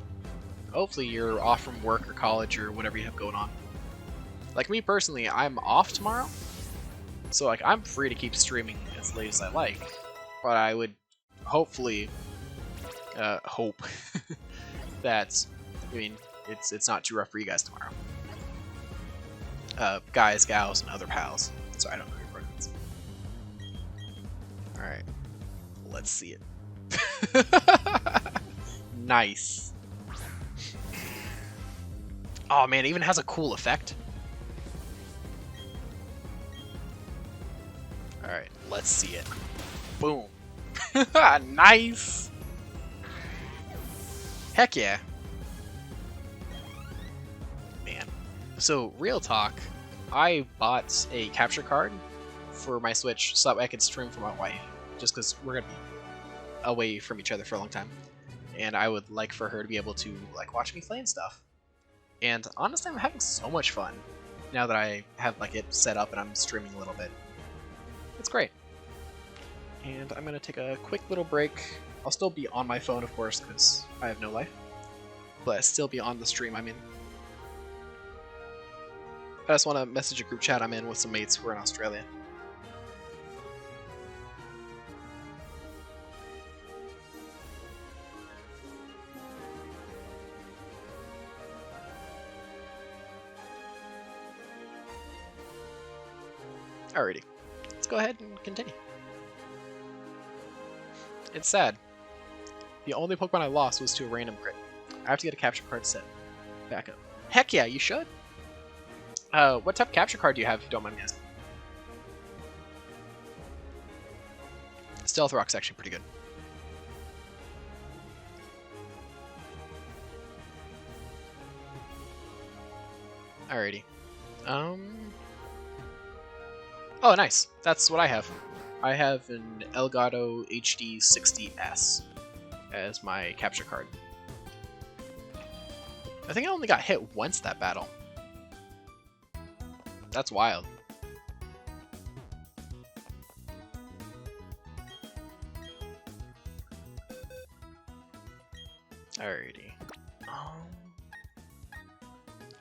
Hopefully you're off from work or college or whatever you have going on. Like me personally, I'm off tomorrow. So like I'm free to keep streaming as late as I like, but I would hopefully hope that it's not too rough for you guys tomorrow. Guys, gals, and other pals. Sorry, I don't know your pronouns. All right, let's see it. Nice. Oh man, it even has a cool effect. Alright, let's see it. Boom. Nice! Heck yeah. Man. So, real talk, I bought a capture card for my Switch so that way I could stream for my wife. Just because we're going to be away from each other for a long time. And I would like for her to be able to like watch me play and stuff. And honestly, I'm having so much fun now that I have like it set up and I'm streaming a little bit. It's great. And I'm gonna take a quick little break. I'll still be on my phone, of course, because I have no life. But I'll still be on the stream I'm in. I just want to message a group chat I'm in with some mates who are in Australia. Alrighty. Let's go ahead and continue. It's sad. The only Pokemon I lost was to a random crit. I have to get a capture card set back up. Heck yeah, you should. What type of capture card do you have, if you don't mind me asking? Stealth Rock's actually pretty good. Alrighty. Oh, nice. That's what I have. I have an Elgato HD 60S as my capture card. I think I only got hit once that battle. That's wild. Alrighty.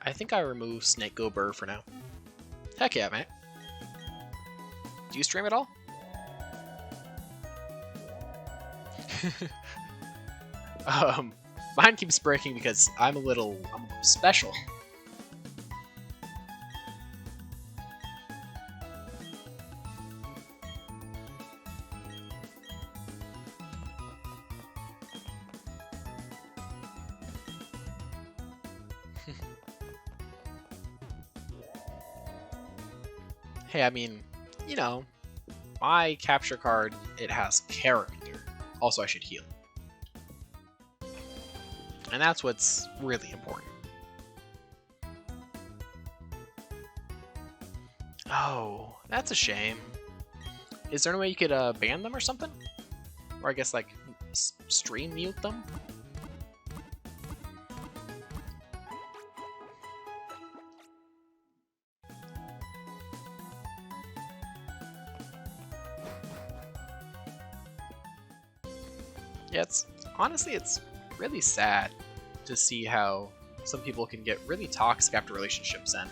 I think I remove Snake Go Burr for now. Heck yeah, mate. Do you stream at all? Mine keeps breaking because I'm a little special. Hey, I mean, you know, my capture card, it has character. Also, I should heal. And that's what's really important. Oh, that's a shame. Is there any way you could ban them or something? Or I guess like stream mute them? Yeah, honestly, it's really sad to see how some people can get really toxic after relationships end.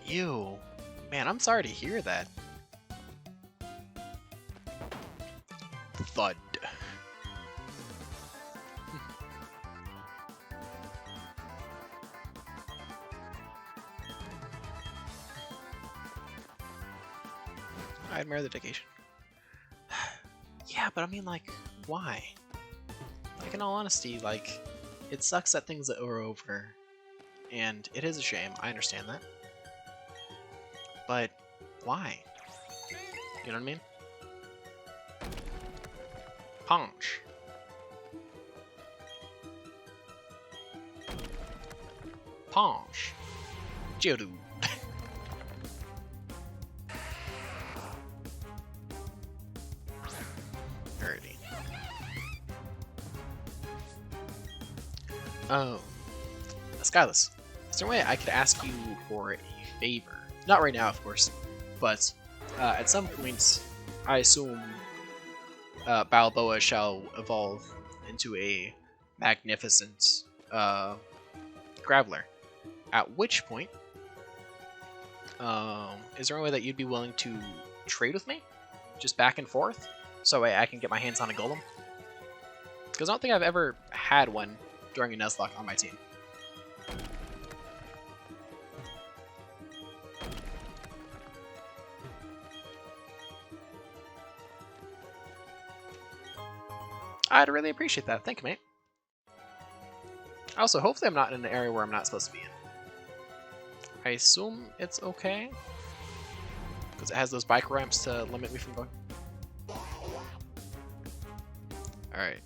Ew. Man, I'm sorry to hear that. Thud. I admire the dedication. Yeah, but I mean, like, why? Like, in all honesty, like, it sucks that things are over, and it is a shame, I understand that. But, why? You know what I mean? Punch. Punch. Geodude. Alrighty. Oh. Skyless, is there a way I could ask you for a favor? Not right now, of course, but at some point, I assume Balboa shall evolve into a magnificent Graveler. At which point, Is there any way that you'd be willing to trade with me? Just back and forth? So I can get my hands on a golem? Because I don't think I've ever had one during a Nuzlocke on my team. I'd really appreciate that. Thank you, mate. Also, hopefully I'm not in an area where I'm not supposed to be in. I assume it's okay, because it has those bike ramps to limit me from going. Alright.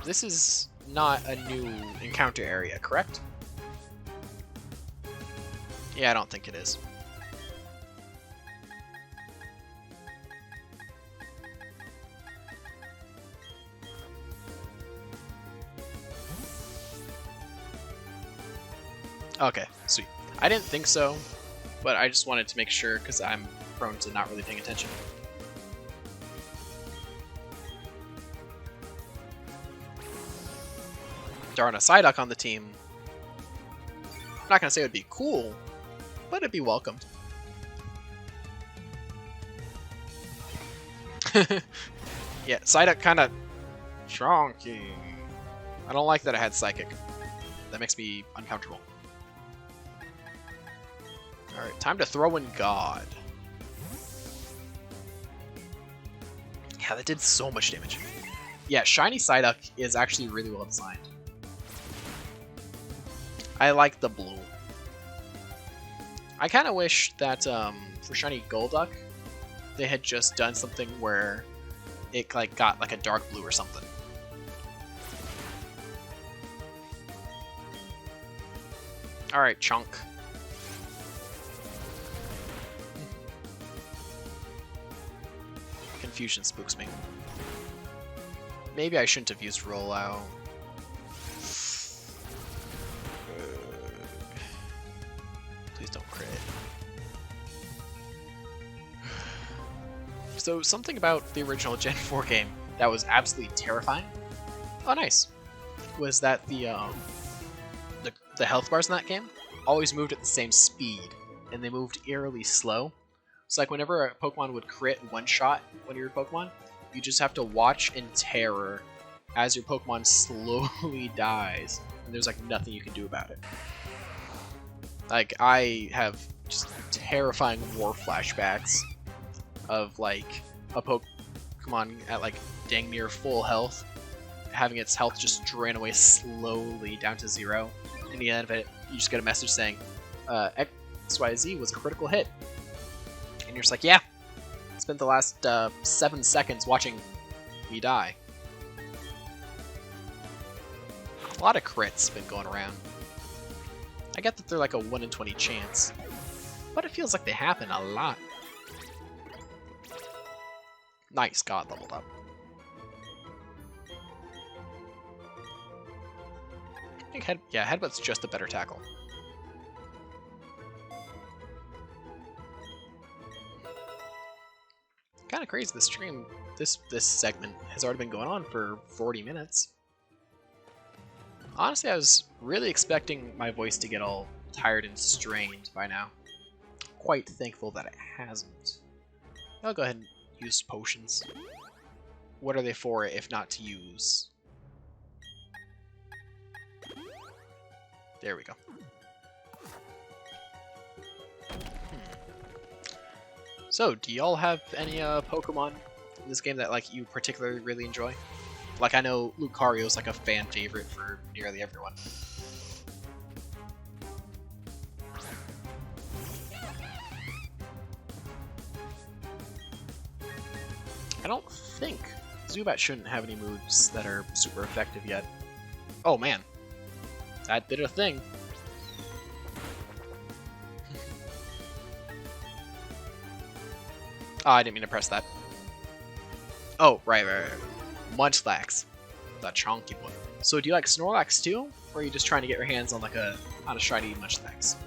This is not a new encounter area, correct? Yeah, I don't think it is. Okay, sweet. I didn't think so, but I just wanted to make sure because I'm prone to not really paying attention. Darn, a Psyduck on the team. I'm not gonna say it would be cool, but it'd be welcomed. Yeah, Psyduck kind of chonky. I don't like that it had Psychic. That makes me uncomfortable. Alright, time to throw in God. Yeah, that did so much damage. Yeah, Shiny Psyduck is actually really well designed. I like the blue. I kind of wish that for Shiny Golduck, they had just done something where it like got like a dark blue or something. Alright, Chunk. Confusion spooks me. Maybe I shouldn't have used Rollout. Please don't crit. So something about the original Gen 4 game that was absolutely terrifying. Oh, nice. Was that the health bars in that game always moved at the same speed, and they moved eerily slow. It's like whenever a Pokemon would crit one shot one of your Pokemon, you just have to watch in terror as your Pokemon slowly dies, and there's like nothing you can do about it. Like, I have just terrifying war flashbacks of like a Pokemon at like dang near full health, having its health just drain away slowly down to 0. In the end of it, you just get a message saying, XYZ was a critical hit. And you're just like, yeah, spent the last 7 seconds watching me die. A lot of crits been going around. I get that they're like a 1 in 20 chance, but it feels like they happen a lot. Nice, God leveled up. I think Headbutt's just a better tackle. Kind of crazy. The stream, this segment has already been going on for 40 minutes. Honestly, I was really expecting my voice to get all tired and strained by now. Quite thankful that it hasn't. I'll go ahead and use potions. What are they for if not to use? There we go. So, do y'all have any Pokemon in this game that like you particularly really enjoy? Like, I know Lucario's like a fan favorite for nearly everyone. I don't think Zubat shouldn't have any moves that are super effective yet. Oh man, that did a thing. Oh, I didn't mean to press that. Oh, right. Munchlax, that chonky one. So, do you like Snorlax too, or are you just trying to get your hands on like a shiny Munchlax?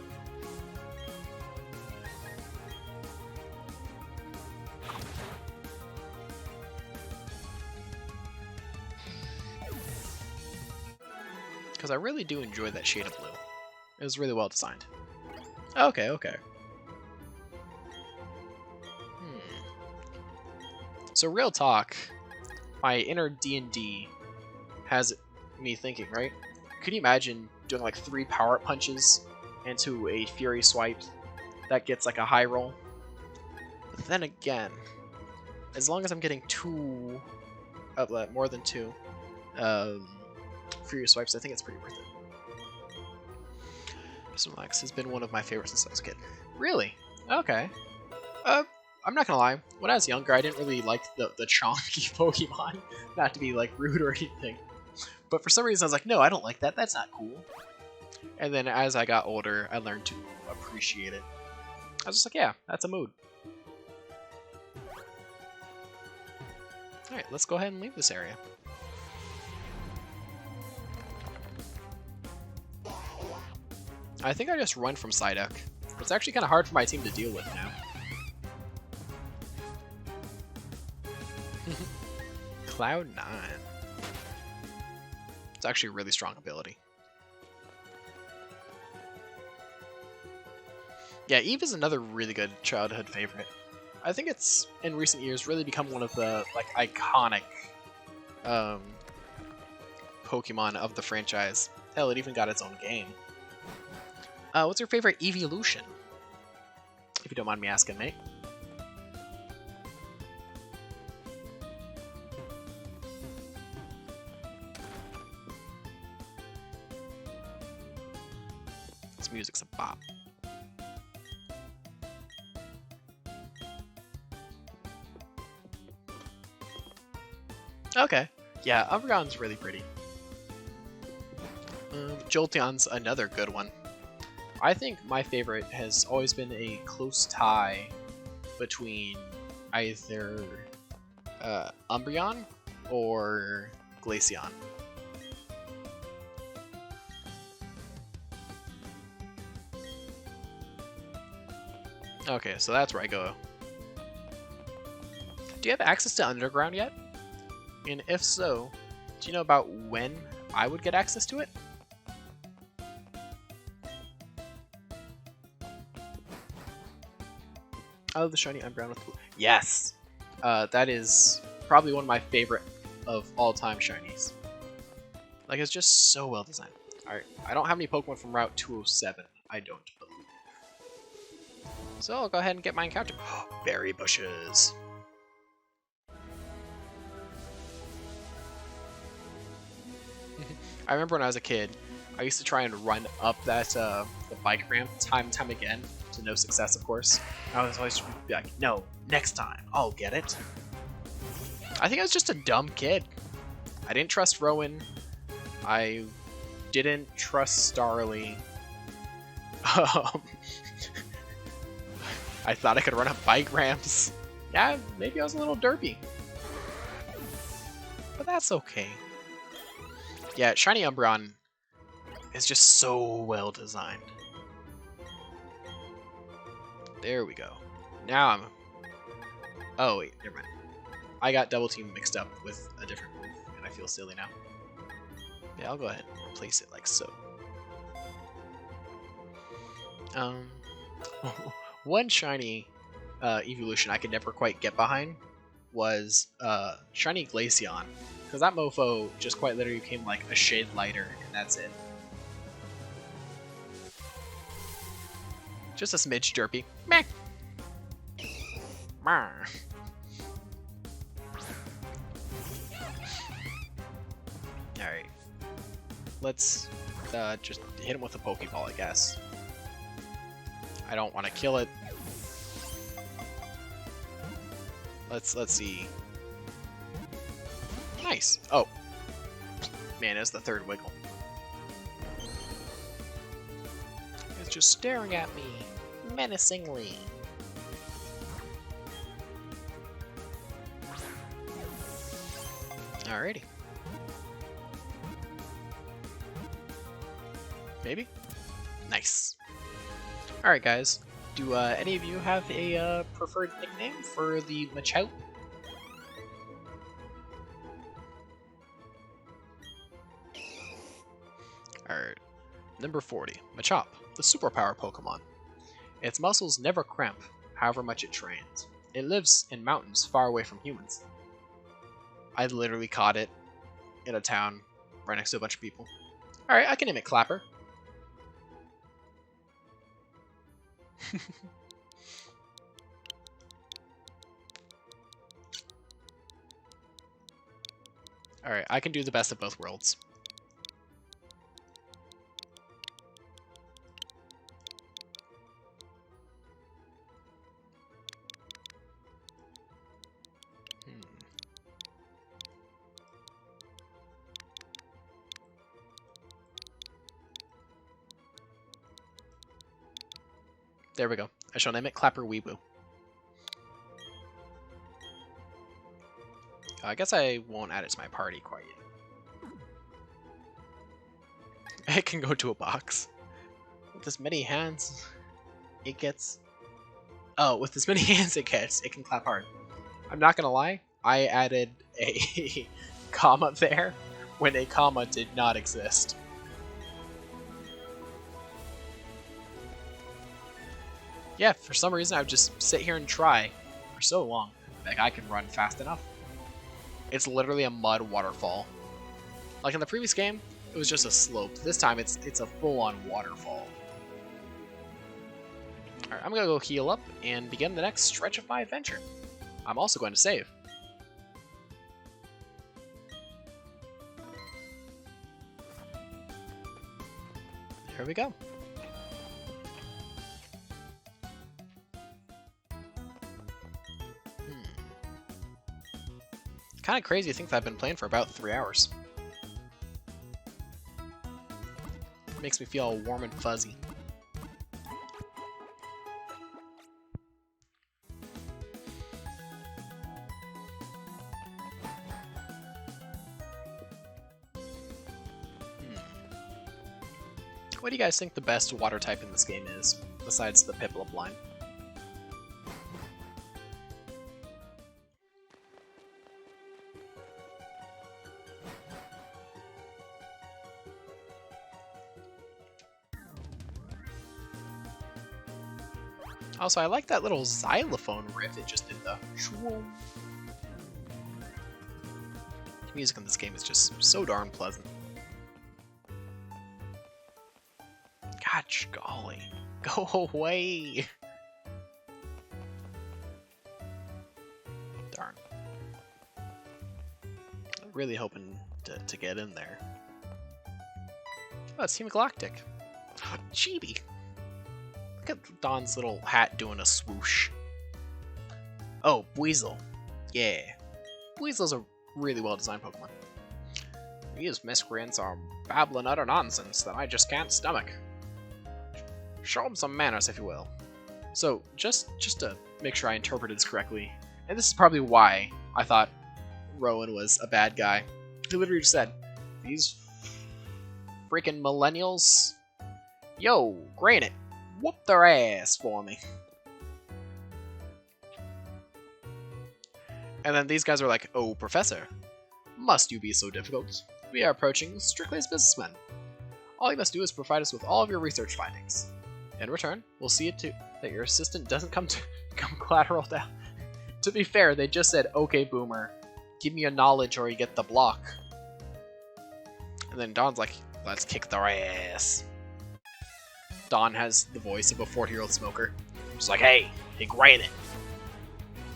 Because I really do enjoy that shade of blue. It was really well designed. Okay, okay. So real talk, my inner D&D has me thinking, right? Could you imagine doing like 3 power punches into a Fury Swipe that gets like a high roll? But then again, as long as I'm getting 2, more than 2 Fury Swipes, I think it's pretty worth it. Snorlax has been one of my favorites since I was a kid. Really? Okay. I'm not gonna lie. When I was younger, I didn't really like the chonky Pokemon. Not to be like rude or anything, but for some reason I was like, no, I don't like that. That's not cool. And then as I got older, I learned to appreciate it. I was just like, yeah, that's a mood. All right, let's go ahead and leave this area. I think I just run from Psyduck. It's actually kind of hard for my team to deal with now. Cloud 9. It's actually a really strong ability. Yeah, Eve is another really good childhood favorite. I think it's, in recent years, really become one of the like iconic Pokemon of the franchise. Hell, it even got its own game. What's your favorite evolution? If you don't mind me asking, mate. This music's a bop. Okay. Yeah, Umbreon's really pretty. Jolteon's another good one. I think my favorite has always been a close tie between either Umbreon or Glaceon. Okay, so that's where I go. Do you have access to Underground yet? And if so, do you know about when I would get access to it? Oh, the shiny Umbreon with blue. Yes! That is probably one of my favorite of all-time shinies. Like, it's just so well designed. Alright, I don't have any Pokemon from Route 207. I don't believe. So I'll go ahead and get my encounter. Berry bushes. I remember when I was a kid, I used to try and run up that the bike ramp time and time again, to no success, of course. I was always like, no, next time, I'll get it. I think I was just a dumb kid. I didn't trust Rowan. I didn't trust Starly. I thought I could run up bike ramps. Yeah, maybe I was a little derpy. But that's okay. Yeah, Shiny Umbreon is just so well designed. There we go. Now I'm... Oh, wait, never mind. I got Double Team mixed up with a different move, and I feel silly now. Yeah, I'll go ahead and place it like so. One shiny evolution I could never quite get behind was Shiny Glaceon. Because that mofo just quite literally became like a shade lighter, and that's it. Just a smidge derpy. Meh. Alright. Let's just hit him with a Pokeball, I guess. I don't want to kill it. Let's see. Nice. Oh. Man, it's the third wiggle. It's just staring at me menacingly. Alrighty. Maybe? Nice. Alright, guys. Do any of you have a preferred nickname for the Machop? Alright. Number 40. Machop, the superpower Pokemon. Its muscles never cramp, however much it trains. It lives in mountains far away from humans. I literally caught it in a town right next to a bunch of people. Alright, I can name it Clapper. Alright, I can do the best of both worlds. There we go. I shall name it Clapper Weeboo. I guess I won't add it to my party quite yet. It can go to a box. With as many hands it gets... Oh, with as many hands it gets, it can clap hard. I'm not gonna lie, I added a comma there when a comma did not exist. Yeah, for some reason I would just sit here and try for so long. Like, I can run fast enough. It's literally a mud waterfall. Like in the previous game, it was just a slope. This time it's a full-on waterfall. Alright, I'm gonna go heal up and begin the next stretch of my adventure. I'm also going to save. Here we go. Kind of crazy to think that I've been playing for about 3 hours. Makes me feel warm and fuzzy. What do you guys think the best water type in this game is, besides the Pt.1? Also, I like that little xylophone riff it just did the... The music in this game is just so darn pleasant. Gosh golly. Go away! Darn. I'm really hoping to get in there. Oh, it's Team Galactic. Chibi! Look at Don's little hat doing a swoosh. Oh, Weasel. Yeah. Weasel's a really well-designed Pokemon. These miscreants are babbling utter nonsense that I just can't stomach. Show them some manners, if you will. So, just to make sure I interpreted this correctly, and this is probably why I thought Rowan was a bad guy. He literally just said, these freaking millennials, yo, Granite, whoop their ass for me. And then these guys are like, oh, Professor, must you be so difficult? We are approaching strictly as businessmen. All you must do is provide us with all of your research findings. In return, we'll see it too that your assistant doesn't come collateral down. To be fair, they just said, okay, Boomer, give me a knowledge or you get the block. And then Don's like, let's kick their ass. Don has the voice of a 40-year-old smoker. Just like, hey, Granite.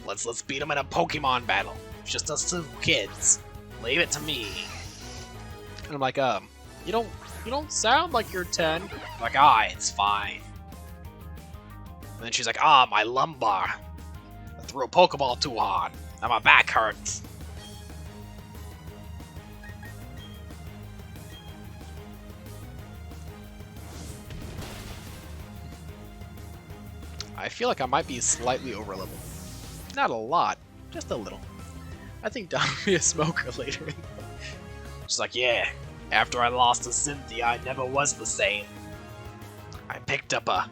Let's beat him in a Pokemon battle. It's just us two kids. Leave it to me. And I'm like, you don't sound like you're 10. I'm like, it's fine. And then she's like, my lumbar. I threw a Pokeball too hard. Now my back hurts. I feel like I might be slightly over-leveled. Not a lot, just a little. I think Don will be a smoker later. She's like, yeah, after I lost to Cynthia, I never was the same. I picked up a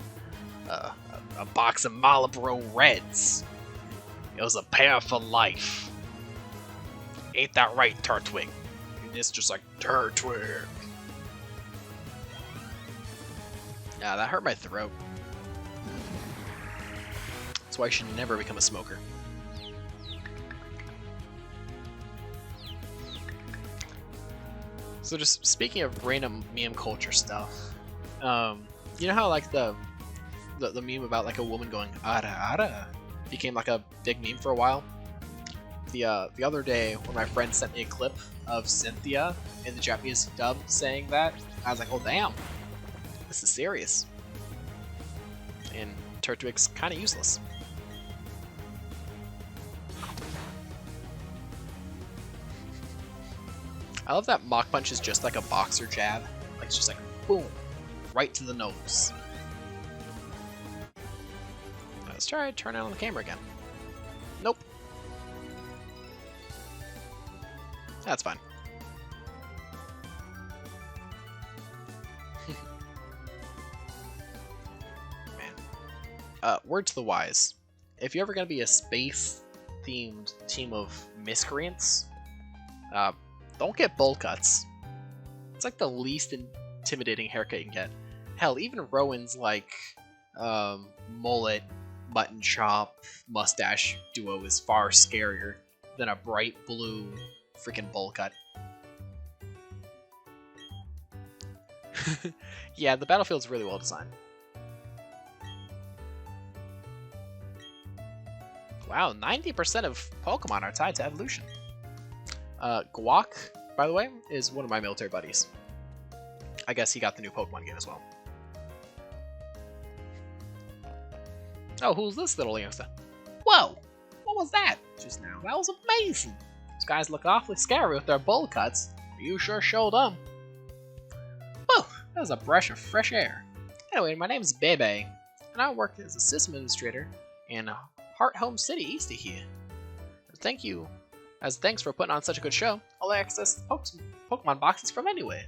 box of Marlboro Reds. It was a pair for life. Ain't that right, Turtwig? And it's just like, Turtwig. Yeah, that hurt my throat. That's why I should never become a smoker. So just speaking of random meme culture stuff, you know how like the meme about like a woman going ara ara became like a big meme for a while? The other day when my friend sent me a clip of Cynthia in the Japanese dub saying that, I was like, oh damn, this is serious. And Turtwig's kind of useless. I love that Mach Punch is just like a boxer jab. Like it's just like boom, right to the nose. Let's try to turn on the camera again. Nope. That's fine. Man. Word to the wise. If you're ever gonna be a space-themed team of miscreants, don't get bowl cuts. It's like the least intimidating haircut you can get. Hell, even Rowan's like mullet, mutton chop, mustache duo is far scarier than a bright blue freaking bowl cut. Yeah, the battlefield's really well designed. Wow, 90% of Pokemon are tied to evolution. Guac, by the way, is one of my military buddies. I guess he got the new Pokemon game as well. Oh, who's this little youngster? Whoa! What was that just now? That was amazing! These guys look awfully scary with their bowl cuts, but you sure showed them. Whoa! That was a breath of fresh air. Anyway, my name is Bebe, and I work as a system administrator in Heart Home City east of here. Thank you. As thanks for putting on such a good show, I'll access Pokemon boxes from anywhere.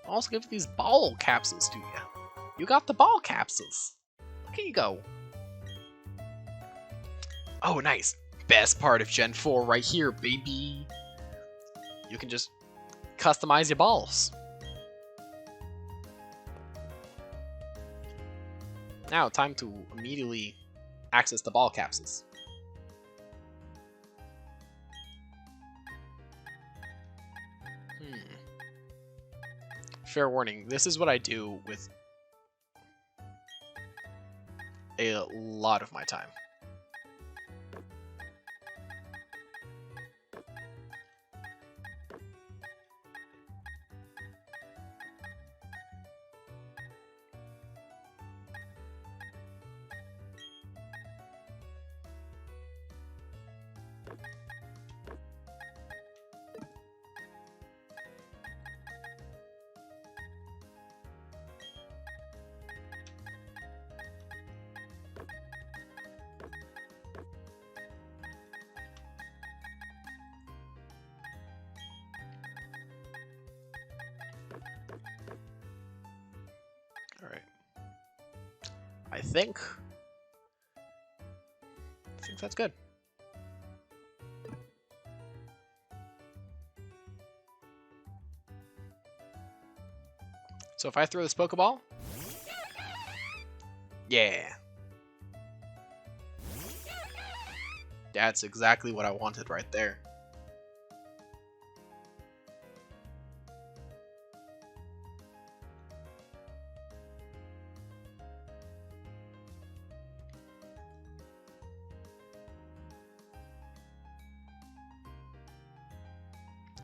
I'll also give these ball capsules to you. You got the ball capsules. Look at you go. Oh, nice. Best part of Gen 4 right here, baby. You can just customize your balls. Now, time to immediately access the ball capsules. Fair warning, this is what I do with a lot of my time. Alright. I think that's good. So if I throw this Pokeball, yeah. That's exactly what I wanted right there.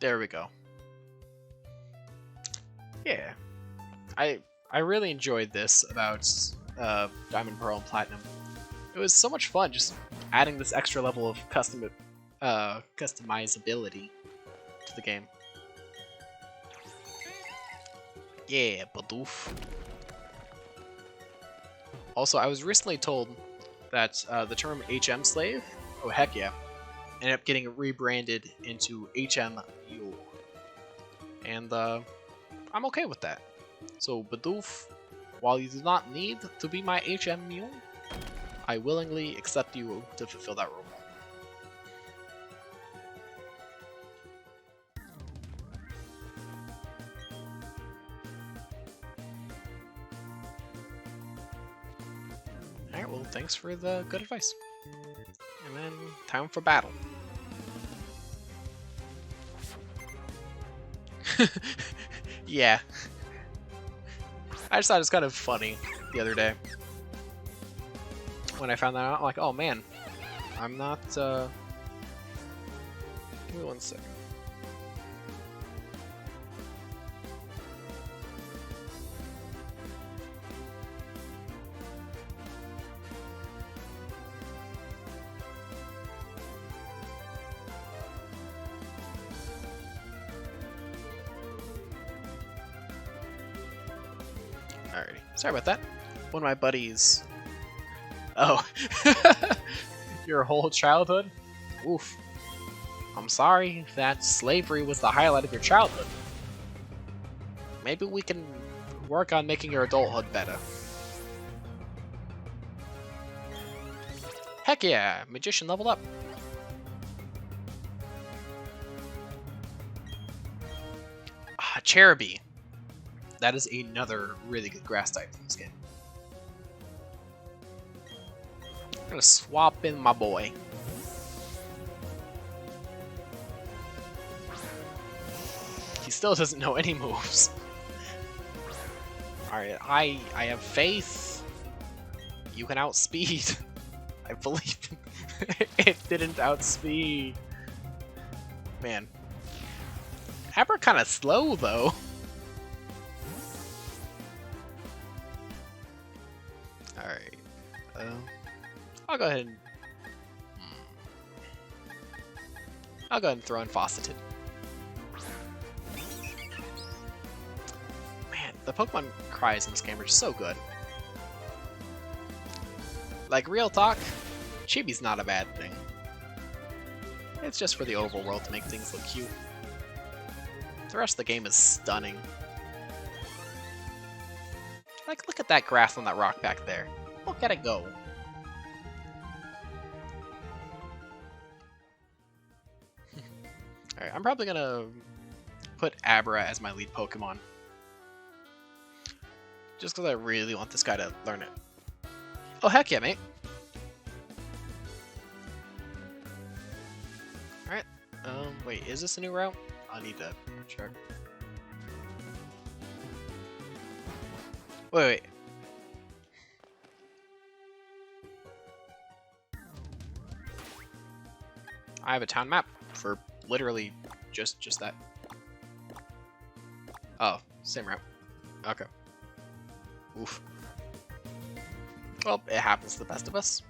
There we go. Yeah. I really enjoyed this about Diamond, Pearl, and Platinum. It was so much fun just adding this extra level of customizability to the game. Yeah, Bidoof. Also, I was recently told that the term HM slave, oh heck yeah, ended up getting rebranded into HM mule. And I'm okay with that. So Bidoof, while you do not need to be my HM mule, I willingly accept you to fulfill that role. Alright, well thanks for the good advice. And then time for battle. Yeah. I just thought it was kind of funny the other day. When I found that out, I'm like, oh man, I'm not, Give me 1 second. Alrighty, sorry about that. One of my buddies... Oh. Your whole childhood? Oof. I'm sorry that slavery was the highlight of your childhood. Maybe we can work on making your adulthood better. Heck yeah! Magician leveled up. Ah, Cherubi. That is another really good grass type in this game. I'm gonna swap in my boy. He still doesn't know any moves. Alright, I have faith. You can outspeed. I believe it didn't outspeed. Man. Abra kinda slow though. Alright. I'll go ahead and... I'll go ahead and throw in Faceted. Man, the Pokemon cries in this game are just so good. Like, real talk, Chibi's not a bad thing. It's just for the overworld to make things look cute. The rest of the game is stunning. Like, look at that grass on that rock back there. Look at it go. Alright, I'm probably gonna put Abra as my lead Pokemon. Just because I really want this guy to learn it. Oh, heck yeah, mate. Alright, wait, is this a new route? I need to check. Wait. I have a town map for literally just that. Oh, same route. Okay. Oof. Well, it happens to the best of us.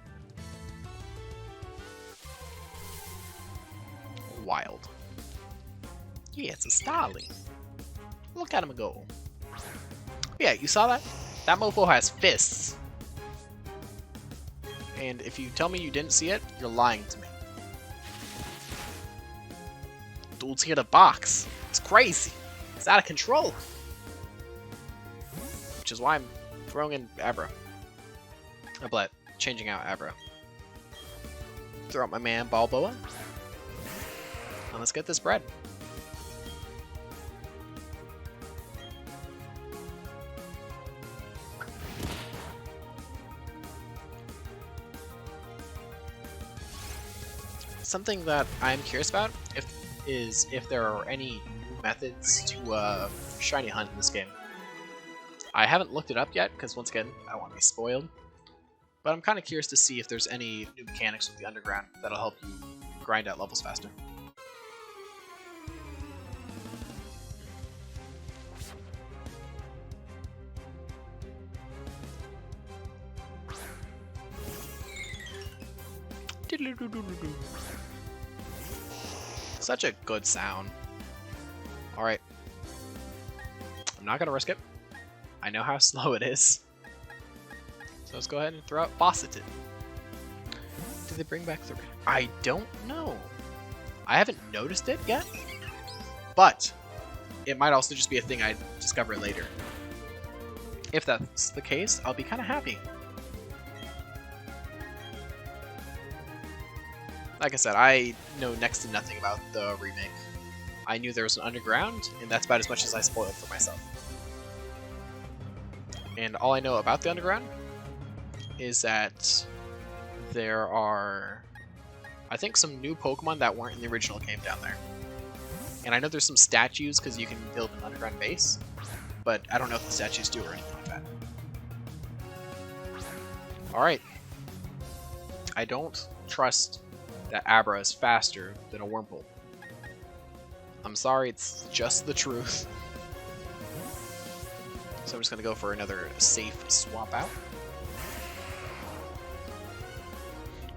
Wild. Yeah, it's a Starly. Look at him go. Yeah, you saw that? That mofo has fists. And if you tell me you didn't see it, you're lying to me. Dude's here to box. It's crazy. It's out of control. Which is why I'm throwing in Abra. But changing out Abra. Throw out my man Balboa. And let's get this bread. Something that I'm curious about is if there are any methods to shiny hunt in this game. I haven't looked it up yet because once again I don't want to be spoiled. But I'm kind of curious to see if there's any new mechanics with the underground that'll help you grind out levels faster. Such a good sound. Alright. I'm not gonna risk it. I know how slow it is. So let's go ahead and throw out Faceted. Did they bring back the... I don't know. I haven't noticed it yet. But it might also just be a thing I discover later. If that's the case, I'll be kind of happy. Like I said, I know next to nothing about the remake. I knew there was an underground, and that's about as much as I spoiled for myself. And all I know about the underground is that there are, I think, some new Pokemon that weren't in the original game down there. And I know there's some statues because you can build an underground base, but I don't know if the statues do or anything like that. Alright. I don't trust that Abra is faster than a Wurmple. I'm sorry, it's just the truth. So I'm just going to go for another safe swap out.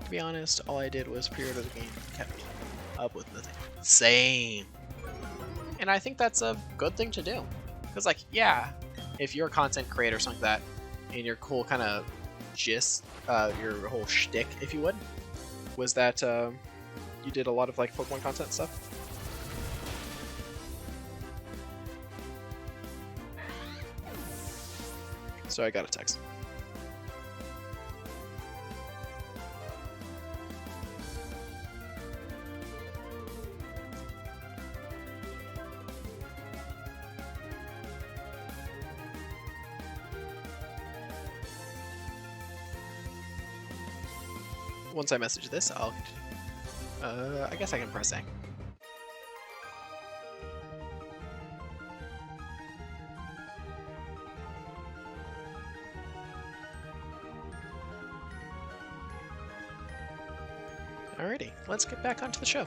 To be honest, all I did was pre-order the game and kept up with nothing. Same. And I think that's a good thing to do. Because, like, yeah, if you're a content creator or something like that, and your cool kind of gist, your whole shtick, if you would, was that you did a lot of, like, Pokemon content stuff. So I got a text. Once I message this, I'll continue. I guess I can press A. Alrighty, let's get back onto the show.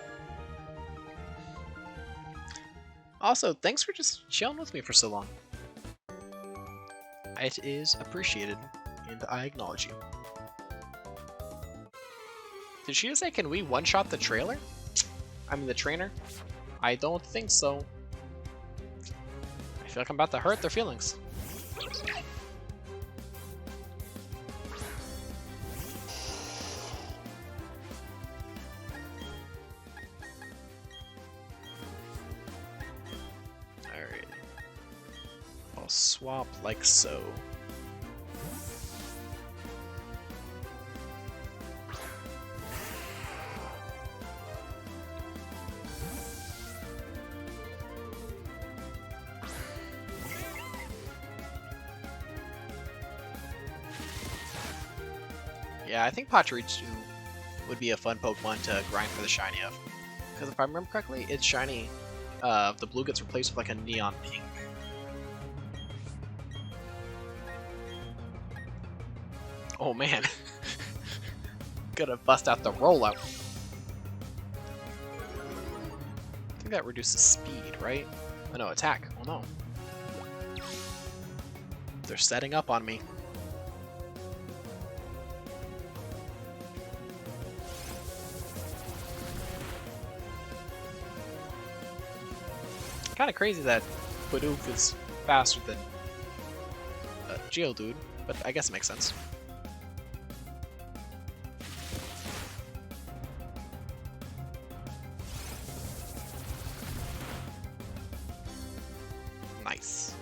Also, thanks for just chilling with me for so long. It is appreciated, and I acknowledge you. Did she just say, can we one-shot the trailer? I mean, the trainer? I don't think so. I feel like I'm about to hurt their feelings. Alright. I'll swap like so. Yeah, I think Pachirisu would be a fun Pokemon to grind for the shiny of. Because if I remember correctly, its shiny, the blue gets replaced with like a neon pink. Oh man. Gonna bust out the rollout. I think that reduces speed, right? Oh no, attack. Oh no. They're setting up on me. Kind of crazy that Bidoof is faster than Geodude, but I guess it makes sense. Nice.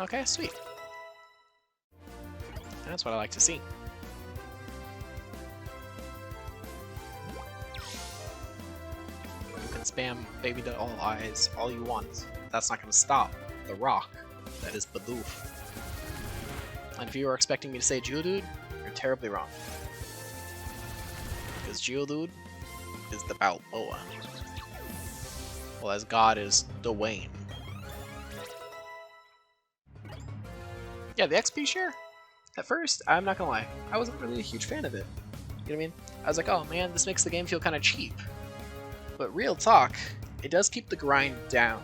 Okay, sweet. That's what I like to see. You can spam Baby Doll Eyes all you want. That's not going to stop the rock that is Bidoof. And if you were expecting me to say Geodude, you're terribly wrong. Because Geodude is the Balboa. Well, as God is Dwayne. Yeah, the XP share? At first, I'm not gonna lie, I wasn't really a huge fan of it. You know what I mean? I was like, oh man, this makes the game feel kind of cheap. But real talk, it does keep the grind down,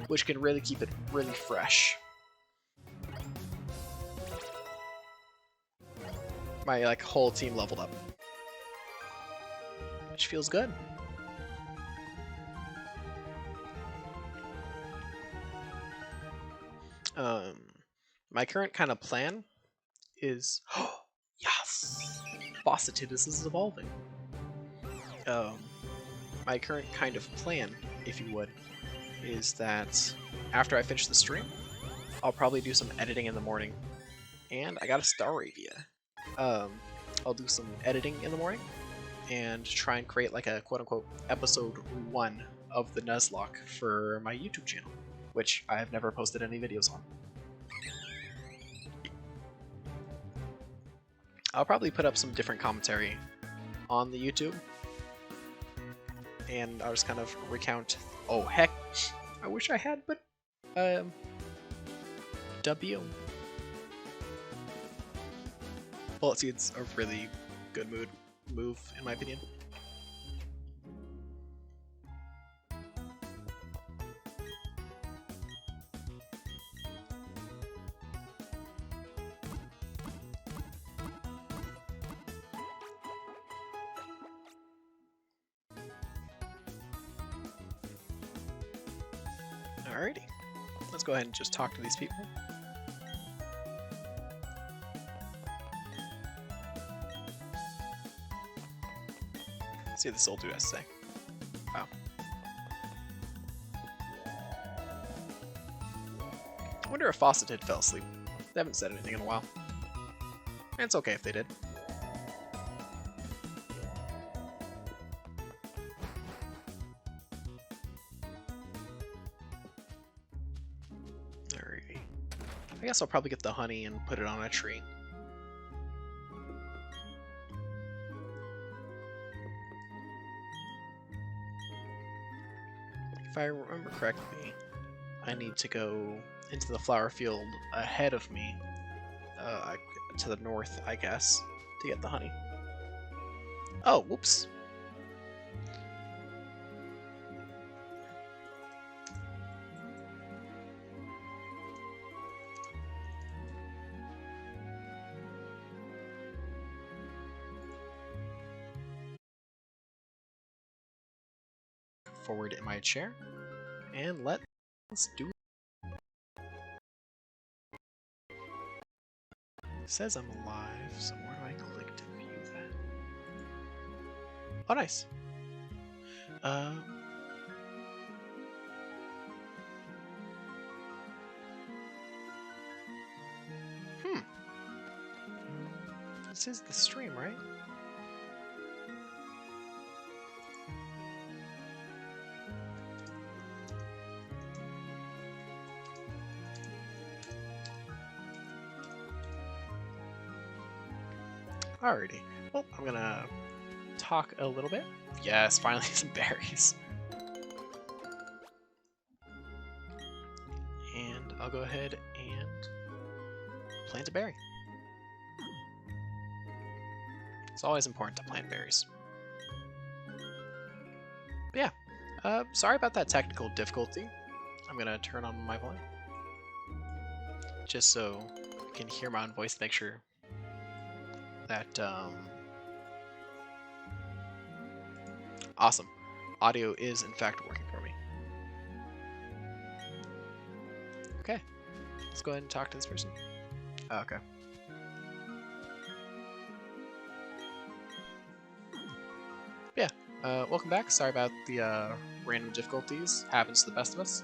which can really keep it really fresh. My like whole team leveled up, which feels good. My current kind of plan is, oh yes, Bossitidus is evolving. My current kind of plan, if you would, is that after I finish the stream, I'll probably do some editing in the morning, and I got a Staravia. I'll do some editing in the morning and try and create like a quote-unquote episode 1 of the Nuzlocke for my YouTube channel, which I have never posted any videos on. I'll probably put up some different commentary on the YouTube, and I'll just kind of recount. Oh heck, I wish I had, but W. Bullet Seed's a really good move in my opinion. Alrighty, let's go ahead and just talk to these people. Let's see what this old dude has to say. Wow. I wonder if Fawcett fell asleep. They haven't said anything in a while. And it's okay if they did. Alrighty. I guess I'll probably get the honey and put it on a tree. If I remember correctly, I need to go into the flower field ahead of me, to the north, I guess, to get the honey. Oh, whoops. Forward in my chair, and let's do it. It says I'm alive, so where do I click to view that? Oh, nice. This is the stream, right? Alrighty. Well, I'm gonna talk a little bit. Yes, finally some berries. And I'll go ahead and plant a berry. It's always important to plant berries. But yeah, sorry about that technical difficulty. I'm gonna turn on my volume. Just so you can hear my own voice to make sure that, awesome. Audio is in fact working for me. Okay, let's go ahead and talk to this person. Oh, okay. Yeah, welcome back. Sorry about the random difficulties. Happens to the best of us.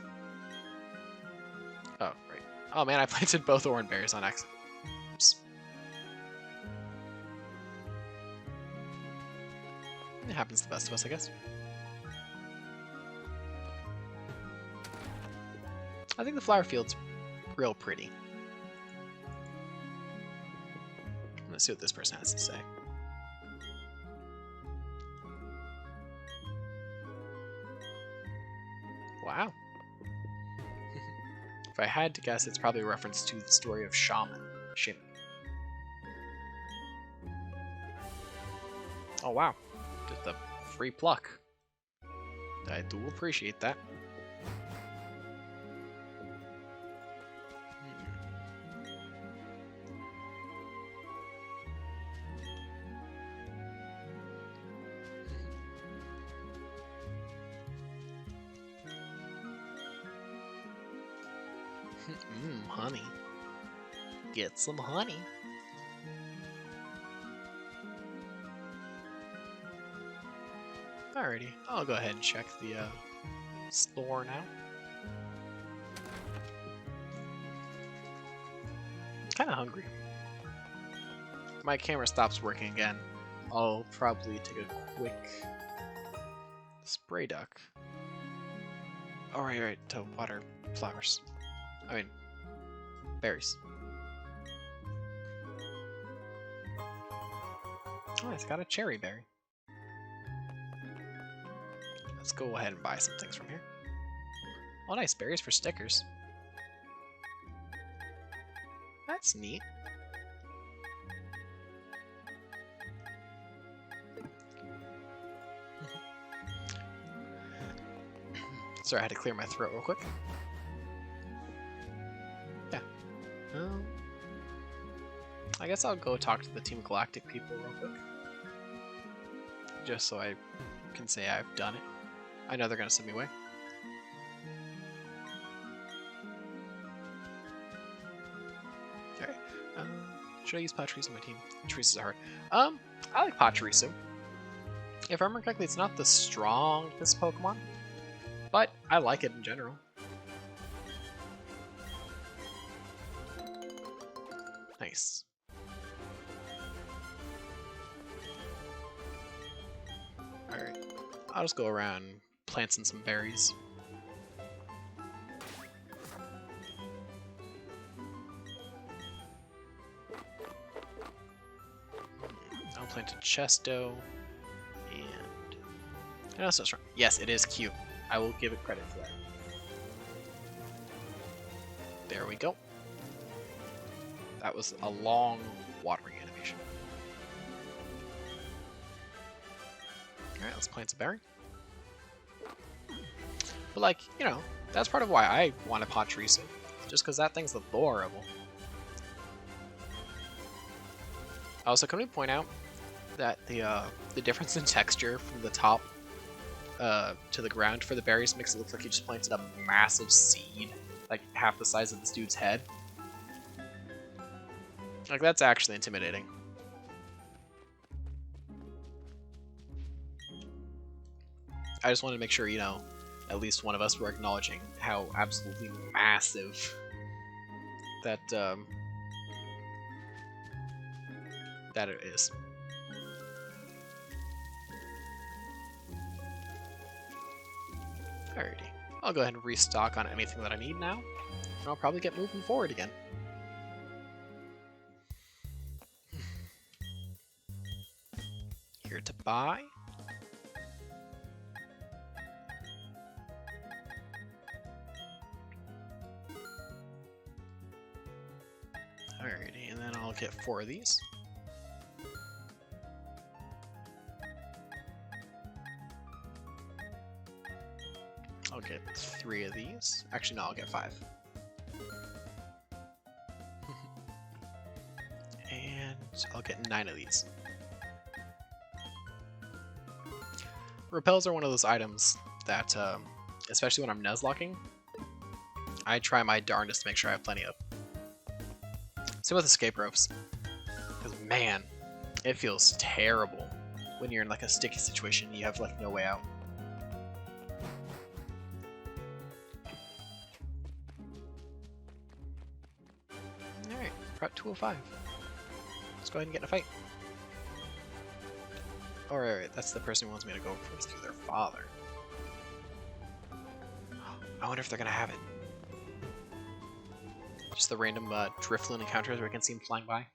Oh, right. Oh man, I planted both orange berries on accident. Oops. It happens to the best of us, I guess. I think the flower field's real pretty. Let's see what this person has to say. Wow. If I had to guess, it's probably a reference to the story of Shaman. Oh wow, just a free pluck. I do appreciate that. Honey. Get some honey. Alrighty, I'll go ahead and check the store now. Kinda hungry. My camera stops working again. I'll probably take a quick spray duck. Oh, right, to water flowers. I mean, berries. Oh, it's got a cherry berry. Let's go ahead and buy some things from here. Oh, nice berries for stickers. That's neat. Sorry, I had to clear my throat real quick. Yeah. I guess I'll go talk to the Team Galactic people real quick. Just so I can say I've done it. I know they're going to send me away. Okay. Should I use Pachirisu on my team? Terisu's hard. I like Pachirisu. If I remember correctly, it's not the strongest Pokemon, but I like it in general. Nice. Alright. I'll just go around planting some berries. I'll plant a Chesto. And I know it's not strong. Yes, it is cute. I will give it credit for that. There we go. That was a long watering animation. Alright, let's plant a berry. But like, you know, that's part of why I want a Pachirisu. Just because that thing's adorable. Also, can we point out that the difference in texture from the top to the ground for the berries makes it look like you just planted a massive seed, like half the size of this dude's head. Like, that's actually intimidating. I just wanted to make sure, you know, at least one of us were acknowledging how absolutely massive that that it is. Alrighty. I'll go ahead and restock on anything that I need now, and I'll probably get moving forward again. Here to buy. Alrighty, and then I'll get 4 of these. I'll get 3 of these. Actually, no, I'll get 5. And I'll get 9 of these. Repels are one of those items that, especially when I'm Nuzlocking, I try my darndest to make sure I have plenty of. Same with escape ropes. Because, man, it feels terrible when you're in like a sticky situation and you have like no way out. Alright, Route 205. Let's go ahead and get in a fight. Alright, that's the person who wants me to go first to their father. I wonder if they're gonna have it. Just the random Drifloon encounters where I can see him flying by.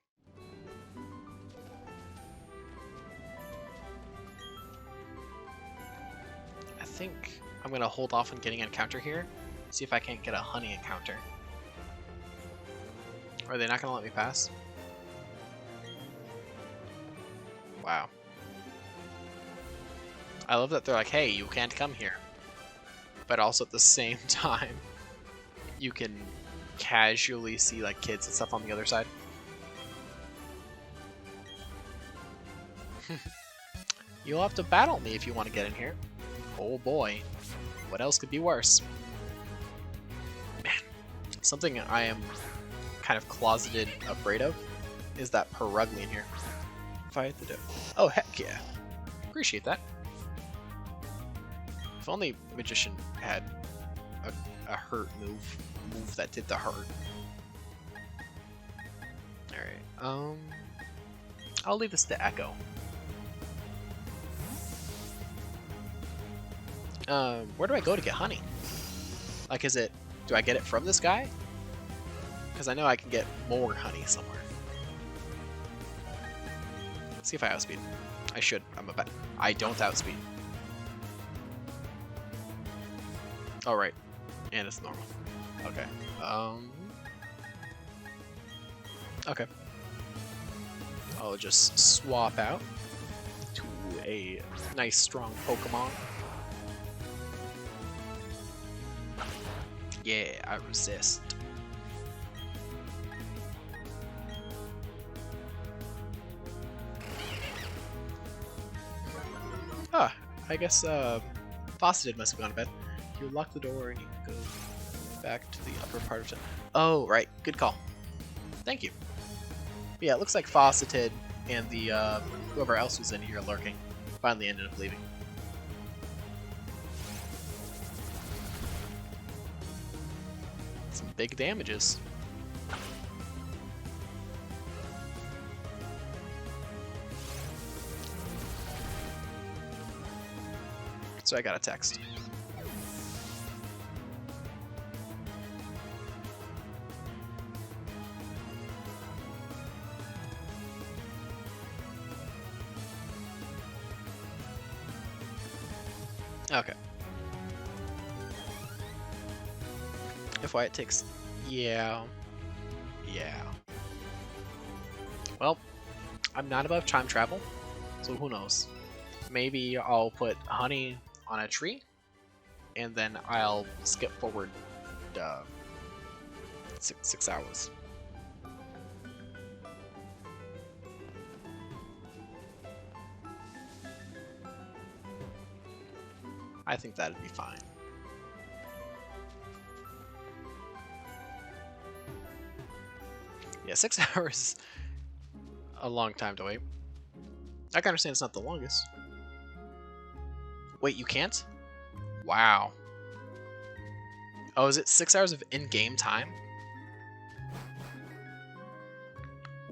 I think I'm gonna hold off on getting an encounter here. See if I can't get a honey encounter. Are they not gonna let me pass? Wow. I love that they're like, hey, you can't come here. But also at the same time, you can casually see like kids and stuff on the other side. You'll have to battle me if you want to get in here. Oh boy. What else could be worse? Man, something I am kind of closeted afraid of is that Peruglian here. Fight the Oh, heck yeah. Appreciate that. If only Magician had a hurt move that did the hurt. Alright, I'll leave this to Echo. Where do I go to get honey? Like, do I get it from this guy? Because I know I can get more honey somewhere. Let's see if I outspeed. I should. I don't outspeed. Oh, right. And it's normal. Okay. Okay. I'll just swap out to a nice, strong Pokemon. Yeah, I resist. Ah, I guess Fauceted must have gone to bed. You lock the door and you can go back to the upper part of town. Oh, right. Good call. Thank you. Yeah, it looks like Fauceted and the whoever else was in here lurking finally ended up leaving. Some big damages. So I got a text. Okay. FYI, it takes... Yeah. Well, I'm not above time travel, so who knows. Maybe I'll put honey on a tree, and then I'll skip forward 6 hours. I think that'd be fine. Yeah, 6 hours is a long time to wait. I can understand it's not the longest. Wait, you can't? Wow. Oh, is it 6 hours of in-game time?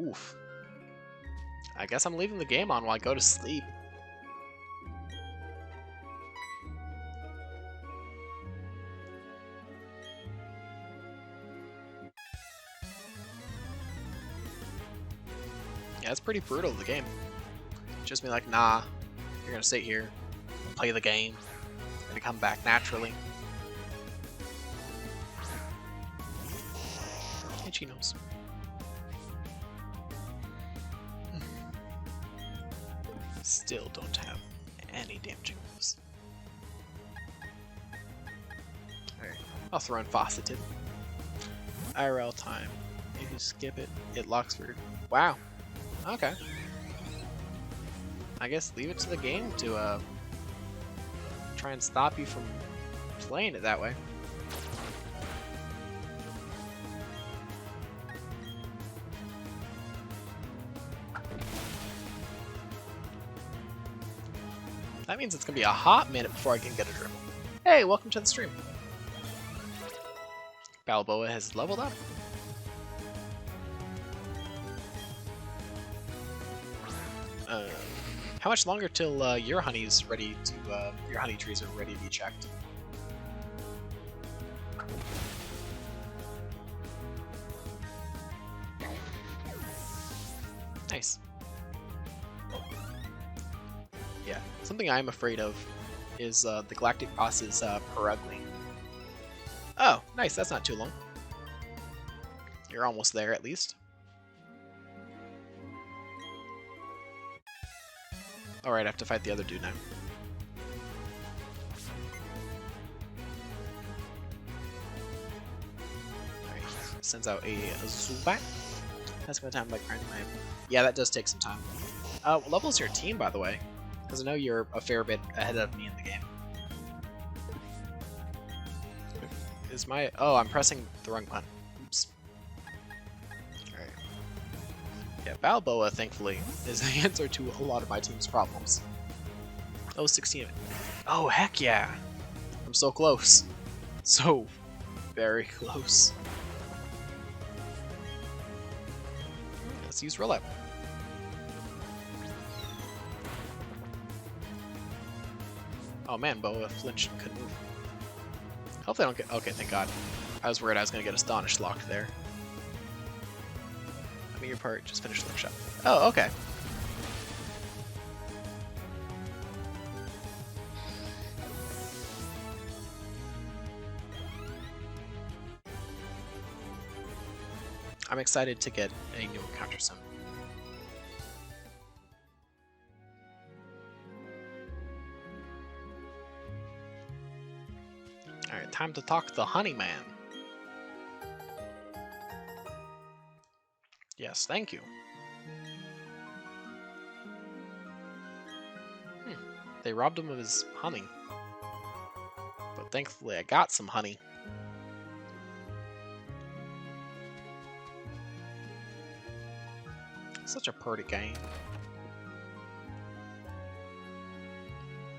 Oof. I guess I'm leaving the game on while I go to sleep. Yeah, it's pretty brutal, the game. Just be like, nah, you're gonna sit here, play the game, gonna come back naturally. Hey, Chinos. Still don't have any damaging moves. Alright, I'll throw in Fauceted. IRL time. If you skip it, it locks for... Wow. Okay. I guess leave it to the game to try and stop you from playing it that way. That means it's gonna be a hot minute before I can get a dribble. Hey, welcome to the stream. Balboa has leveled up. How much longer till your honey's ready to your honey trees are ready to be checked? Nice. Yeah, something I'm afraid of is the Galactic Boss's Perugly. Oh, nice. That's not too long. You're almost there, at least. Alright, I have to fight the other dude now. Alright, sends out a Zubat. That's gonna time like grinding my... Yeah, that does take some time. What level is your team, by the way? Because I know you're a fair bit ahead of me in the game. Is my... Oh, I'm pressing the wrong button. Oops. Alright. Yeah, Balboa, thankfully, is the answer to a lot of my team's problems. Oh, 16. Oh, heck yeah! I'm so close. So very close. Let's use Roll Up. Oh man, Boa flinched and couldn't move. Hopefully I don't get... Okay, thank god. I was worried I was going to get Astonished locked there. I mean, your part, just finish the workshop. Oh, okay. I'm excited to get a new encounter soon. Alright, time to talk to the Honey Man. Yes, thank you. They robbed him of his honey. But thankfully I got some honey. Such a pretty game.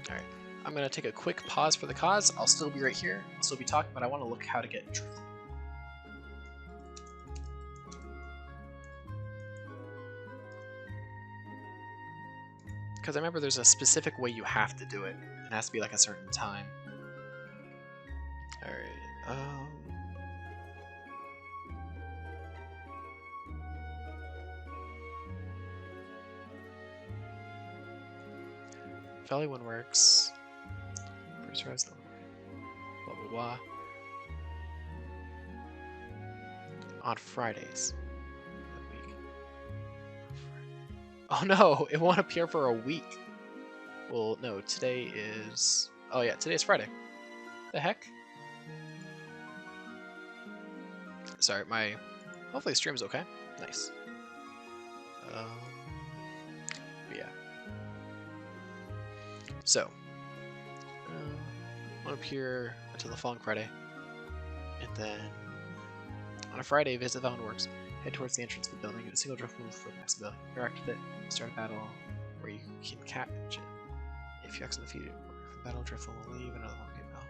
Alright, I'm gonna take a quick pause for the cause. I'll still be right here. I'll still be talking, but I want to look how to get truth. Because I remember there's a specific way you have to do it. It has to be like a certain time. Alright, Valley 1 works. First rise, blah blah blah. On Fridays. That week. Oh no, it won't appear for a week. Well, no, today is... Oh yeah, today's Friday. The heck? Sorry, my... Hopefully the stream's okay. Nice. Yeah. So, won't appear until the following Friday. And then, on a Friday, visit the Works. Head towards the entrance of the building. Get a single drift move for the next ability. Interact with it. Start a battle where you can catch it. If you exit the feed, the battle drift will leave another one. Okay, now.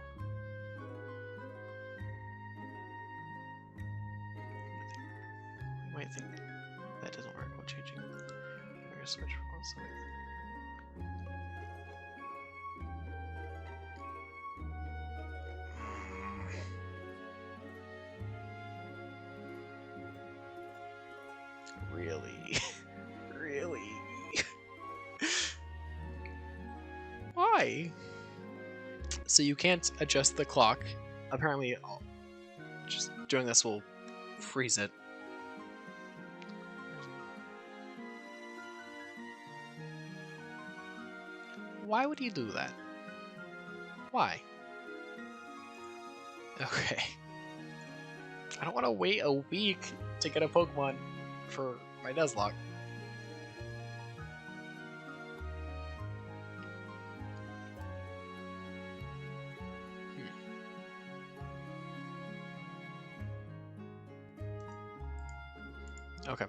You might think that doesn't work while changing. I'm gonna switch from one side. Really? Really? Why? So you can't adjust the clock. Apparently, just doing this will freeze it. Why would you do that? Why? Okay. I don't want to wait a week to get a Pokemon for my Nuzlocke. Okay.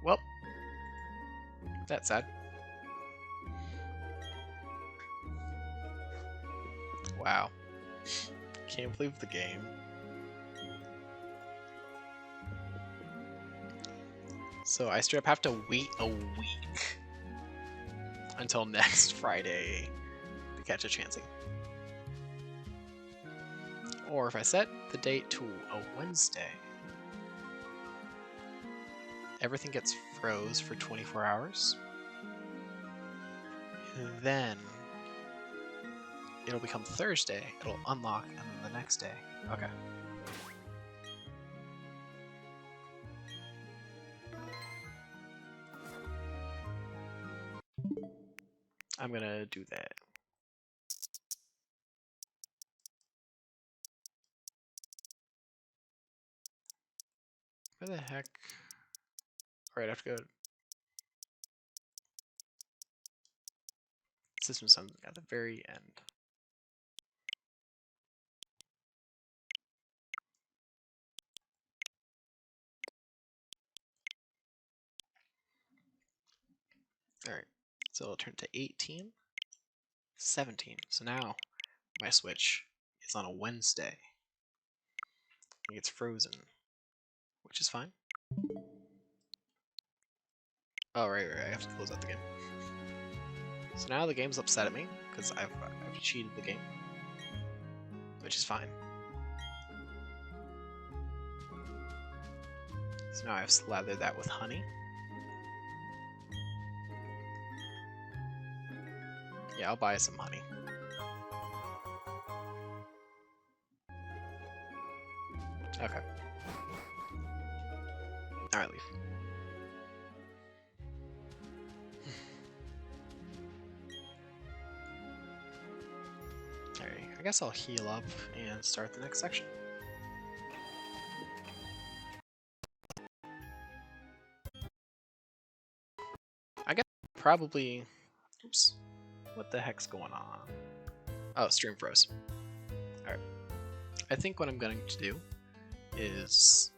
Well, that's sad. Wow. Can't believe the game. So I straight up have to wait a week until next Friday to catch a Chansey. Or if I set the date to a Wednesday, everything gets froze for 24 hours. Then it'll become Thursday, it'll unlock, and then the next day. Okay. I'm gonna do that. Where the heck? Alright, I have to go. System summons at the very end. Alright, so it'll turn to 18, 17. So now my Switch is on a Wednesday. It gets frozen, which is fine. Oh, right, I have to close out the game. So now the game's upset at me, because I've cheated the game. Which is fine. So now I've slathered that with honey. Yeah, I'll buy some honey. Okay. Alright, leave. Alright, I guess I'll heal up and start the next section. I guess probably... Oops. What the heck's going on? Oh, stream froze. Alright. I think what I'm going to do is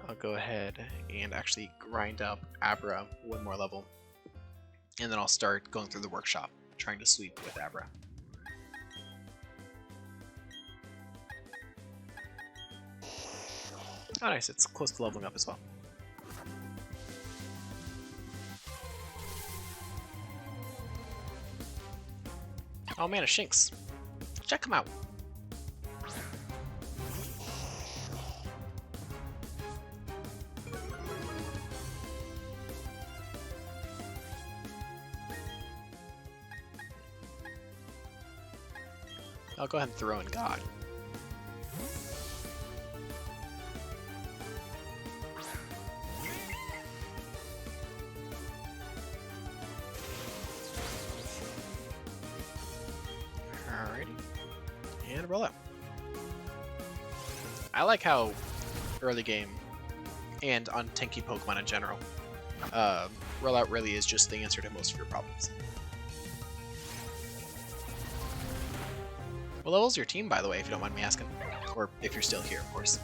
I'll go ahead and actually grind up Abra one more level, and then I'll start going through the workshop, trying to sweep with Abra. Oh nice, it's close to leveling up as well. Oh man, a Shinx. Check him out. I'll go ahead and throw in God. Alrighty. And roll out. I like how early game, and on tanky Pokemon in general, rollout really is just the answer to most of your problems. What level's your team, by the way, if you don't mind me asking? Or if you're still here, of course.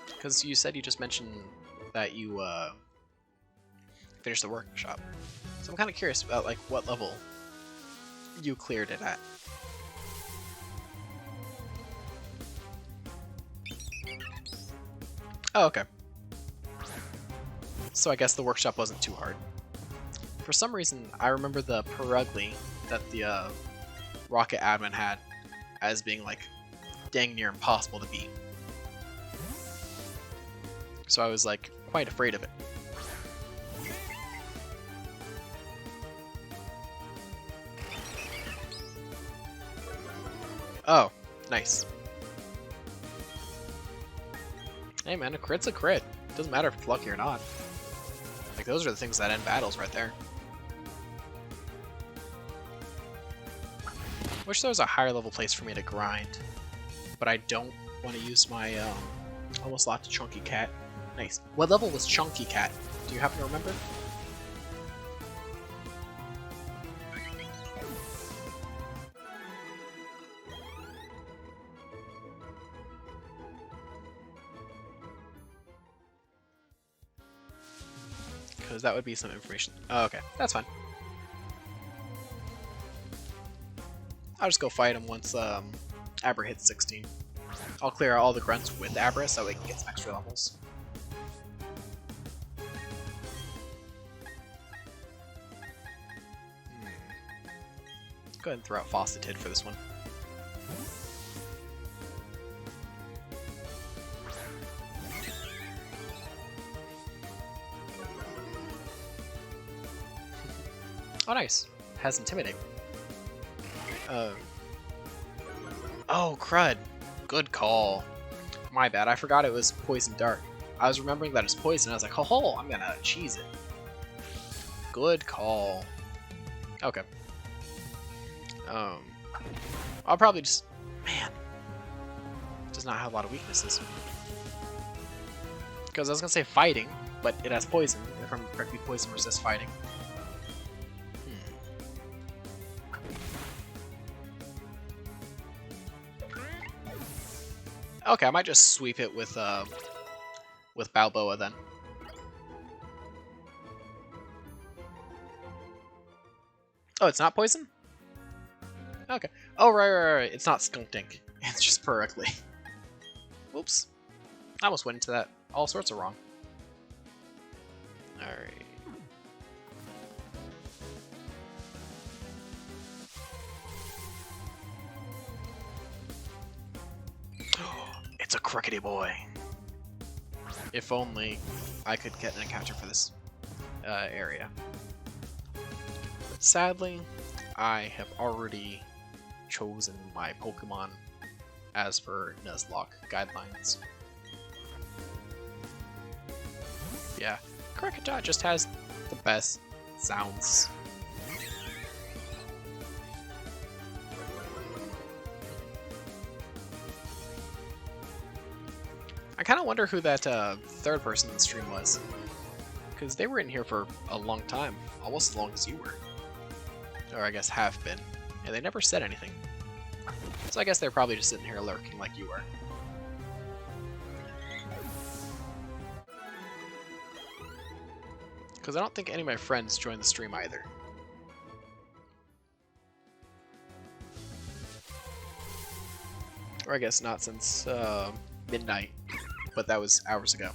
Because you said you just mentioned that you finished the workshop. So I'm kind of curious about like what level you cleared it at. Oh, okay. So I guess the workshop wasn't too hard. For some reason, I remember the Perugly that the Rocket admin had as being like dang near impossible to beat. So I was like quite afraid of it. Oh, nice. Hey man, a crit's a crit. Doesn't matter if it's lucky or not. Like those are the things that end battles right there. Wish there was a higher level place for me to grind, but I don't want to use my almost locked Chunky Cat. Nice. What level was Chunky Cat? Do you happen to remember? Because that would be some information. Oh, okay, that's fine. I'll just go fight him once Abra hits 16. I'll clear out all the grunts with Abra so we can get some extra levels. Go ahead and throw out Faucetid for this one. Oh nice, has Intimidate. Oh, crud. Good call. My bad, I forgot it was Poison Dart. I was remembering that it's poison, I was like, ho, I'm gonna cheese it. Good call. Okay. I'll probably just... Man. Does not have a lot of weaknesses. Because I was gonna say fighting, but it has poison. If I'm correctly, poison resists fighting. Okay, I might just sweep it with Balboa then. Oh, it's not poison? Okay. Oh, right. It's not Skunk Dink. It's just Perugly. Whoops. I almost went into that all sorts of wrong. Alright. It's a crickety boy. If only I could get an encounter for this area. But sadly, I have already chosen my Pokemon as per Nuzlocke guidelines. Yeah, Kricketot just has the best sounds. I kind of wonder who that third person in the stream was, because they were in here for a long time, almost as long as you were. Or I guess have been, and they never said anything. So I guess they're probably just sitting here lurking like you were. Because I don't think any of my friends joined the stream either. Or I guess not since midnight, but that was hours ago.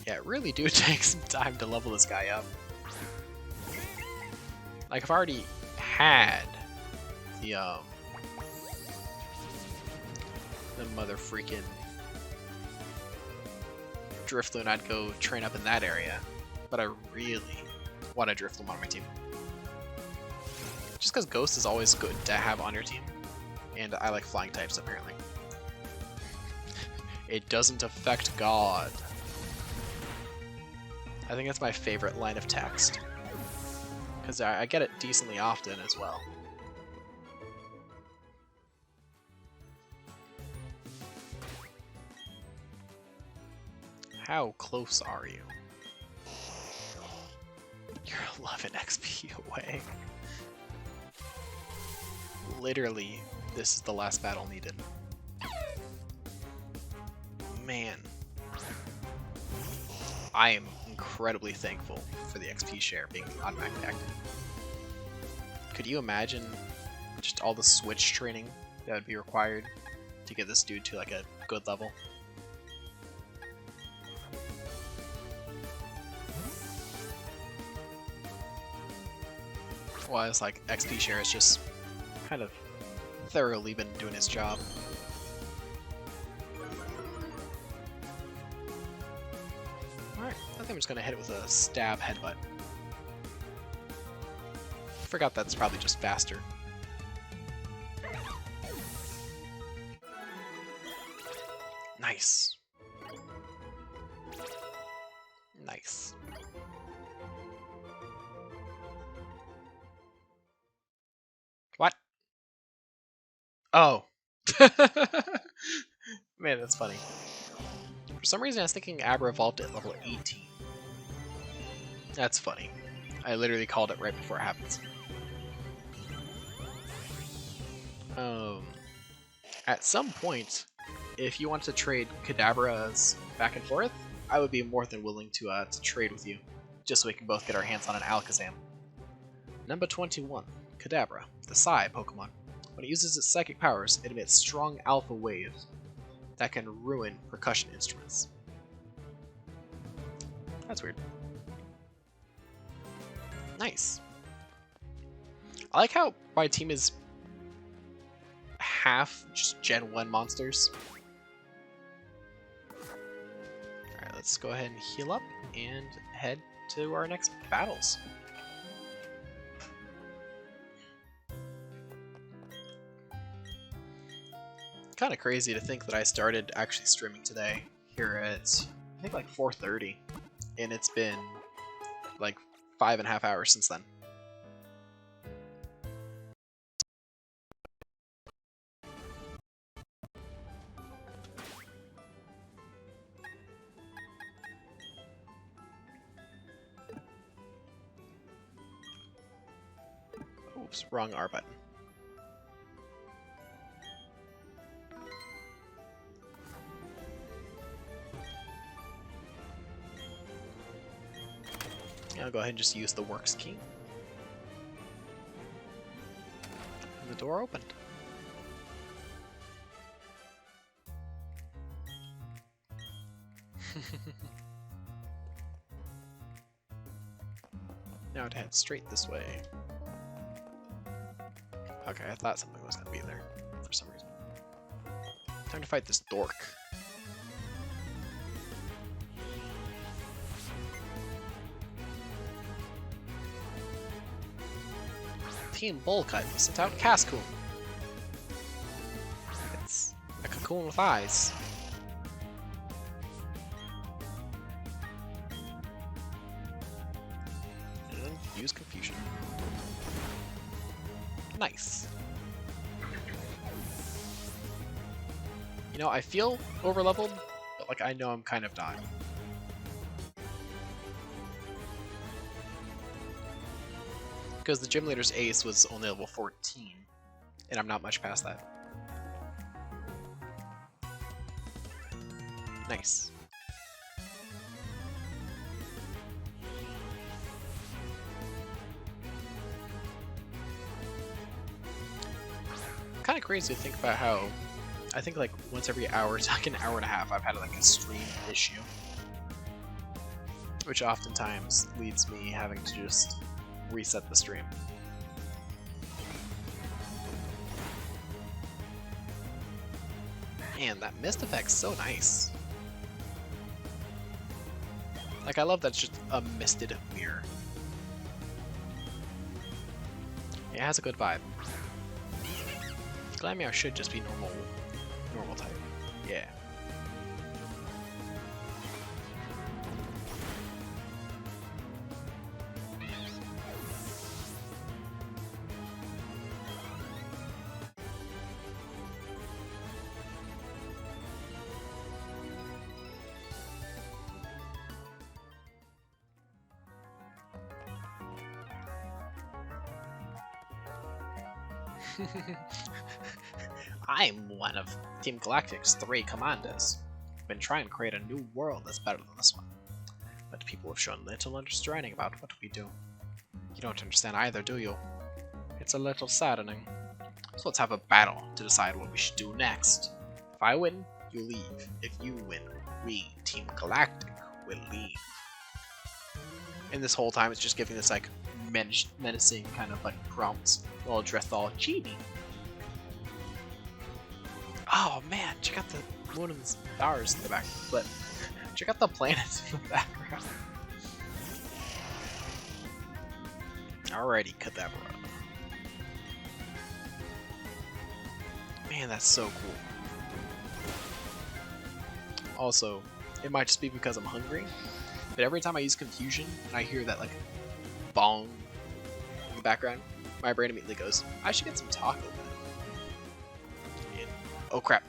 Yeah, it really do take some time to level this guy up. Like, if I already had the mother freaking Drifloon, I'd go train up in that area. But I really want a Drifloon on my team. Just because Ghost is always good to have on your team. And I like flying types, apparently. It doesn't affect God. I think that's my favorite line of text. Because I get it decently often as well. How close are you? You're 11 XP away. Literally, this is the last battle needed. Man. I am incredibly thankful for the XP share being automatically active. Could you imagine just all the switch training that would be required to get this dude to like a good level? Well, it's like XP share is just kind of thoroughly been doing his job. Alright, I think I'm just gonna hit it with a stab headbutt. Forgot that's probably just faster. Nice. Nice. What? Oh. Man, that's funny. For some reason I was thinking Abra evolved at level 18. That's funny. I literally called it right before it happens. At some point, if you want to trade Kadabras back and forth, I would be more than willing to trade with you, just so we can both get our hands on an Alakazam. Number 21, Kadabra, the Psy Pokemon. When it uses its psychic powers, it emits strong alpha waves that can ruin percussion instruments. That's weird. Nice. I like how my team is half just Gen 1 monsters. Alright, let's go ahead and heal up and head to our next battles. Kind of crazy to think that I started actually streaming today here at, I think, like 4:30, and it's been like 5.5 hours since then. Oops, wrong R button. I'll go ahead and just use the works key. And the door opened. Now to head straight this way. Okay, I thought something was going to be there for some reason. Time to fight this dork. Team Bullcut sent out Cascoon. It's a cocoon with eyes. And use confusion. Nice. You know, I feel overleveled, but like I know I'm kind of dying. Because the gym leader's ace was only level 14, and I'm not much past that. Nice. Kind of crazy to think about how I think like once every hour, it's like an hour and a half, I've had like a stream issue, which oftentimes leads me having to just reset the stream. Man, that mist effect's so nice. Like, I love that it's just a misted mirror. It has a good vibe. Glameow should just be normal type. Yeah. I'm one of Team Galactic's 3 commanders. Been trying to create a new world that's better than this one. But people have shown little understanding about what we do. You don't understand either, do you? It's a little saddening. So let's have a battle to decide what we should do next. If I win, you leave. If you win, we, Team Galactic, will leave. And this whole time it's just giving this like menacing kind of like prompts while dressed all chibi. Oh man, check out the moon and the stars in the back. But check out the planets in the background. Alrighty, Kadabra. Man, that's so cool. Also, it might just be because I'm hungry, but every time I use confusion and I hear that like bong in the background, my brain immediately goes, I should get some taco then. And, oh crap.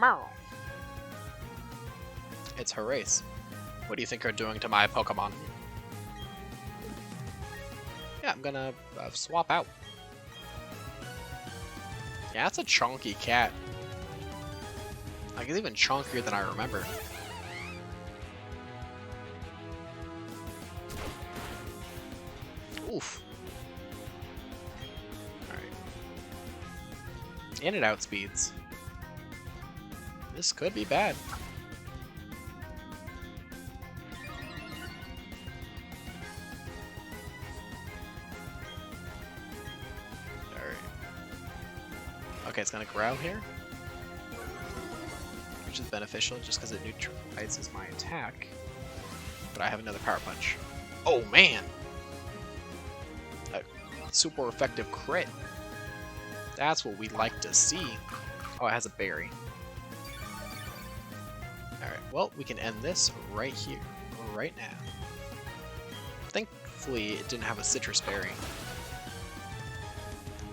Meow. It's Horace. What do you think you're doing to my Pokemon? Yeah, I'm gonna swap out. Yeah, that's a chunky cat. Like, it's even chunkier than I remember. Oof. Alright. In and out speeds. This could be bad. Alright. Okay, it's gonna growl here. Which is beneficial just because it neutralizes my attack. But I have another Power Punch. Oh man! A super effective crit. That's what we like to see. Oh, it has a berry. Alright, well, we can end this right here, right now. Thankfully, it didn't have a citrus berry.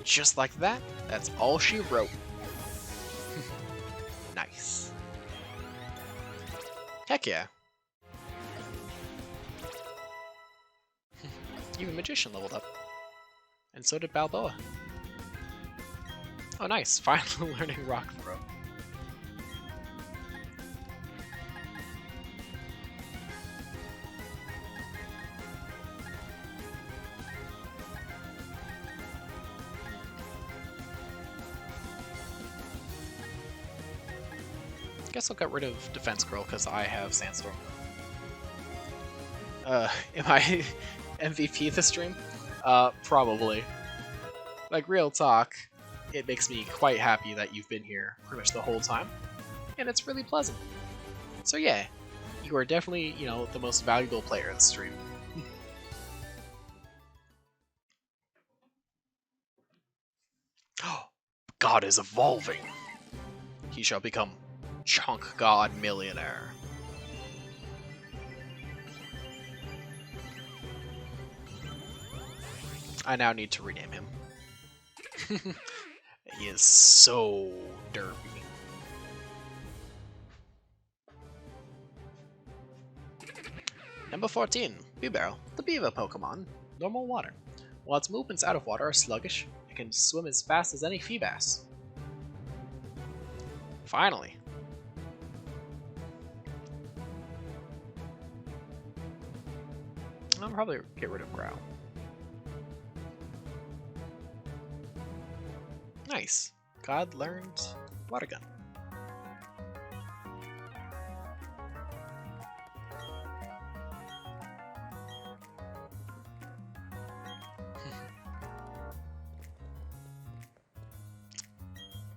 Just like that, that's all she wrote. Nice. Heck yeah. Even Magician leveled up. And so did Balboa. Oh nice, finally learning Rock Throw. Guess I'll get rid of Defense Girl because I have Sandstorm. Am I MVP this stream? Probably. Like, real talk. it makes me quite happy that you've been here pretty much the whole time, and it's really pleasant. So yeah, you are definitely, you know, the most valuable player in the stream. God is evolving. He shall become Chunk God Millionaire. I now need to rename him. He is so derpy. Number 14, Beabarrel, the beaver Pokemon. Normal water. While its movements out of water are sluggish, it can swim as fast as any Feebas. Finally. I'll probably get rid of Growl. Nice. God learned Water Gun.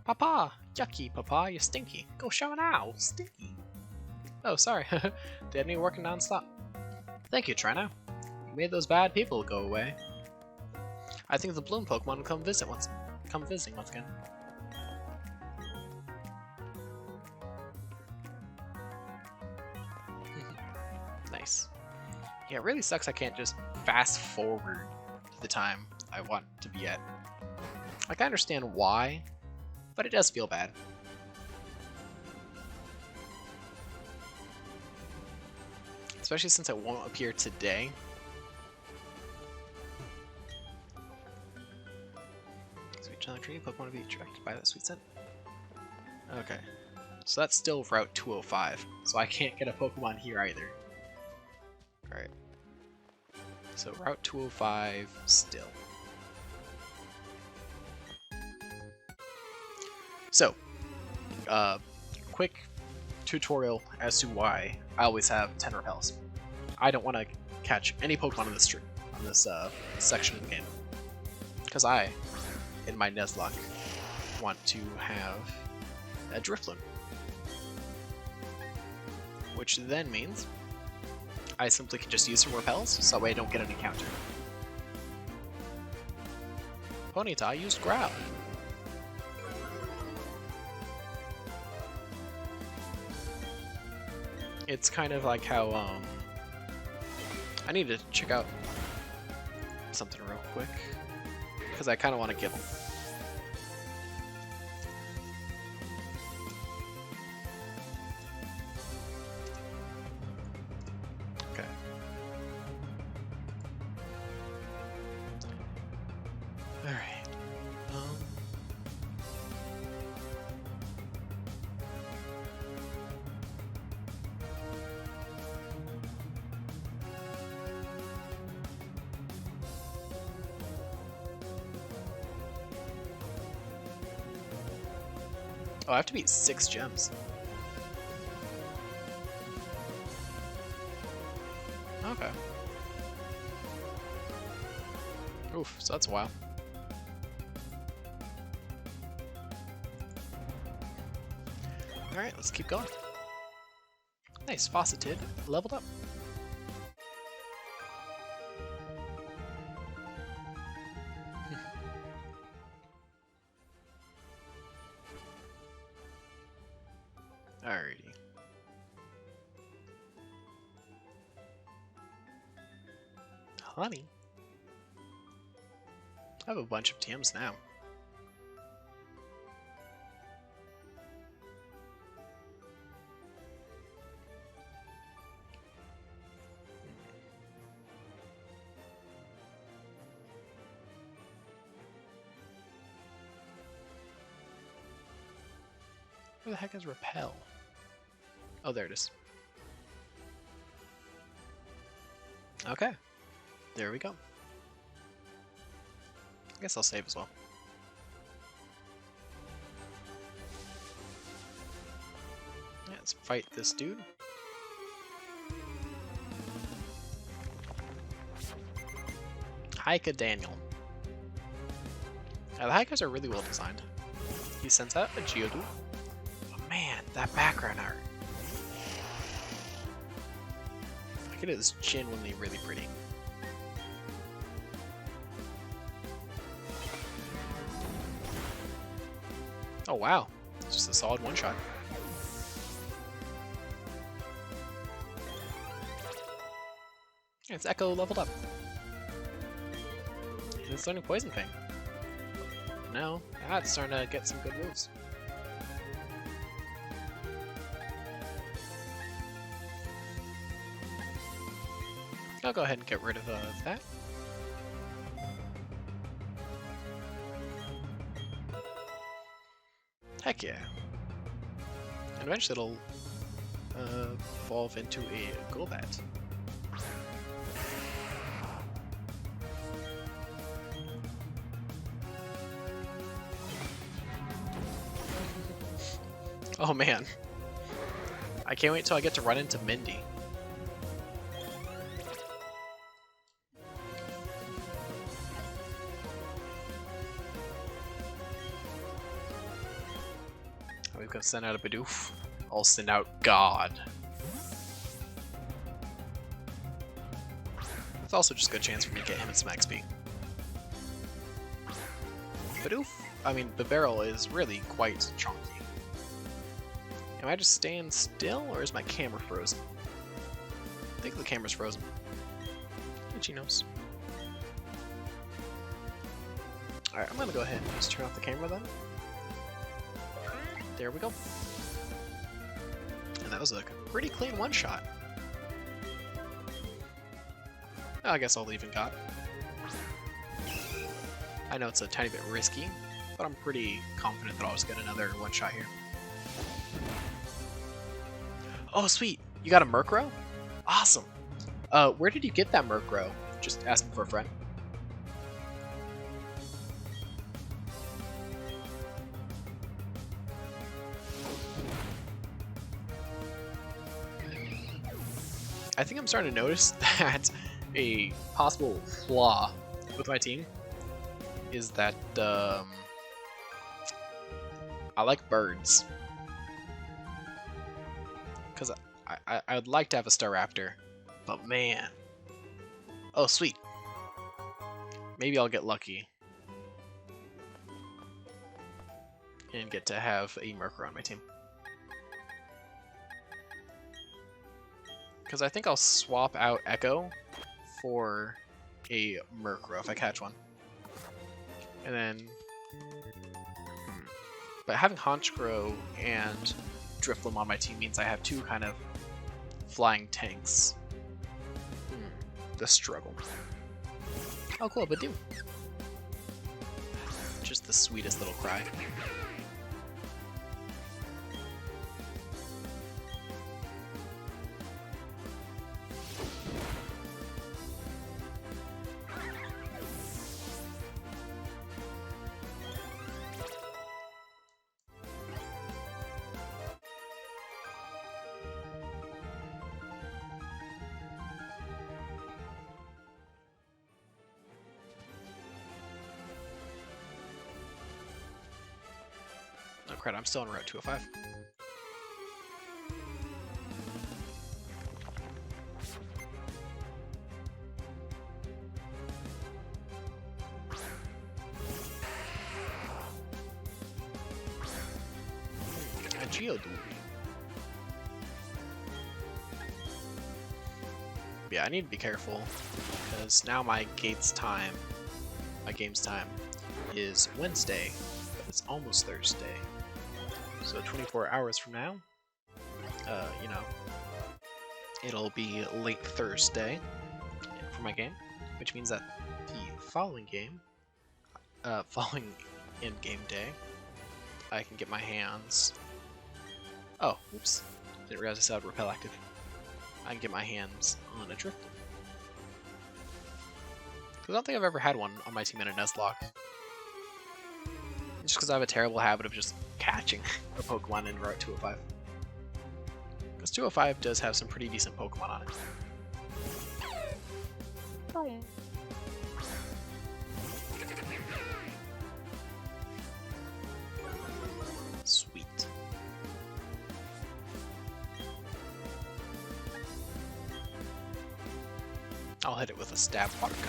Papa! Yucky, Papa, you're stinky. Go shower now, stinky. Oh, sorry. They had me working non-stop. Thank you, Trina. You made those bad people go away. I think the Bloom Pokemon will come visiting once again. Nice. Yeah, it really sucks I can't just fast forward to the time I want to be at. Like, I understand why, but it does feel bad. Especially since it won't appear today. Sweet Challenge Tree, Pokemon to be attracted by that sweet scent. Okay. So that's still Route 205. So I can't get a Pokemon here either. Alright. So Route 205 still. So, quick tutorial as to why I always have 10 repels. I don't want to catch any Pokemon in this section of the game, because I, in my Nuzlocke, want to have a Drifloon, which then means I simply can just use some repels, so that way I don't get an encounter. Ponyta used Growl. It's kind of like how, I need to check out something real quick, because I kind of want to give them. Okay. Alright. Oh, I have to beat 6 gems. Okay. Oof, so that's a while. Alright, let's keep going. Nice, Faucetid leveled up. Alrighty. Honey. I have a bunch of TMs now. Where the heck is Repel? Oh, there it is. Okay. There we go. I guess I'll save as well. Yeah, let's fight this dude. Hika Daniel. The high guys are really well designed. He sends out a Geodude. Oh man, that background art. Look at it, it's genuinely really pretty. Oh wow, it's just a solid one-shot. It's Echo leveled up. It's learning Poison Fang. Now, it's starting to get some good moves. I'll go ahead and get rid of that. Heck yeah. And eventually it'll evolve into a Golbat. Oh man. I can't wait till I get to run into Mindy. We've got to send out a Bidoof. I'll send out God. It's also just a good chance for me to get him at some XP. Bidoof, I mean, the barrel is really quite chunky. Am I just staying still, or is my camera frozen? I think the camera's frozen. Itchy nose. Alright, I'm gonna go ahead and just turn off the camera then. There we go. And that was a pretty clean one-shot. I guess I'll leave and God. I know it's a tiny bit risky, but I'm pretty confident that I'll just get another one-shot here. Oh, sweet! You got a Murkrow? Awesome! Where did you get that Murkrow? Just asking for a friend. I think I'm starting to notice that a possible flaw with my team is that I like birds. Because I would like to have a Staraptor, but man. Oh, sweet. Maybe I'll get lucky and get to have a Murkrow on my team. Because I think I'll swap out Echo for a Murkrow if I catch one. And then... But having Honchkrow and Drifloon on my team means I have two kind of flying tanks. The struggle. Oh cool, but do. Just the sweetest little cry. Oh crap, I'm still on Route 205. A Geodude. Yeah, I need to be careful because now my game's time is Wednesday, but it's almost Thursday. So 24 hours from now, you know, it'll be late Thursday for my game, which means that the following game, following in-game day, I can get my hands... Oh, oops. Didn't realize I had Repel active. I can get my hands on a Drift. Because I don't think I've ever had one on my team in a Nuzlocke. Just because I have a terrible habit of just catching a Pokemon in Route 205. Because 205 does have some pretty decent Pokemon on it. I'll hit it with a stab water gun.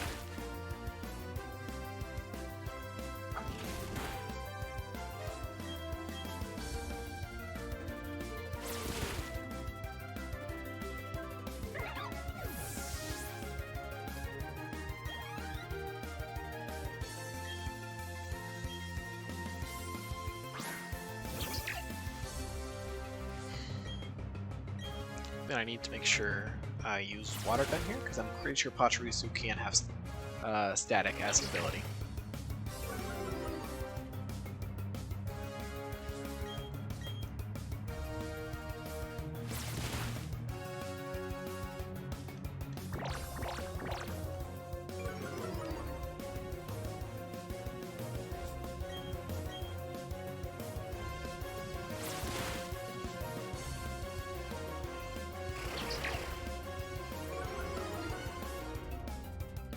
Then I need to make sure I use water gun here, because I'm pretty sure Pachirisu can have static as an ability.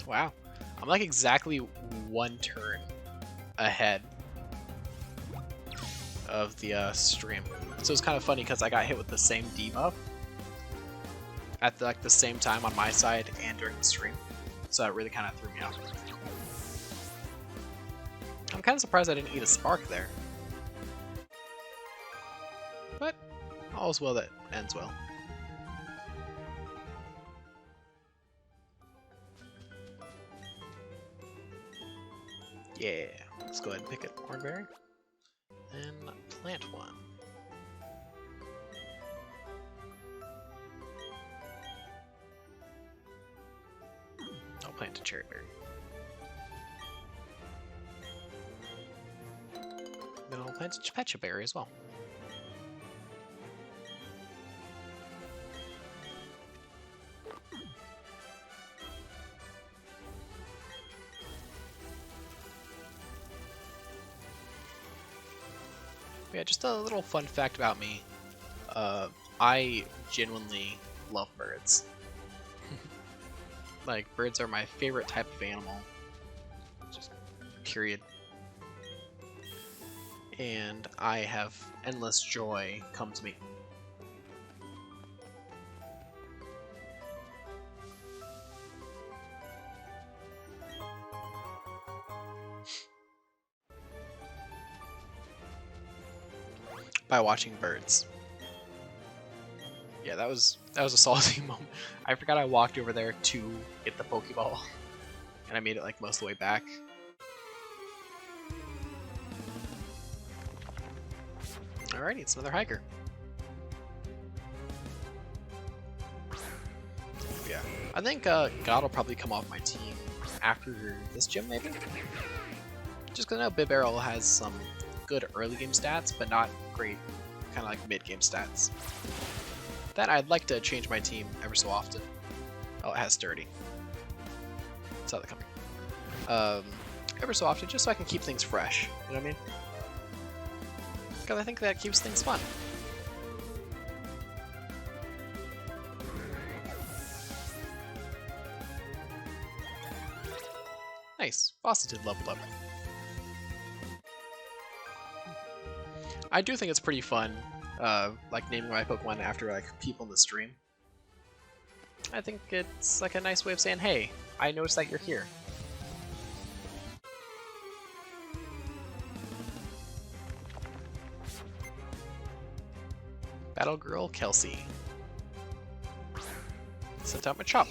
Wow, I'm like exactly one turn ahead of the stream. So it's kind of funny because I got hit with the same debuff at the same time on my side and during the stream. So that really kind of threw me off. I'm kind of surprised I didn't eat a spark there. But all's well that ends well. Yeah, let's go ahead and pick it Hornberry. And plant one. I'll plant a cherry berry. Then I'll plant a pecha berry as well. Yeah, just a little fun fact about me. I genuinely love birds. Like, birds are my favorite type of animal. Just period. And I have endless joy come to me. By watching birds. Yeah, that was a salty moment. I forgot I walked over there to get the Pokeball, and I made it like most of the way back. Alrighty, it's another hiker. Yeah, I think God will probably come off my team after this gym, maybe. Just because I know Bibarel has some good early game stats, but not great kind of like mid game stats. Then I'd like to change my team ever so often. Oh, it has sturdy. Saw that coming. Ever so often, just so I can keep things fresh. You know what I mean? Because I think that keeps things fun. Nice. Fauceted leveled up. I do think it's pretty fun, like naming my Pokemon after like people in the stream. I think it's like a nice way of saying, hey, I noticed that you're here. Battle Girl Kelsey. Sent out Machop.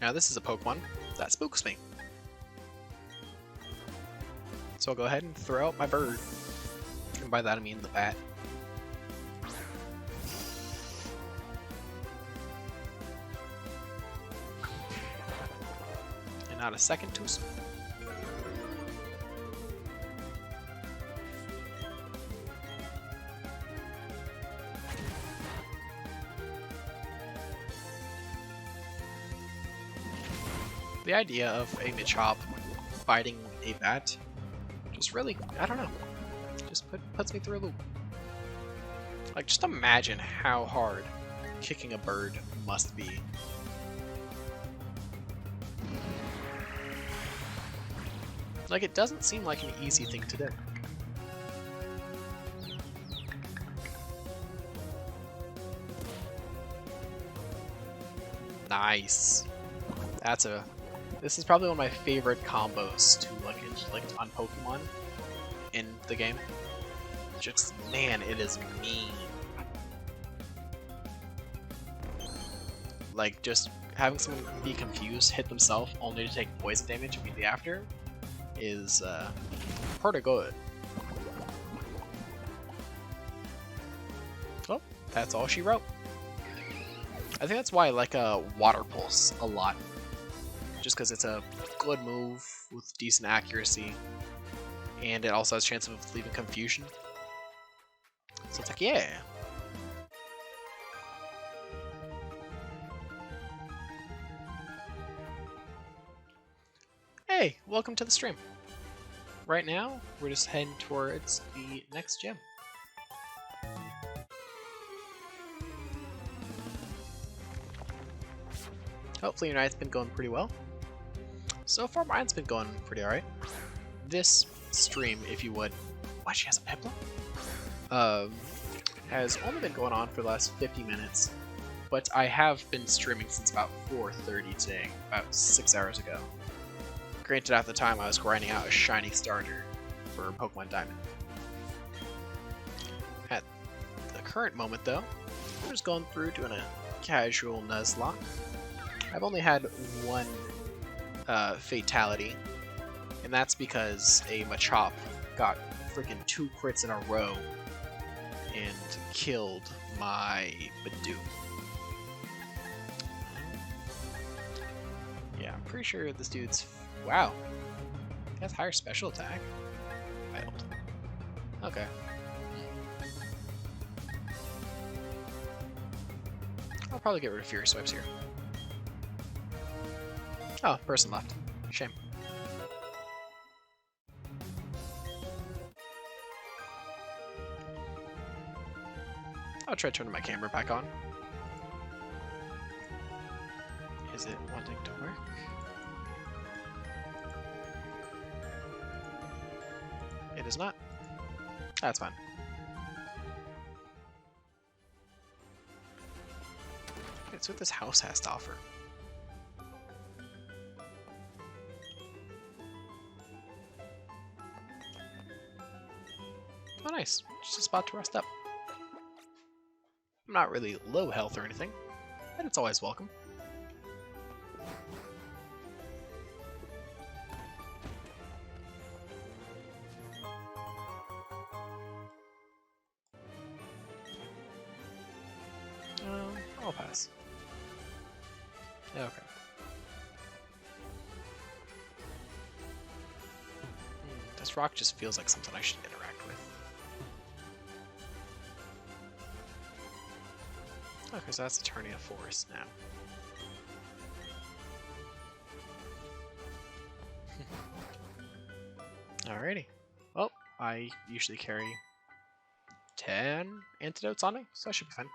Now this is a Pokemon that spooks me. So I'll go ahead and throw out my bird. And by that I mean the bat. And not a second too soon. The idea of a Machop fighting a bat just really, I don't know, just puts me through a loop. Like, just imagine how hard kicking a bird must be. Like, it doesn't seem like an easy thing to do. Nice. This is probably one of my favorite combos to like inflict on Pokemon in the game. Just, man, it is mean. Like, just having someone be confused, hit themselves, only to take poison damage immediately after, is pretty good. Oh, that's all she wrote. I think that's why I like Water Pulse a lot. Just because it's a good move with decent accuracy, and it also has a chance of leaving confusion. So it's like, yeah. Hey, welcome to the stream. Right now, we're just heading towards the next gym. Hopefully your night's been going pretty well. So far, mine's been going pretty alright. This stream, if you would... Why, she has a Piplup? Has only been going on for the last 50 minutes, but I have been streaming since about 4:30 today, about 6 hours ago. Granted, at the time I was grinding out a shiny starter for Pokemon Diamond. At the current moment, though, I'm just going through doing a casual Nuzlocke. I've only had one fatality, and that's because a Machop got freaking 2 crits in a row and killed my Badoo. Yeah, I'm pretty sure this dude's... Wow. He has higher special attack? Wild. Okay. I'll probably get rid of Fury Swipes here. Oh, person left. Shame. I'll try turning my camera back on. Is it wanting to work? It is not. That's fine. It's what this house has to offer. Oh, nice. Just a spot to rest up. I'm not really low health or anything, but it's always welcome. I'll pass. Okay. This rock just feels like something I should interact with. Okay, so that's Eternia Forest now. Alrighty. Well, I usually carry 10 antidotes on me, so I should be fine.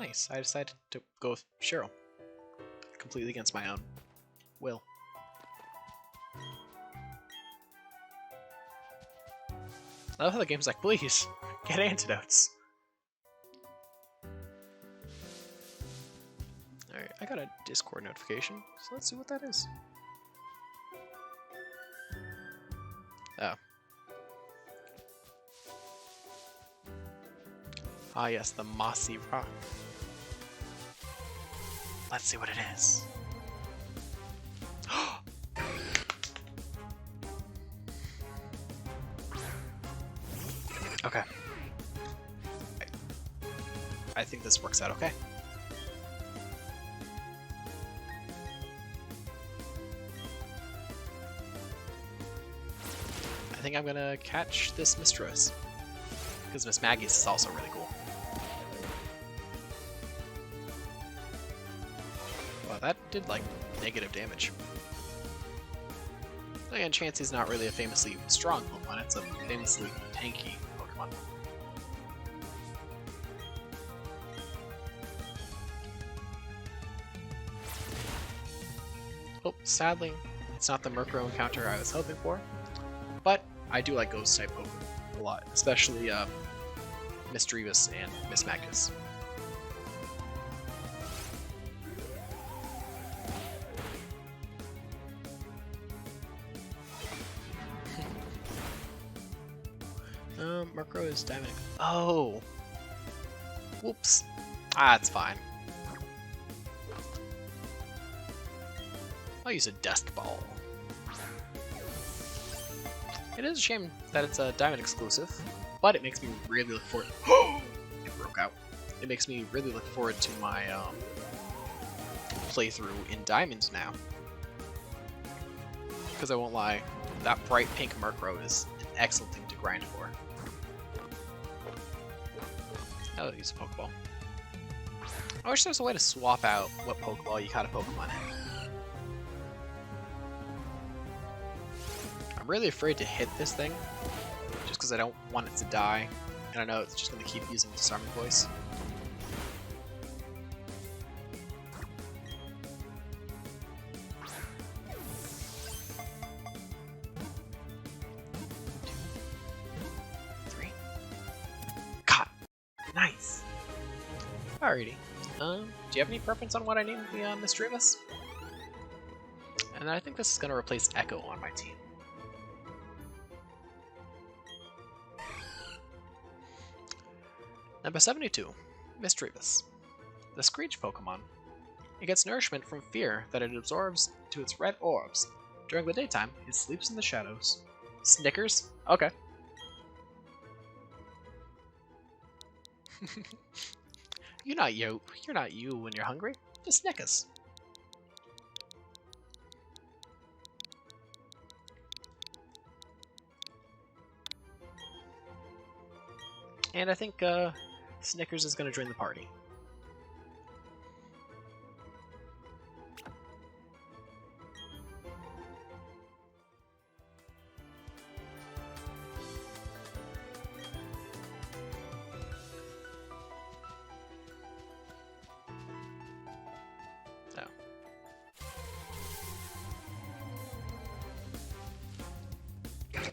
Nice. I decided to go with Cheryl. Completely against my own will. I love how the game's like, please, get antidotes. Alright, I got a Discord notification, so let's see what that is. Oh. Ah yes, the mossy rock. Let's see what it is. Okay. I think this works out okay. I think I'm gonna catch this Mistress. Because Miss Maggie's is also really cool. Wow, that did like negative damage. Again, Chansey's not really a famously strong Pokemon, it's a famously tanky Pokemon. Oh, sadly, it's not the Murkrow encounter I was hoping for, but I do like Ghost type Pokemon a lot, especially Miss Drevis and Miss Magnus. Murkrow is diamond. Oh! Whoops. Ah, it's fine. I'll use a Dust Ball. It is a shame that it's a diamond exclusive, but it makes me really look forward. It broke out. It makes me really look forward to my playthrough in diamonds now. Because I won't lie, that bright pink Murkrow is an excellent thing to grind for. I'll use a Pokeball. I wish there was a way to swap out what Pokeball you caught a Pokemon in. I'm really afraid to hit this thing, just because I don't want it to die, and I know it's just going to keep using Disarming Voice. Nice. Alrighty. Do you have any preference on what I named the Miss Drevis? And I think this is going to replace Echo on my team. Number 72, Miss Drevis. The Screech Pokemon. It gets nourishment from fear that it absorbs to its red orbs. During the daytime, it sleeps in the shadows. Snickers? Okay. You're not you when you're hungry. Just Snickers. And I think Snickers is going to join the party.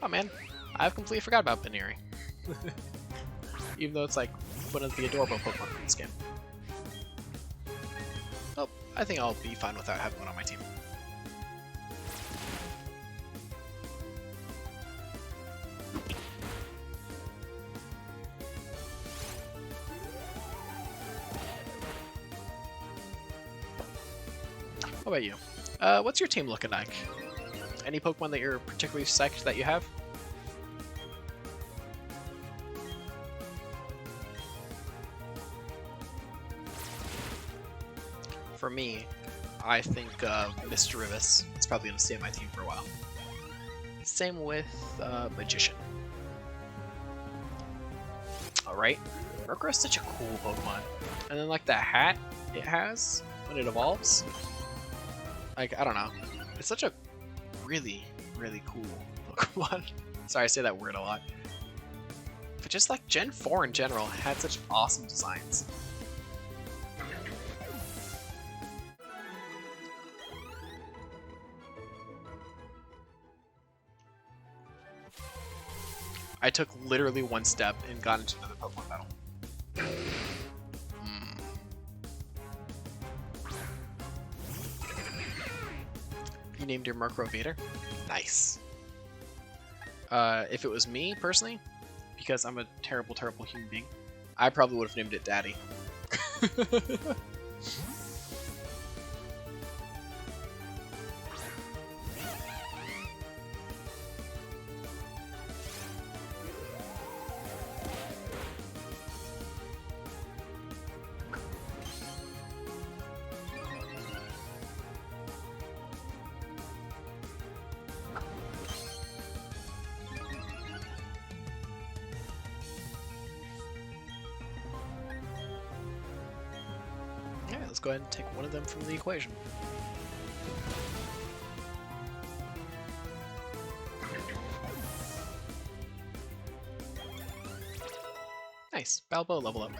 Oh man, I've completely forgot about Baneri. Even though it's like one of the adorable Pokemon in this game. Oh, I think I'll be fine without having one on my team. How about you? What's your team looking like? Any Pokemon that you're particularly psyched that you have? For me, I think Miss Drevis is probably going to stay on my team for a while. Same with Magician. Alright, Murkrow is such a cool Pokemon. And then like the hat it has when it evolves, like, I don't know. It's such a really, really cool Pokemon. Sorry, I say that word a lot. But just like Gen 4 in general had such awesome designs. I took literally one step and got into another Pokemon battle. You named your Murkrow Vader? Nice. If it was me, personally, because I'm a terrible, terrible human being, I probably would have named it Daddy. Let's go ahead and take one of them from the equation. Nice, Balboa level up.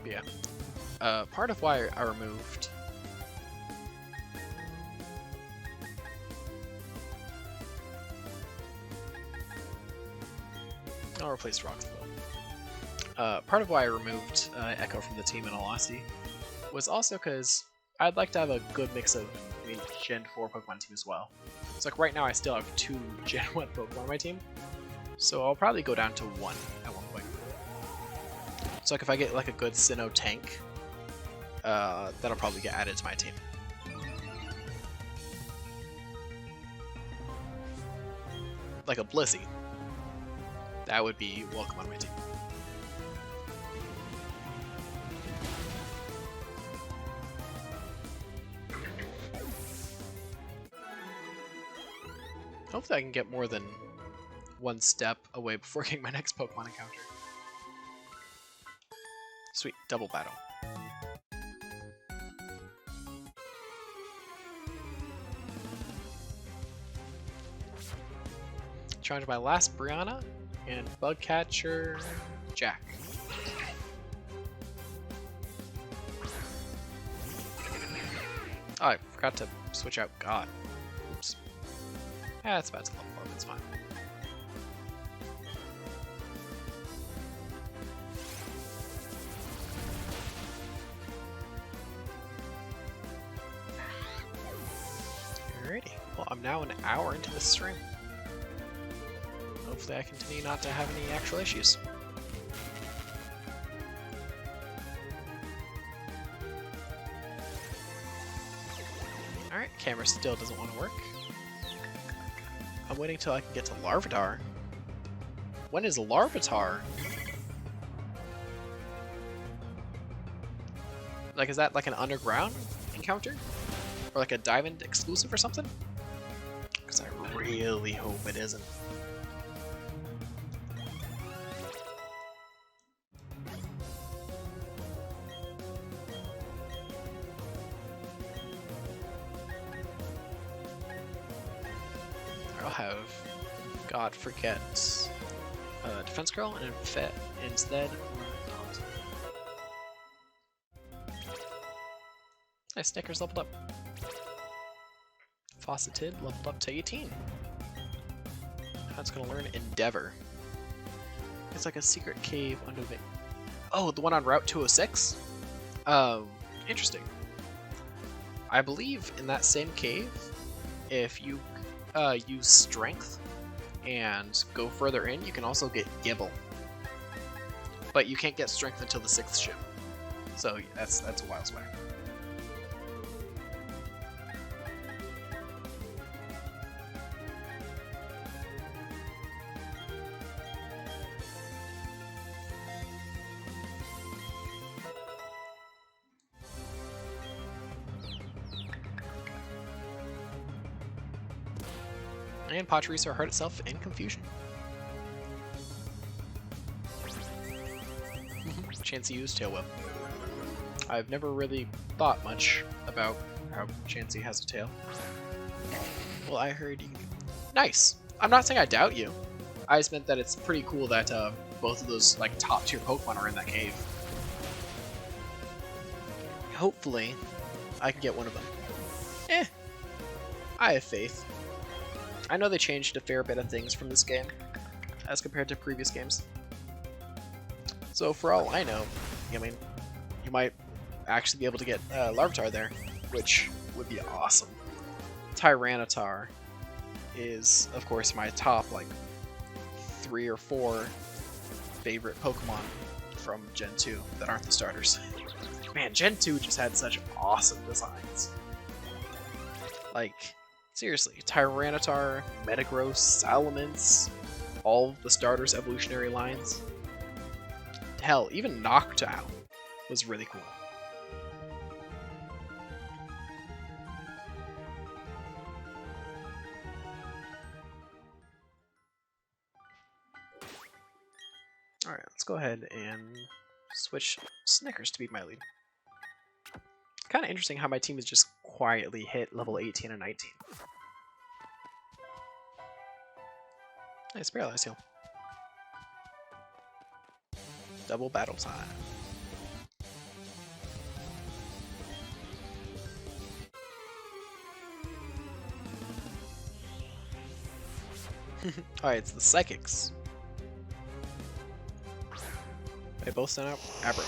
But yeah, part of why I removed replace Roxbull. Part of why I removed Echo from the team, in all honesty, was also because I'd like to have a good mix of Gen 4 Pokemon team as well. So like right now I still have 2 Gen 1 Pokemon on my team, so I'll probably go down to 1 at one point. So like if I get like a good Sinnoh tank, that'll probably get added to my team. Like a Blissey. That would be welcome on my team. Hopefully I can get more than 1 step away before getting my next Pokemon encounter. Sweet, double battle. Challenge my last Brianna and Bug Catcher Jack. Oh, I forgot to switch out God. Oops. Yeah, it's about to level up, it's fine. Alrighty, well I'm now an hour into this stream. Hopefully I continue not to have any actual issues. Alright, camera still doesn't want to work. I'm waiting till I can get to Larvitar. When is Larvitar? Like, is that like an underground encounter? Or like a diamond exclusive or something? Because I really hope it isn't. I'll have God forget Defense Curl and instead not. Nice, Snickers leveled up. Fauceted leveled up to 18. That's gonna learn Endeavor. It's like a secret cave under the... Oh, the one on Route 206? Interesting. I believe in that same cave, if you use Strength and go further in, you can also get Gibble. But you can't get Strength until the 6th ship. So that's a whiles away. And Pachirisu hurt itself in confusion. Chansey used Tail Whip. I've never really thought much about how Chansey has a tail. Well, I heard you... Nice! I'm not saying I doubt you. I just meant that it's pretty cool that both of those like top tier Pokemon are in that cave. Hopefully, I can get one of them. I have faith. I know they changed a fair bit of things from this game, as compared to previous games. So for all I know, I mean, you might actually be able to get Larvitar there, which would be awesome. Tyranitar is, of course, my top, like, 3 or 4 favorite Pokemon from Gen 2 that aren't the starters. Man, Gen 2 just had such awesome designs. Like... Seriously, Tyranitar, Metagross, Salamence, all of the starters' evolutionary lines. Hell, even Noctowl was really cool. Alright, let's go ahead and switch Snickers to be my lead. Kind of interesting how my team has just quietly hit level 18 and 19. Nice Paralyze Heal. Double battle time. Alright, it's the Psychics. They both sent out Abra.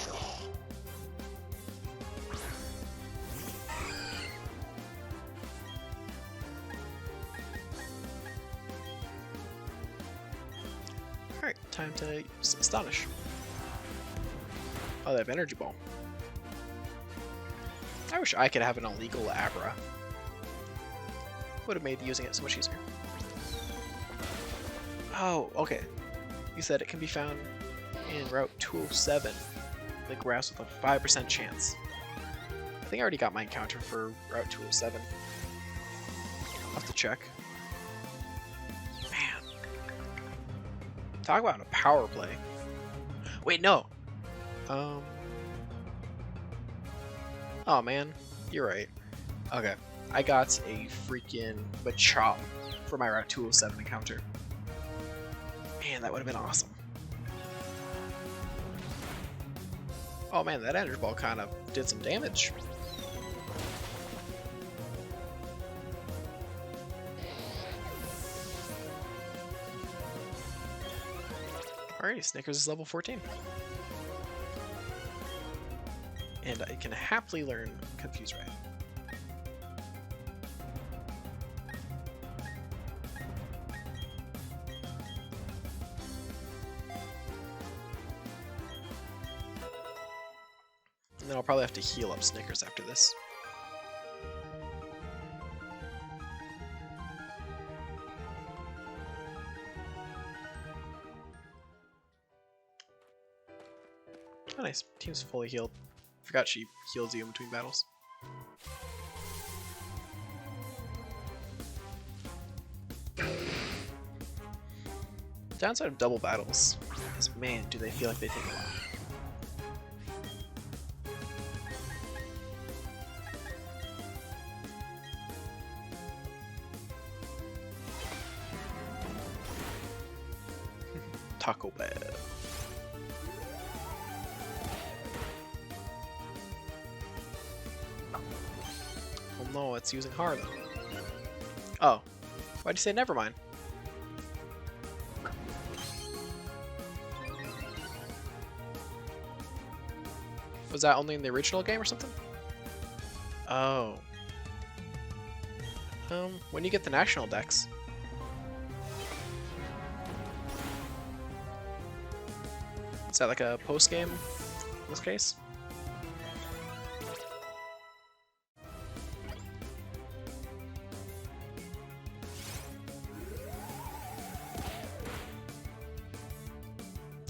Alright, time to use Astonish. Oh, they have Energy Ball. I wish I could have an illegal Abra. Would have made using it so much easier. Oh, okay. You said it can be found in Route 207. The grass with a 5% chance. I think I already got my encounter for Route 207. I'll have to check. Man. Talk about a power play. Wait, no! Oh man, you're right. Okay, I got a freaking Machop for my Route 207 encounter. Man, that would have been awesome. Oh man, that Energy Ball kind of did some damage. Alrighty, Snickers is level 14. And I can happily learn Confuse Ray. And then I'll probably have to heal up Snickers after this. Oh nice, team's fully healed. Forgot she heals you in between battles. Downside of double battles is, man, do they feel like they take a while. Taco Bell. Oh no, it's using Harlem. Oh, why'd you say never mind? Was that only in the original game or something? Oh. When you get the national decks. Is that like a post-game in this case?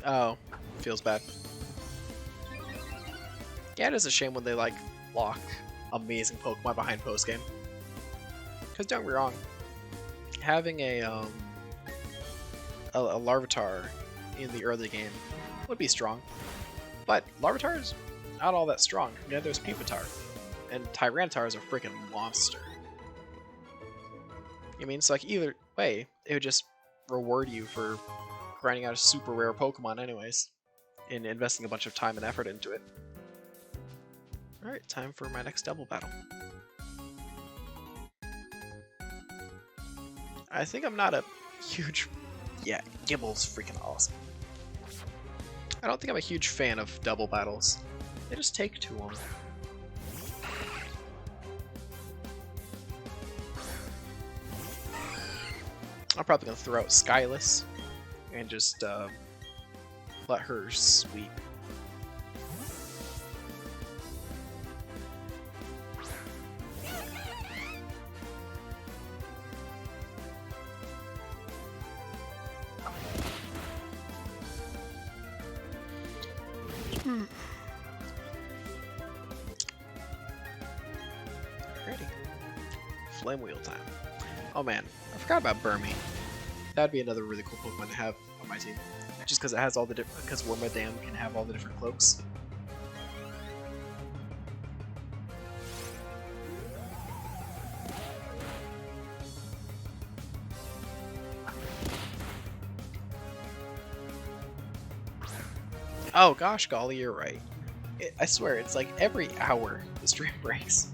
Oh, feels bad. Yeah, it is a shame when they like lock amazing Pokemon behind post-game. Because don't get me wrong, having a Larvitar in the early game would be strong, but Larvitar is not all that strong. Yeah, there's Pupitar, and Tyranitar is a freaking monster. I mean, it's like either way, it would just reward you for grinding out a super rare Pokemon anyways, and investing a bunch of time and effort into it. Alright, time for my next double battle. I think I'm not a huge... Yeah, Gibble's freaking awesome. I don't think I'm a huge fan of double battles. They just take too long. I'm probably going to throw out Skyless and just let her sweep. Ready. Flame Wheel time. Oh man, I forgot about Burmy. That'd be another really cool Pokemon to have on my team. Just because it has all the different, because Wormadam can have all the different cloaks. Oh gosh, golly, you're right. I swear, it's like every hour the stream breaks.